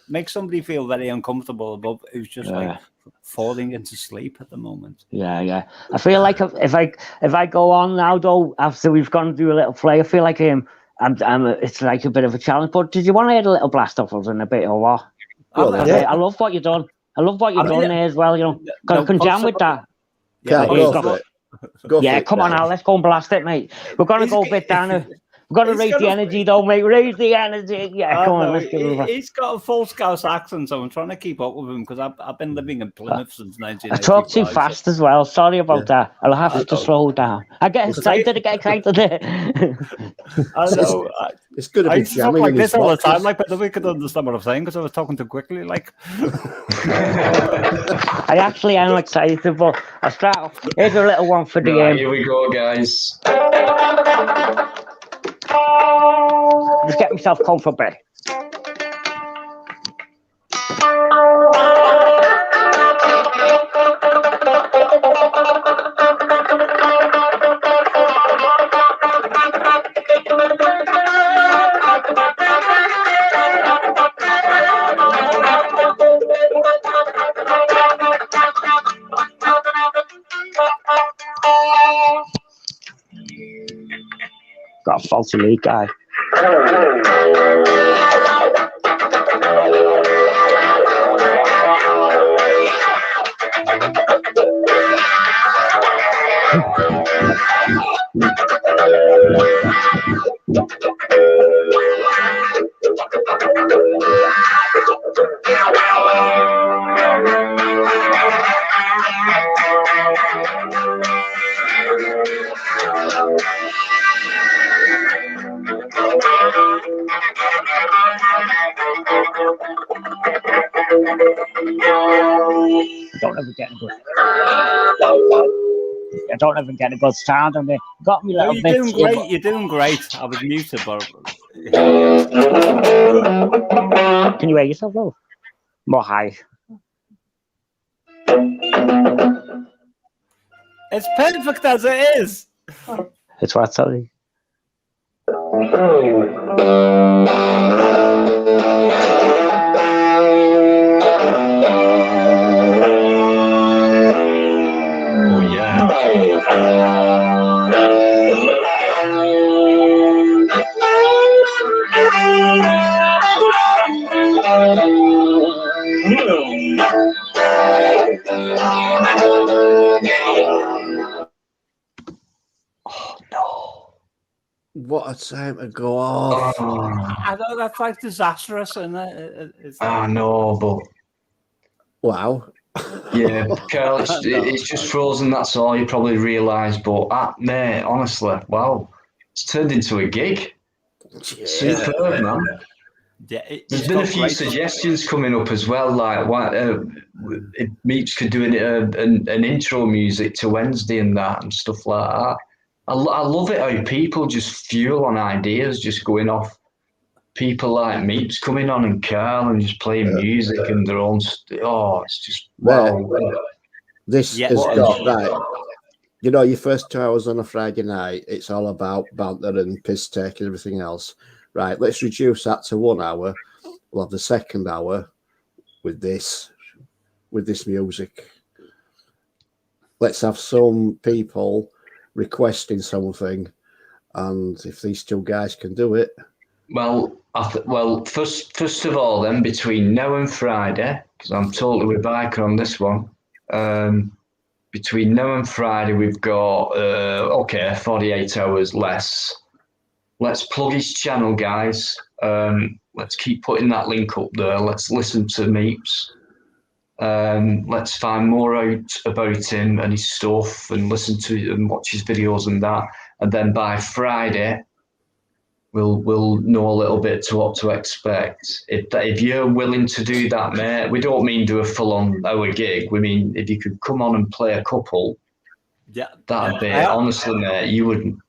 make somebody feel very uncomfortable above who's just falling into sleep at the moment. Yeah. I feel like if I go on now though, after we've gone through a little play, I feel like it's like a bit of a challenge. But did you want to hear a little blast off us in a bit or what? I love what you've done. I love what you've done there as well. You know, I can jam with that. Come on now, let's go and blast it, mate. We're gonna go a bit down there. We've got to raise the energy, though, mate. Raise the energy. Yeah, come on. Let's give it He's got a full Scouse accent, so I'm trying to keep up with him because I've been living in Plymouth since 1985. I talk too fast as well. Sorry about that. I'll have to slow down. I get excited. I know. It's good to be jamming like this all the time, but nobody could understand what I'm saying because I was talking too quickly. I actually am excited, but I'll start off. Here's a little one for the end. Here we go, guys. Just get myself comfortable. Got a faulty lead guy. I don't ever get a good sound on it. Got me little bits. You're doing great. I was muted, but can you hear yourself though? More high. It's perfect as it is. It's what I tell you. Oh yeah. Oh no. What a time to go off. I know that's like disastrous, and I know, but wow. Yeah, Carl, it's just frozen. That's all you probably realise. But mate, honestly, wow, it's turned into a gig. Yeah. Superb, man. Yeah, there's been a few suggestions coming up as well, like if Meeps could do an intro music to Wednesday and that and stuff like that. I love it how people just fuel on ideas, just going off. People like Meeps coming on and Carl and just playing music and their own. It's just wow. This has got right. You know, your first 2 hours on a Friday night, it's all about banter and piss take and everything else. Right, let's reduce that to 1 hour. We'll have the second hour with this music. Let's have some people requesting something, and if these two guys can do it. Well, first of all, then between now and Friday, because I'm totally with Biker on this one. Between now and Friday, we've got 48 hours less. Let's plug his channel, guys. Let's keep putting that link up there. Let's listen to Meeps. Let's find more out about him and his stuff, and listen to and watch his videos and that. And then by Friday, we'll know a little bit to what to expect. If you're willing to do that, mate, we don't mean do a full-on hour gig. We mean if you could come on and play a couple, that'd be honestly, mate. You wouldn't.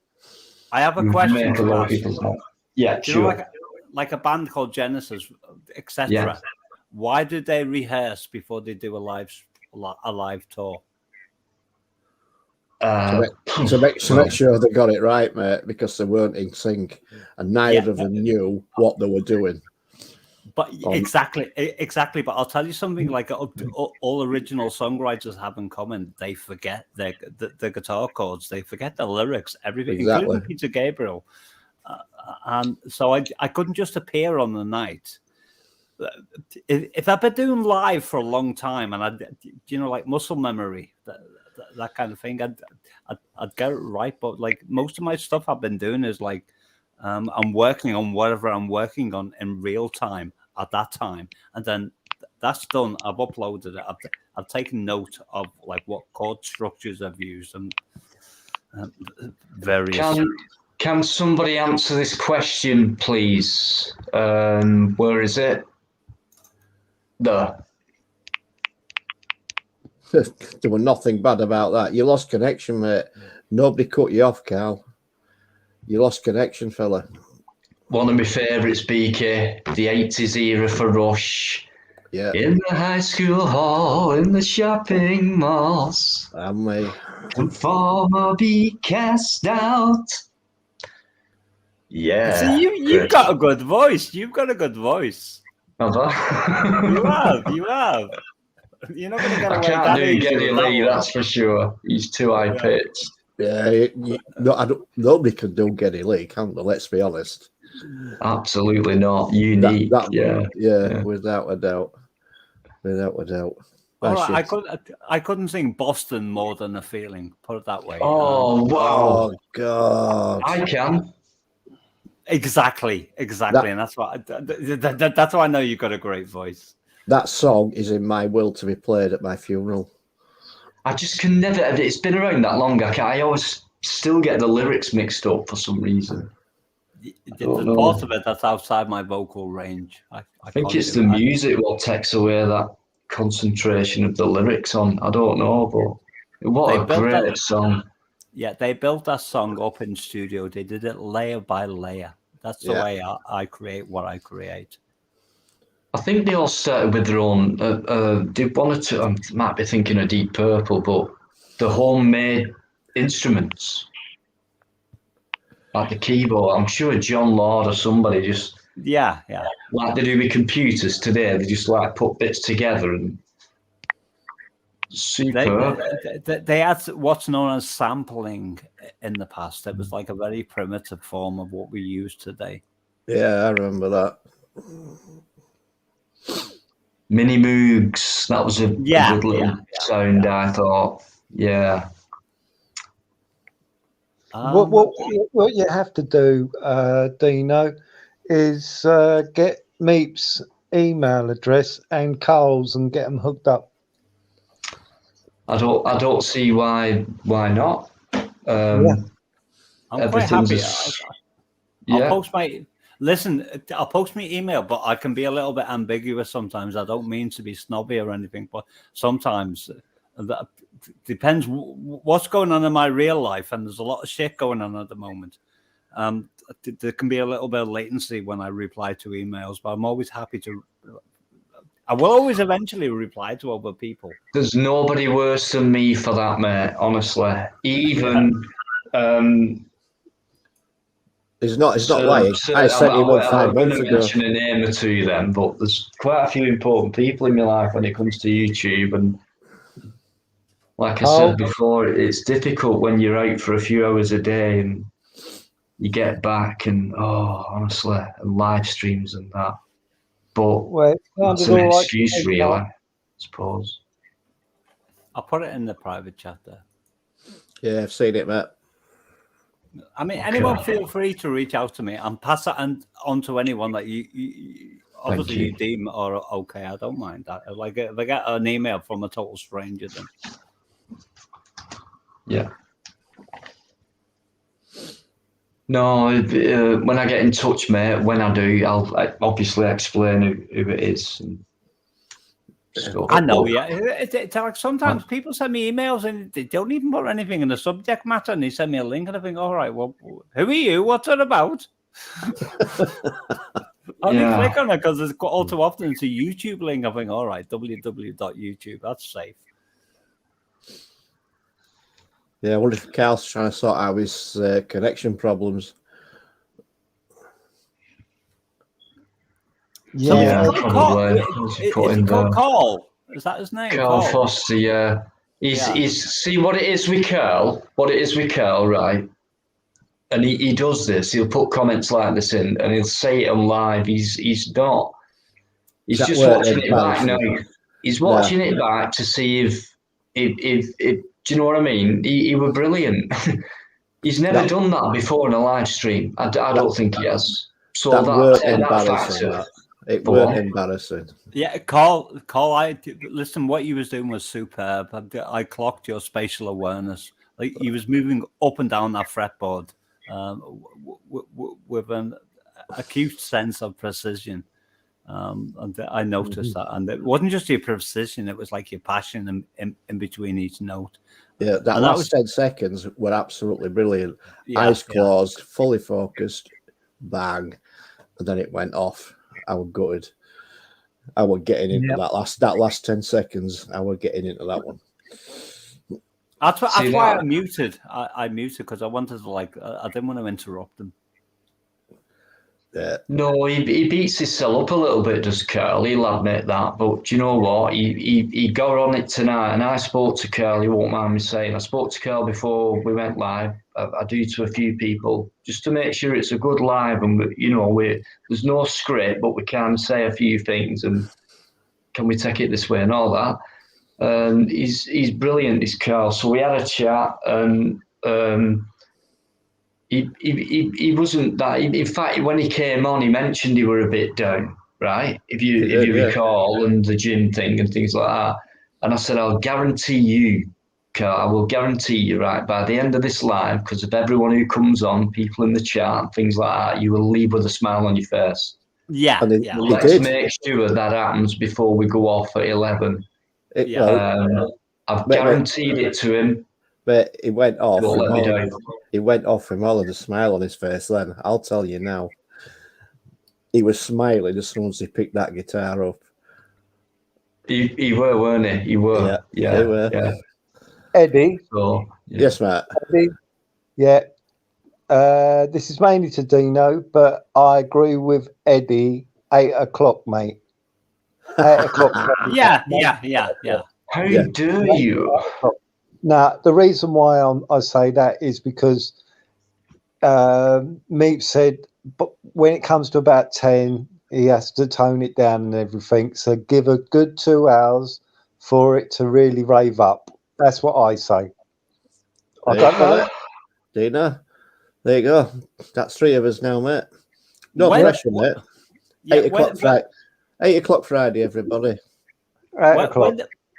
I have a question. Make a lot of people's head. Yeah, do sure. You know, like a band called Genesis, etc. Yeah. Why do they rehearse before they do a live tour? To make sure they got it right, mate, because they weren't in sync, and neither of them knew what they were doing. But exactly. But I'll tell you something. Like all original songwriters have in common, they forget the guitar chords, they forget the lyrics, everything, including Peter Gabriel. And so I couldn't just appear on the night. If I've been doing live for a long time, and like muscle memory, that kind of thing, I'd get it right. But like most of my stuff I've been doing is like I'm working on whatever I'm working on in real time at that time, and then that's done. I've uploaded it. I've taken note of like what chord structures I've used and various. Can somebody answer this question, please? Where is it? There. There was nothing bad about that. You lost connection, mate. Nobody cut you off, Carl. You lost connection, fella. One of my favourites, BK, the 80s era for Rush. Yeah. In the high school hall, in the shopping malls. And we. Conformer be cast out. Yeah. So you've got a good voice. You've got a good voice. Have I? You have. You're not going to get away. I can't do Geddy Lee, that's for sure. He's too high pitched. Yeah, nobody can do Geddy Lee, can they? Let's be honest. Absolutely not. Unique. Yeah, without a doubt. Without a doubt. All right, I couldn't sing Boston more than a feeling. Put it that way. Oh wow! Oh God! I can. Exactly, and that's why I know you've got a great voice. That song is in my will to be played at my funeral. I just can never. It's been around that long. I always still get the lyrics mixed up for some reason. There's part of it that's outside my vocal range. I think it's the music what takes away that concentration of the lyrics on. I don't know, but what a great song. Yeah, they built that song up in studio. They did it layer by layer. That's the way I create what I create. I think they all started with their own. Did one or two? I might be thinking of Deep Purple, but the homemade instruments, like the keyboard. I'm sure John Lord or somebody just like they do with computers today. They just like put bits together and superb. They had what's known as sampling in the past. It was like a very primitive form of what we use today. Yeah, I remember that. Mini Moogs, that was a good little sound, I thought. Yeah. What you have to do, Dino, is get Meep's email address and Carl's and get them hooked up. I don't see why not. I'm quite happy. I'll post my email, but I can be a little bit ambiguous sometimes. I don't mean to be snobby or anything, but sometimes that depends what's going on in my real life, and there's a lot of shit going on at the moment. There can be a little bit of latency when I reply to emails, but I'm always happy to. I will always eventually reply to other people. There's nobody worse than me for that, mate. Honestly, even. It's not lying. I sent you one 5 months ago. I'm going to mention a name or two then, but there's quite a few important people in my life when it comes to YouTube. And like I said before, it's difficult when you're out for a few hours a day and you get back and, honestly, and live streams and that. But that's an excuse, really, I suppose. I'll put it in the private chat there. Yeah, I've seen it, mate. I mean, anyone feel free to reach out to me and pass it on to anyone that you obviously you deem are okay. I don't mind that. Like if I get an email from a total stranger, then yeah. No, when I get in touch, mate, when I do, I'll obviously explain who it is. And stuff. I know, yeah. It's like sometimes people send me emails and they don't even put anything in the subject matter, and they send me a link, and I think, all right, well, who are you? What's it about? I only click on it because it's all too often it's a YouTube link. I think, all right, www.youtube, that's safe. Yeah, I wonder if Carl's trying to sort out his connection problems. Yeah, probably. Carl? Is that his name? Carl Foster, yeah. He's see what it is with Carl. What it is with Carl, right? And he does this. He'll put comments like this in, and he'll say it on live. He's not. He's just watching it back now. He's watching it back to see if do you know what I mean? He were brilliant. He's never done that before in a live stream. I don't think he has. So that embarrassing. It weren't embarrassing. Yeah, Carl, listen, what you was doing was superb. I clocked your spatial awareness. Like he was moving up and down that fretboard with an acute sense of precision. And I noticed that. And it wasn't just your precision, it was like your passion in between each note. Yeah, that last 10 seconds were absolutely brilliant. Eyes closed, fully focused, bang, and then it went off. I was gutted. I was getting into that last 10 seconds. I was getting into that one. That's why I muted. I muted because I wanted to I didn't want to interrupt them. Yeah. No, he beats himself up a little bit, does Carl? He'll admit that. But do you know what? He got on it tonight, and I spoke to Carl. He won't mind me saying. I spoke to Carl before we went live. I do to a few people just to make sure it's a good live, and there's no script, but we can say a few things, and can we take it this way and all that. And he's brilliant, this Carl. So we had a chat, and he wasn't that. In fact, when he came on, he mentioned he were a bit down, right? If you recall, and the gym thing and things like that. And I said, I'll guarantee you, Carl, I will guarantee you, right, by the end of this live, because of everyone who comes on, people in the chat, and things like that, you will leave with a smile on your face. Yeah. Let's make sure that happens before we go off at 11. I've guaranteed it to him. But it went off. He went off with all of the smile on his face then. I'll tell you now. He was smiling as soon as he picked that guitar up. He were, weren't he? He were. Yeah. Eddie. So, Yes, Matt. Eddie, yeah. This is mainly to Dino, but I agree with Eddie. 8 o'clock, mate. 8 o'clock. Yeah. How dare you? Now, the reason why I say that is because Meep said, but when it comes to about 10, he has to tone it down and everything. So give a good 2 hours for it to really rave up. That's what I say. I don't know. Dina, there you go. That's 3 of us now, mate. No pressure, mate. Yeah, 8 o'clock Friday. 8 o'clock Friday, everybody. 8 o'clock.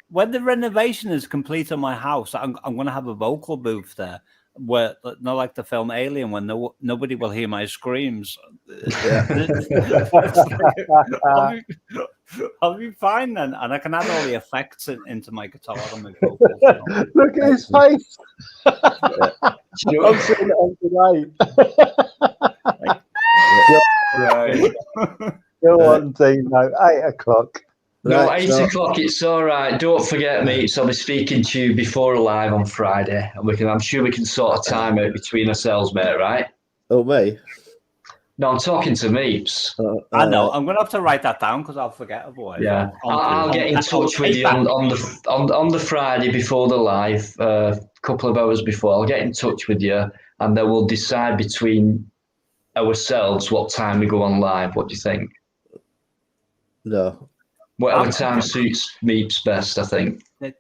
When the renovation is complete on my house, I'm going to have a vocal booth there, where not like the film Alien, when nobody will hear my screams. I'll be fine then, and I can add all the effects into my guitar and my vocals. Look at his face. I'm seeing it on delay. Right. Go on, Dino. 8 o'clock. No, 8 o'clock. It's all right. Don't forget, mate. So I'll be speaking to you before live on Friday, and I'm sure we can sort a time out between ourselves, mate. Right? Oh, me? No, I'm talking to Meeps. I know. I'm going to have to write that down because I'll forget otherwise. Yeah, I'll get in touch with you on the Friday before the live, a couple of hours before. I'll get in touch with you, and then we'll decide between ourselves what time we go on live. What do you think? No. Whatever time suits Meeps best, I think. 8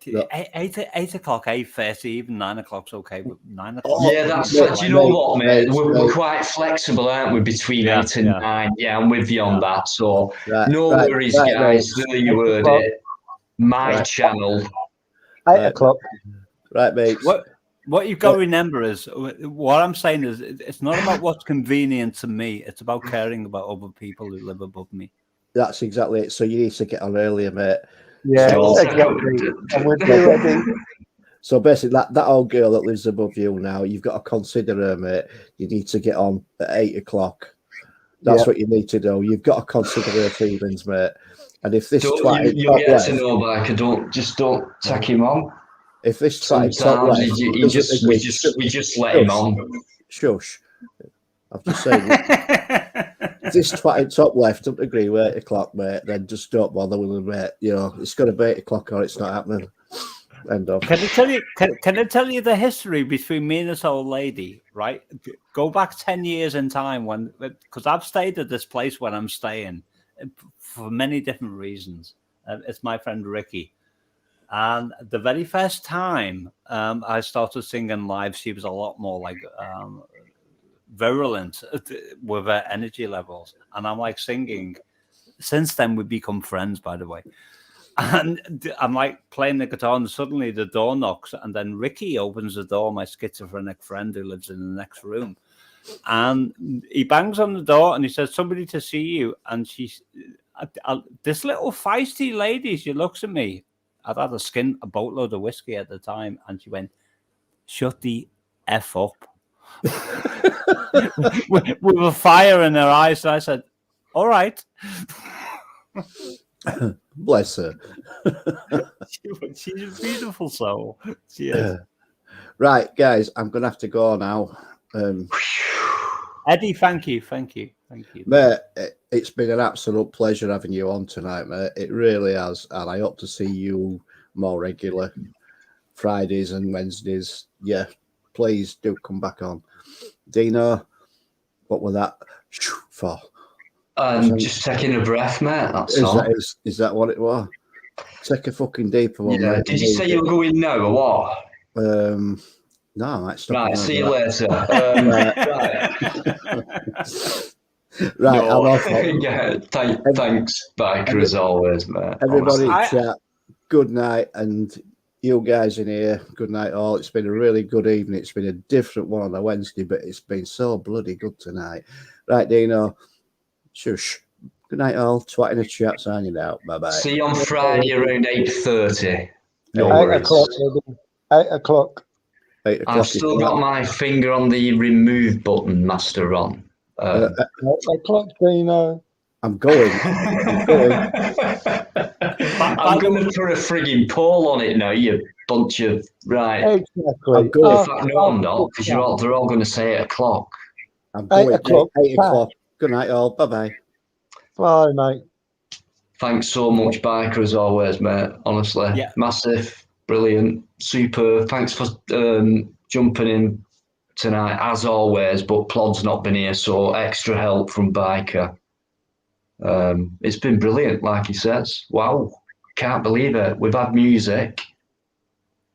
o'clock, 8:30, even 9 o'clock's okay. But 9 o'clock. Yeah, that's. Do you know what, mate? We're quite flexible, aren't we? Between 8 and 9. Yeah, I'm with you on that. So no worries, guys. There you heard it. My channel. 8 o'clock. Right, mate. What you've got to remember is what I'm saying is it's not about what's convenient to me. It's about caring about other people who live above me. That's exactly it. So you need to get on earlier, mate. Yeah, exactly. I'm with you, Eddie. So basically, that old girl that lives above you now, you've got to consider her, mate. You need to get on at 8 o'clock. That's what you need to do. You've got to consider her feelings, mate. And if this you'll get to know, Biker. Don't tack him on. If this sometimes we just let him on. Shush. I'm just saying. If this twat top left doesn't agree with 8 o'clock, mate, then just don't bother with him, mate. You know, it's got to be 8 o'clock or it's not happening. End of. Can I tell you the history between me and this old lady? Right, go back 10 years in time because I've stayed at this place when I'm staying for many different reasons. It's my friend Ricky, and the very first time I started singing live, she was a lot more like virulent with her energy levels, and I'm like singing. Since then, we've become friends, by the way. And I'm like playing the guitar, and suddenly the door knocks, and then Ricky opens the door, my schizophrenic friend who lives in the next room, and he bangs on the door and he says, "Somebody to see you." And she's this little feisty lady. She looks at me. I'd had a boatload of whiskey at the time, and she went, "Shut the F up." with a fire in her eyes. So I said, "All right." Bless her. She's a beautiful soul. She is. Right, guys, I'm going to have to go now. Eddie, thank you. Mate, it's been an absolute pleasure having you on tonight, mate. It really has. And I hope to see you more regular Fridays and Wednesdays. Yeah, please do come back on. Dino, what was that for? Just taking a breath, mate. That's all. Is that what it was? Take a fucking deeper one. Yeah. Did you say you were going now or what? No, I might stop. Right. See you later. Right. No. Yeah. Thanks, Biker, as always, mate. Everybody, chat. Good night, and you guys in here. Good night, all. It's been a really good evening. It's been a different one on a Wednesday, but it's been so bloody good tonight. Right, Dino. Shush. Good night, all. Twat in the chat, signing out. Bye bye. See you on Friday around 8:30. No 8 o'clock. 8 o'clock. 8 o'clock. I've still got my finger on the remove button, Master Ron. 8 o'clock, Dino. I'm going. Bye, I'm going to put a frigging poll on it now, you bunch of... Right. Exactly. I'm going no, I'm not, because they're all going to say 8 o'clock. I'm going 8 o'clock. 8 o'clock. Good night, all. Bye-bye. Bye, mate. Thanks so much, Biker, as always, mate. Honestly, massive, brilliant, super. Thanks for jumping in tonight, as always. But Plod's not been here, so extra help from Biker. It's been brilliant, like he says. Wow, can't believe it. We've had music,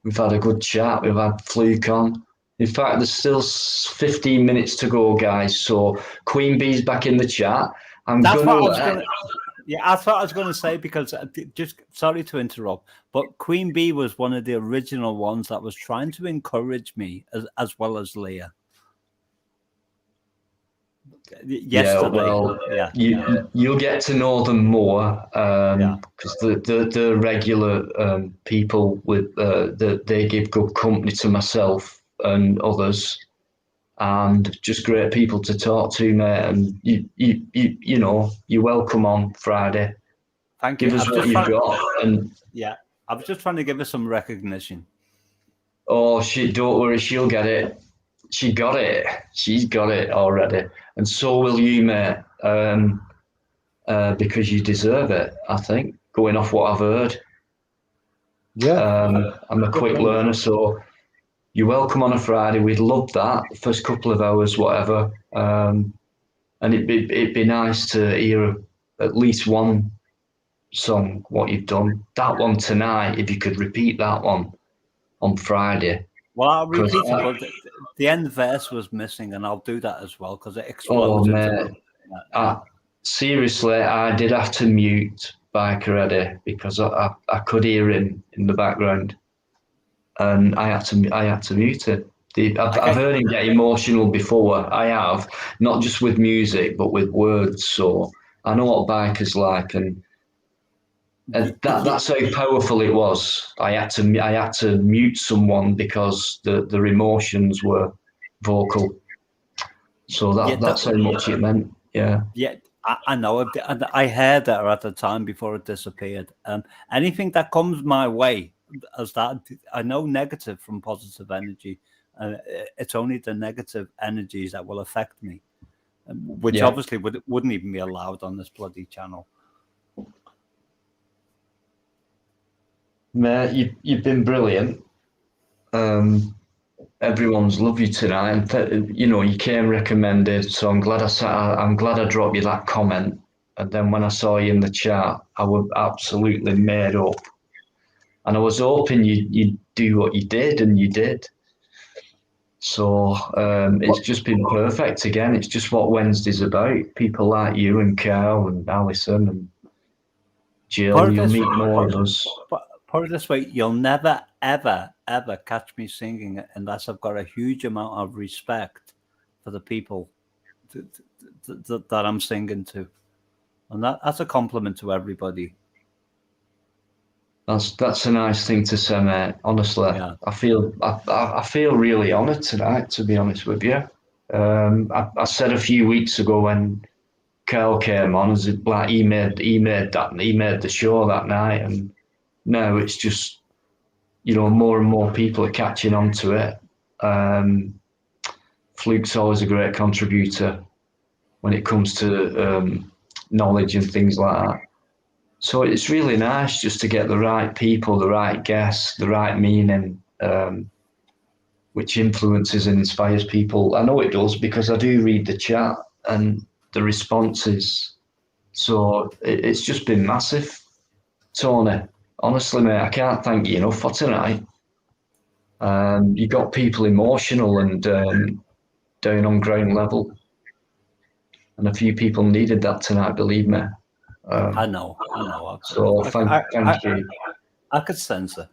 we've had a good chat, we've had Fluke on. In fact, there's still 15 minutes to go, guys. So Queen Bee's back in the chat. That's what I was going to say, because just sorry to interrupt, but Queen Bee was one of the original ones that was trying to encourage me as well as Leah. Yesterday, you'll get to know them more because the regular people with they give good company to myself and others, and just great people to talk to, mate. And you know, you're welcome on Friday. Thank you. Give us what you've got. And I was just trying to give her some recognition. Oh, don't worry, she'll get it. She got it. She's got it already, and so will you, mate. Because you deserve it. I think, going off what I've heard. Yeah. I'm a quick learner, so you're welcome on a Friday. We'd love that. First couple of hours, whatever. And it'd be nice to hear at least one song, what you've done. That one tonight, if you could repeat that one on Friday. Well, I'll repeat it, but the end verse was missing, and I'll do that as well because it explodes. Oh, mate. Seriously, I did have to mute Bikereddie because I could hear him in the background, and I had to mute it. I've heard him get emotional before. I have, not just with music, but with words. So I know what Biker's like, and that's how powerful it was. I had to mute someone because their emotions were vocal. So that's how much it meant. Yeah. Yeah, I know. I heard that at the time before it disappeared. Anything that comes my way, as that I know negative from positive energy. It's only the negative energies that will affect me, which obviously wouldn't even be allowed on this bloody channel. Mate, you've been brilliant. Everyone's loved you tonight. You know, you came recommended, so I'm glad I dropped you that comment. And then when I saw you in the chat, I was absolutely made up. And I was hoping you'd do what you did, and you did. So it's just been perfect again. It's just what Wednesday's about. People like you and Carl and Alison and Jill. You'll meet more of us. Put it this way, you'll never, ever, ever catch me singing unless I've got a huge amount of respect for the people that I'm singing to. And that's a compliment to everybody. That's a nice thing to say, mate. Honestly, I feel really honoured tonight, to be honest with you. I said a few weeks ago when Carl came on, as it, like he made the show that night, and now it's just, you know, more and more people are catching on to it. Fluke's always a great contributor when it comes to knowledge and things like that. So it's really nice just to get the right people, the right guests, the right meaning, which influences and inspires people. I know it does because I do read the chat and the responses. So it's just been massive, Tony. Honestly, mate, I can't thank you enough for tonight. You got people emotional and down on ground level. And a few people needed that tonight, believe me. I know. So thank you. I could sense it.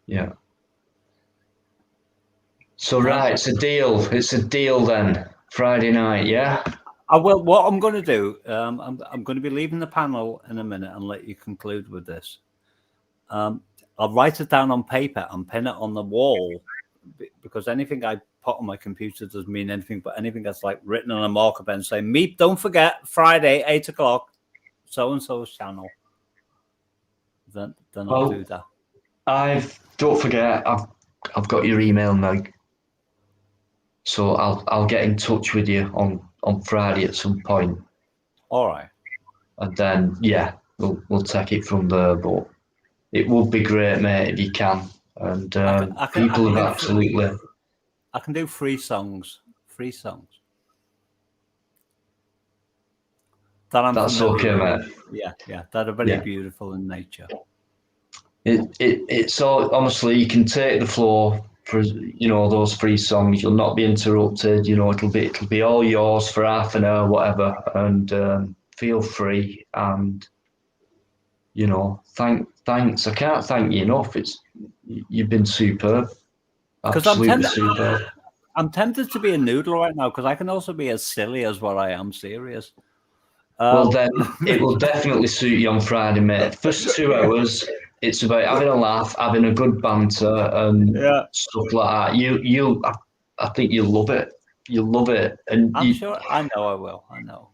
Yeah. So right, it's a deal. It's a deal then. Friday night, yeah? I will. What I'm going to do, I'm going to be leaving the panel in a minute and let you conclude with this. I'll write it down on paper and pin it on the wall, because anything I put on my computer doesn't mean anything, but anything that's like written on a marker pen saying, "Meep, don't forget, Friday, 8 o'clock, so-and-so's channel." then I'll do that. Don't forget, I've got your email now, so I'll get in touch with you on Friday at some point. All right. And then we'll take it from there. But it would be great, mate, if you can. And people have absolutely. I can do free songs. Free songs. That's okay, mate. Yeah, that are very beautiful in nature. It's all, honestly, you can take the floor for those free songs. You'll not be interrupted. It'll be all yours for half an hour, whatever, and feel free. And thanks. I can't thank you enough. You've been superb. Absolutely superb. I'm tempted to be a noodle right now because I can also be as silly as what I am serious. Well, then it will definitely suit you on Friday, mate. First 2 hours, it's about having a laugh, having a good banter, and stuff like that. I think you'll love it. You'll love it, and I'm sure. I know I will. I know.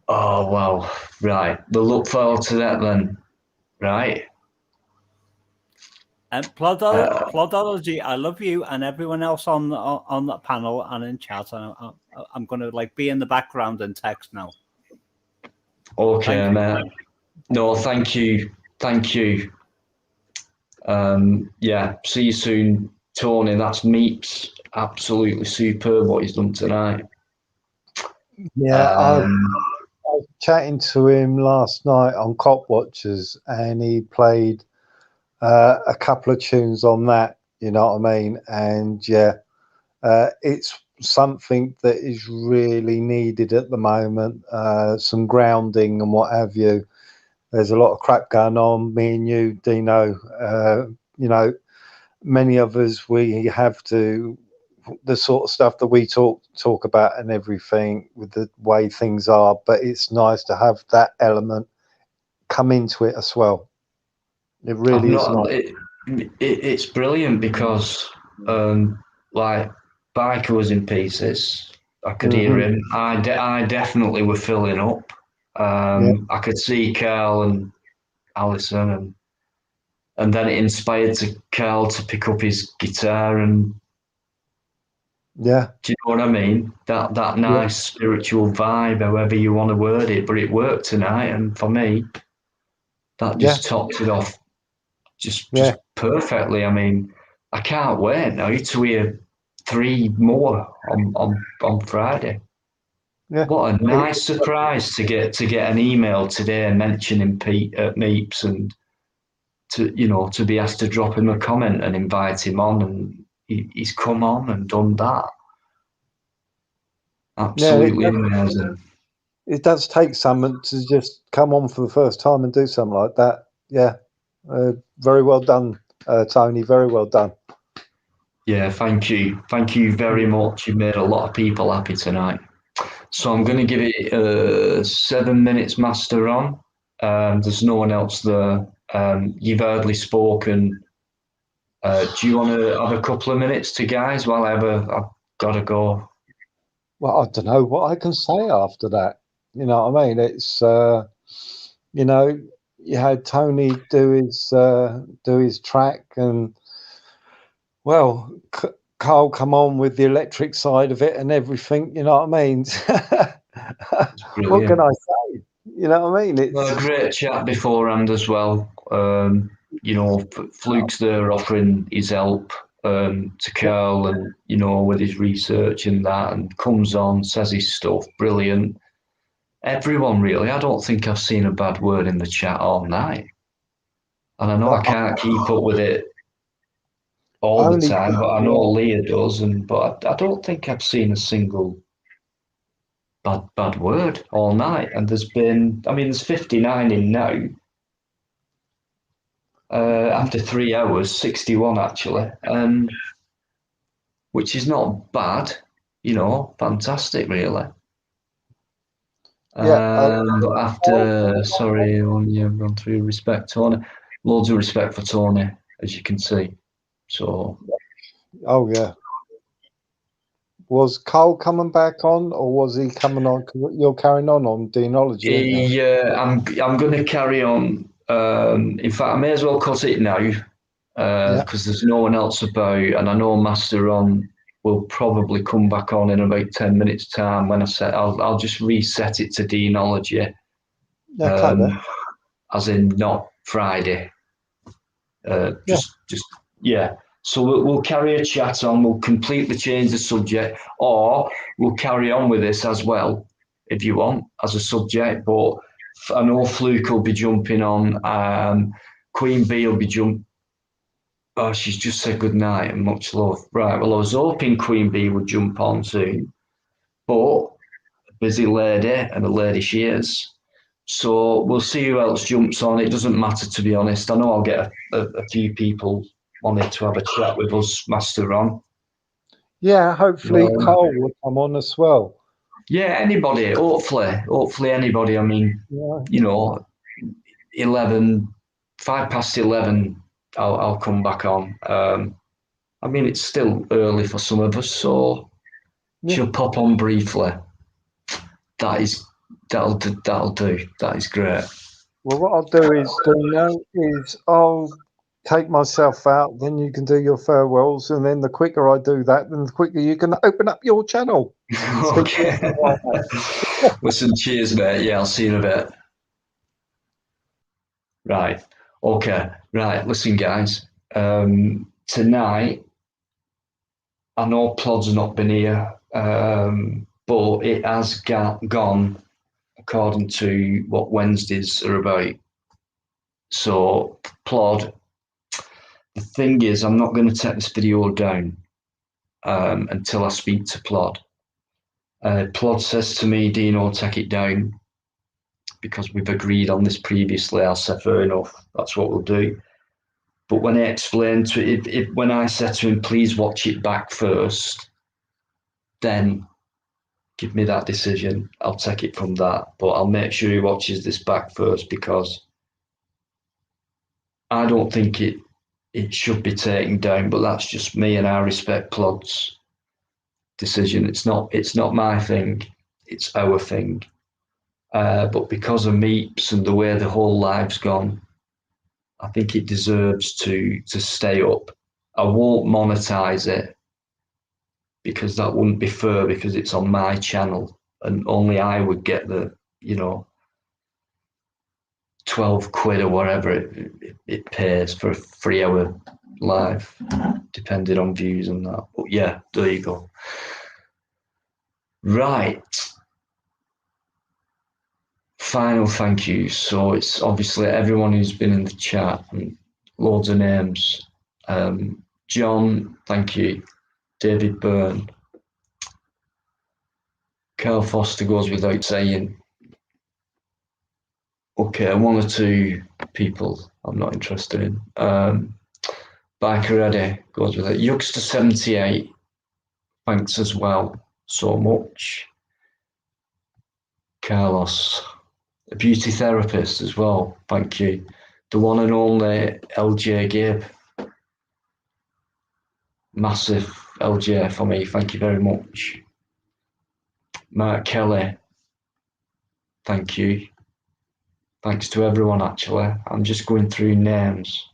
Oh wow! Right, we'll look forward to that then. Right. And Plodology, I love you and everyone else on that panel and in chat. I'm going to be in the background and text now. Okay, mate. No, thank you. See you soon, Tony. That's Meeps. Absolutely superb what he's done tonight. Yeah, I was chatting to him last night on Cop Watchers, and he played a couple of tunes on that, you know what I mean? And it's something that is really needed at the moment, some grounding and what have you. There's a lot of crap going on. Me and you, Dino, many of us, we have to, the sort of stuff that we talk about and everything with the way things are, but it's nice to have that element come into it as well. It really is nice. It's brilliant because Biker was in pieces. I could hear him. I definitely were filling up. I could see Carl and Alison, and then it inspired Carl to pick up his guitar and do you know what I mean? That nice spiritual vibe, however you want to word it, but it worked tonight, and for me, that just topped it off just perfectly. I mean, I can't wait now to hear 3 more on Friday. Yeah. What a nice surprise to get an email today mentioning Pete at Meeps, and to be asked to drop him a comment and invite him on, and he's come on and done that. Absolutely amazing. It does take someone to just come on for the first time and do something like that. Yeah. Very well done, Tony. Very well done. Yeah, thank you. Thank you very much. You've made a lot of people happy tonight. So I'm going to give it 7 minutes master on. There's no one else there. You've hardly spoken. Do you want to have a couple of minutes to guys while I've got to go? Well, I don't know what I can say after that. You know what I mean? It's you had Tony do his track, and Carl come on with the electric side of it and everything. You know what I mean? What can I say? You know what I mean? It's a great chat beforehand as well. Fluke's there offering his help to Carl, and with his research and that, and comes on, says his stuff, brilliant. Everyone really, I don't think I've seen a bad word in the chat all night, and I know I can't keep up with it all the time, but I know Leah does, but I don't think I've seen a single bad word all night. And there's 59 in now. After 3 hours, 61 actually, which is not bad, fantastic really. But after, sorry, you've gone through respect, Tony. Loads of respect for Tony, as you can see. So. Oh yeah. Was Carl coming back on, or was he coming on? You're carrying on Deanology. Yeah, I'm going to carry on In fact, I may as well cut it now because there's no one else about, and I know Master Ron will probably come back on in about 10 minutes' time. When I said I'll just reset it to Deanology, as in not Friday. Just yeah. So we'll carry a chat on. We'll completely change the subject, or we'll carry on with this as well if you want as a subject. But I know Fluke will be jumping on. Queen Bee will be jumping. Oh, she's just said good night and much love. Right. Well, I was hoping Queen Bee would jump on soon, but a busy lady and a lady she is. So we'll see who else jumps on. It doesn't matter, to be honest. I know I'll get a few people on it to have a chat with us, Master Ron. Yeah, hopefully Cole will come on as well. Yeah, anybody. Hopefully anybody. I mean, you know, 5:11. I'll come back on. I mean, it's still early for some of us, so she'll pop on briefly. That'll do. That is great. Well, what I'll do is I'll take myself out, then you can do your farewells, and then the quicker I do that, then the quicker you can open up your channel. Okay. Listen, cheers, mate. Yeah, I'll see you in a bit. Right. Okay. Right. Listen, guys. Tonight, I know Plod's not been here, but it has gone according to what Wednesdays are about. So, Plod, the thing is, I'm not going to take this video down until I speak to Plod. Plod says to me, Dino, take it down because we've agreed on this previously. I said, fair enough, that's what we'll do. But when I explained to when I said to him, please watch it back first, then give me that decision. I'll take it from that. But I'll make sure he watches this back first because I don't think it should be taken down, but that's just me, and I respect Plod's decision. It's not my thing, it's our thing. But because of Meeps and the way the whole live's gone, I think it deserves to stay up. I won't monetize it because that wouldn't be fair because it's on my channel and only I would get the, 12 quid or whatever it pays for a 3-hour live, depending on views and that. But yeah, there you go. Right. Final thank you. So it's obviously everyone who's been in the chat and loads of names. John, thank you. David Byrne. Carl Foster goes without saying. Okay, one or two people I'm not interested in. Bikereddie goes with it. Youngster78, thanks as well so much. Carlos, a beauty therapist as well, thank you. The one and only LJ Gibb. Massive LJ for me, thank you very much. Mark Kelly, thank you. Thanks to everyone, actually. I'm just going through names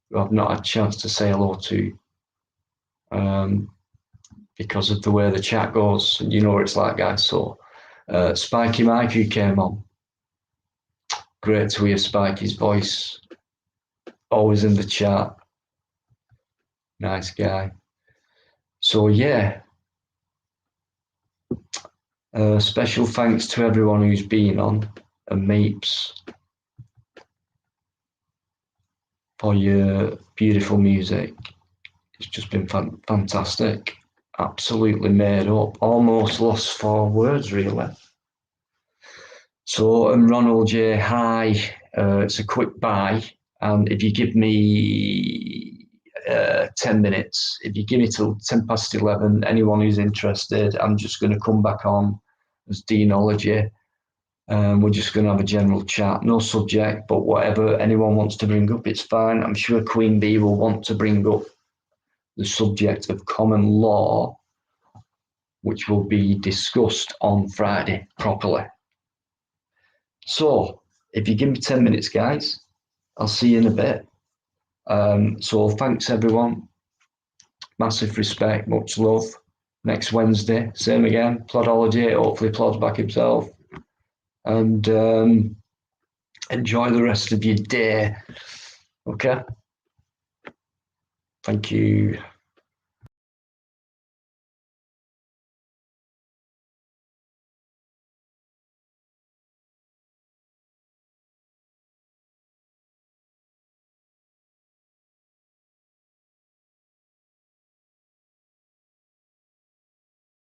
who I've not had a chance to say hello to because of the way the chat goes. And you know what it's like, guys. So, Spiky Mike, who came on. Great to hear Spiky's voice. Always in the chat. Nice guy. So, yeah. Special thanks to everyone who's been on, and Meeps, for your beautiful music. It's just been fantastic. Absolutely made up. Almost lost for words, really. So, and Ronald J, hi. It's a quick bye. And if you give me 10 minutes, if you give me till 11:10, anyone who's interested, I'm just going to come back on as Deanology. We're just going to have a general chat, no subject, but whatever anyone wants to bring up, it's fine. I'm sure Queen Bee will want to bring up the subject of common law, which will be discussed on Friday properly. So, if you give me 10 minutes, guys, I'll see you in a bit. So thanks everyone. Massive respect, much love. Next Wednesday, same again. Plodology. Hopefully Plod's back himself. And enjoy the rest of your day. Okay. Thank you.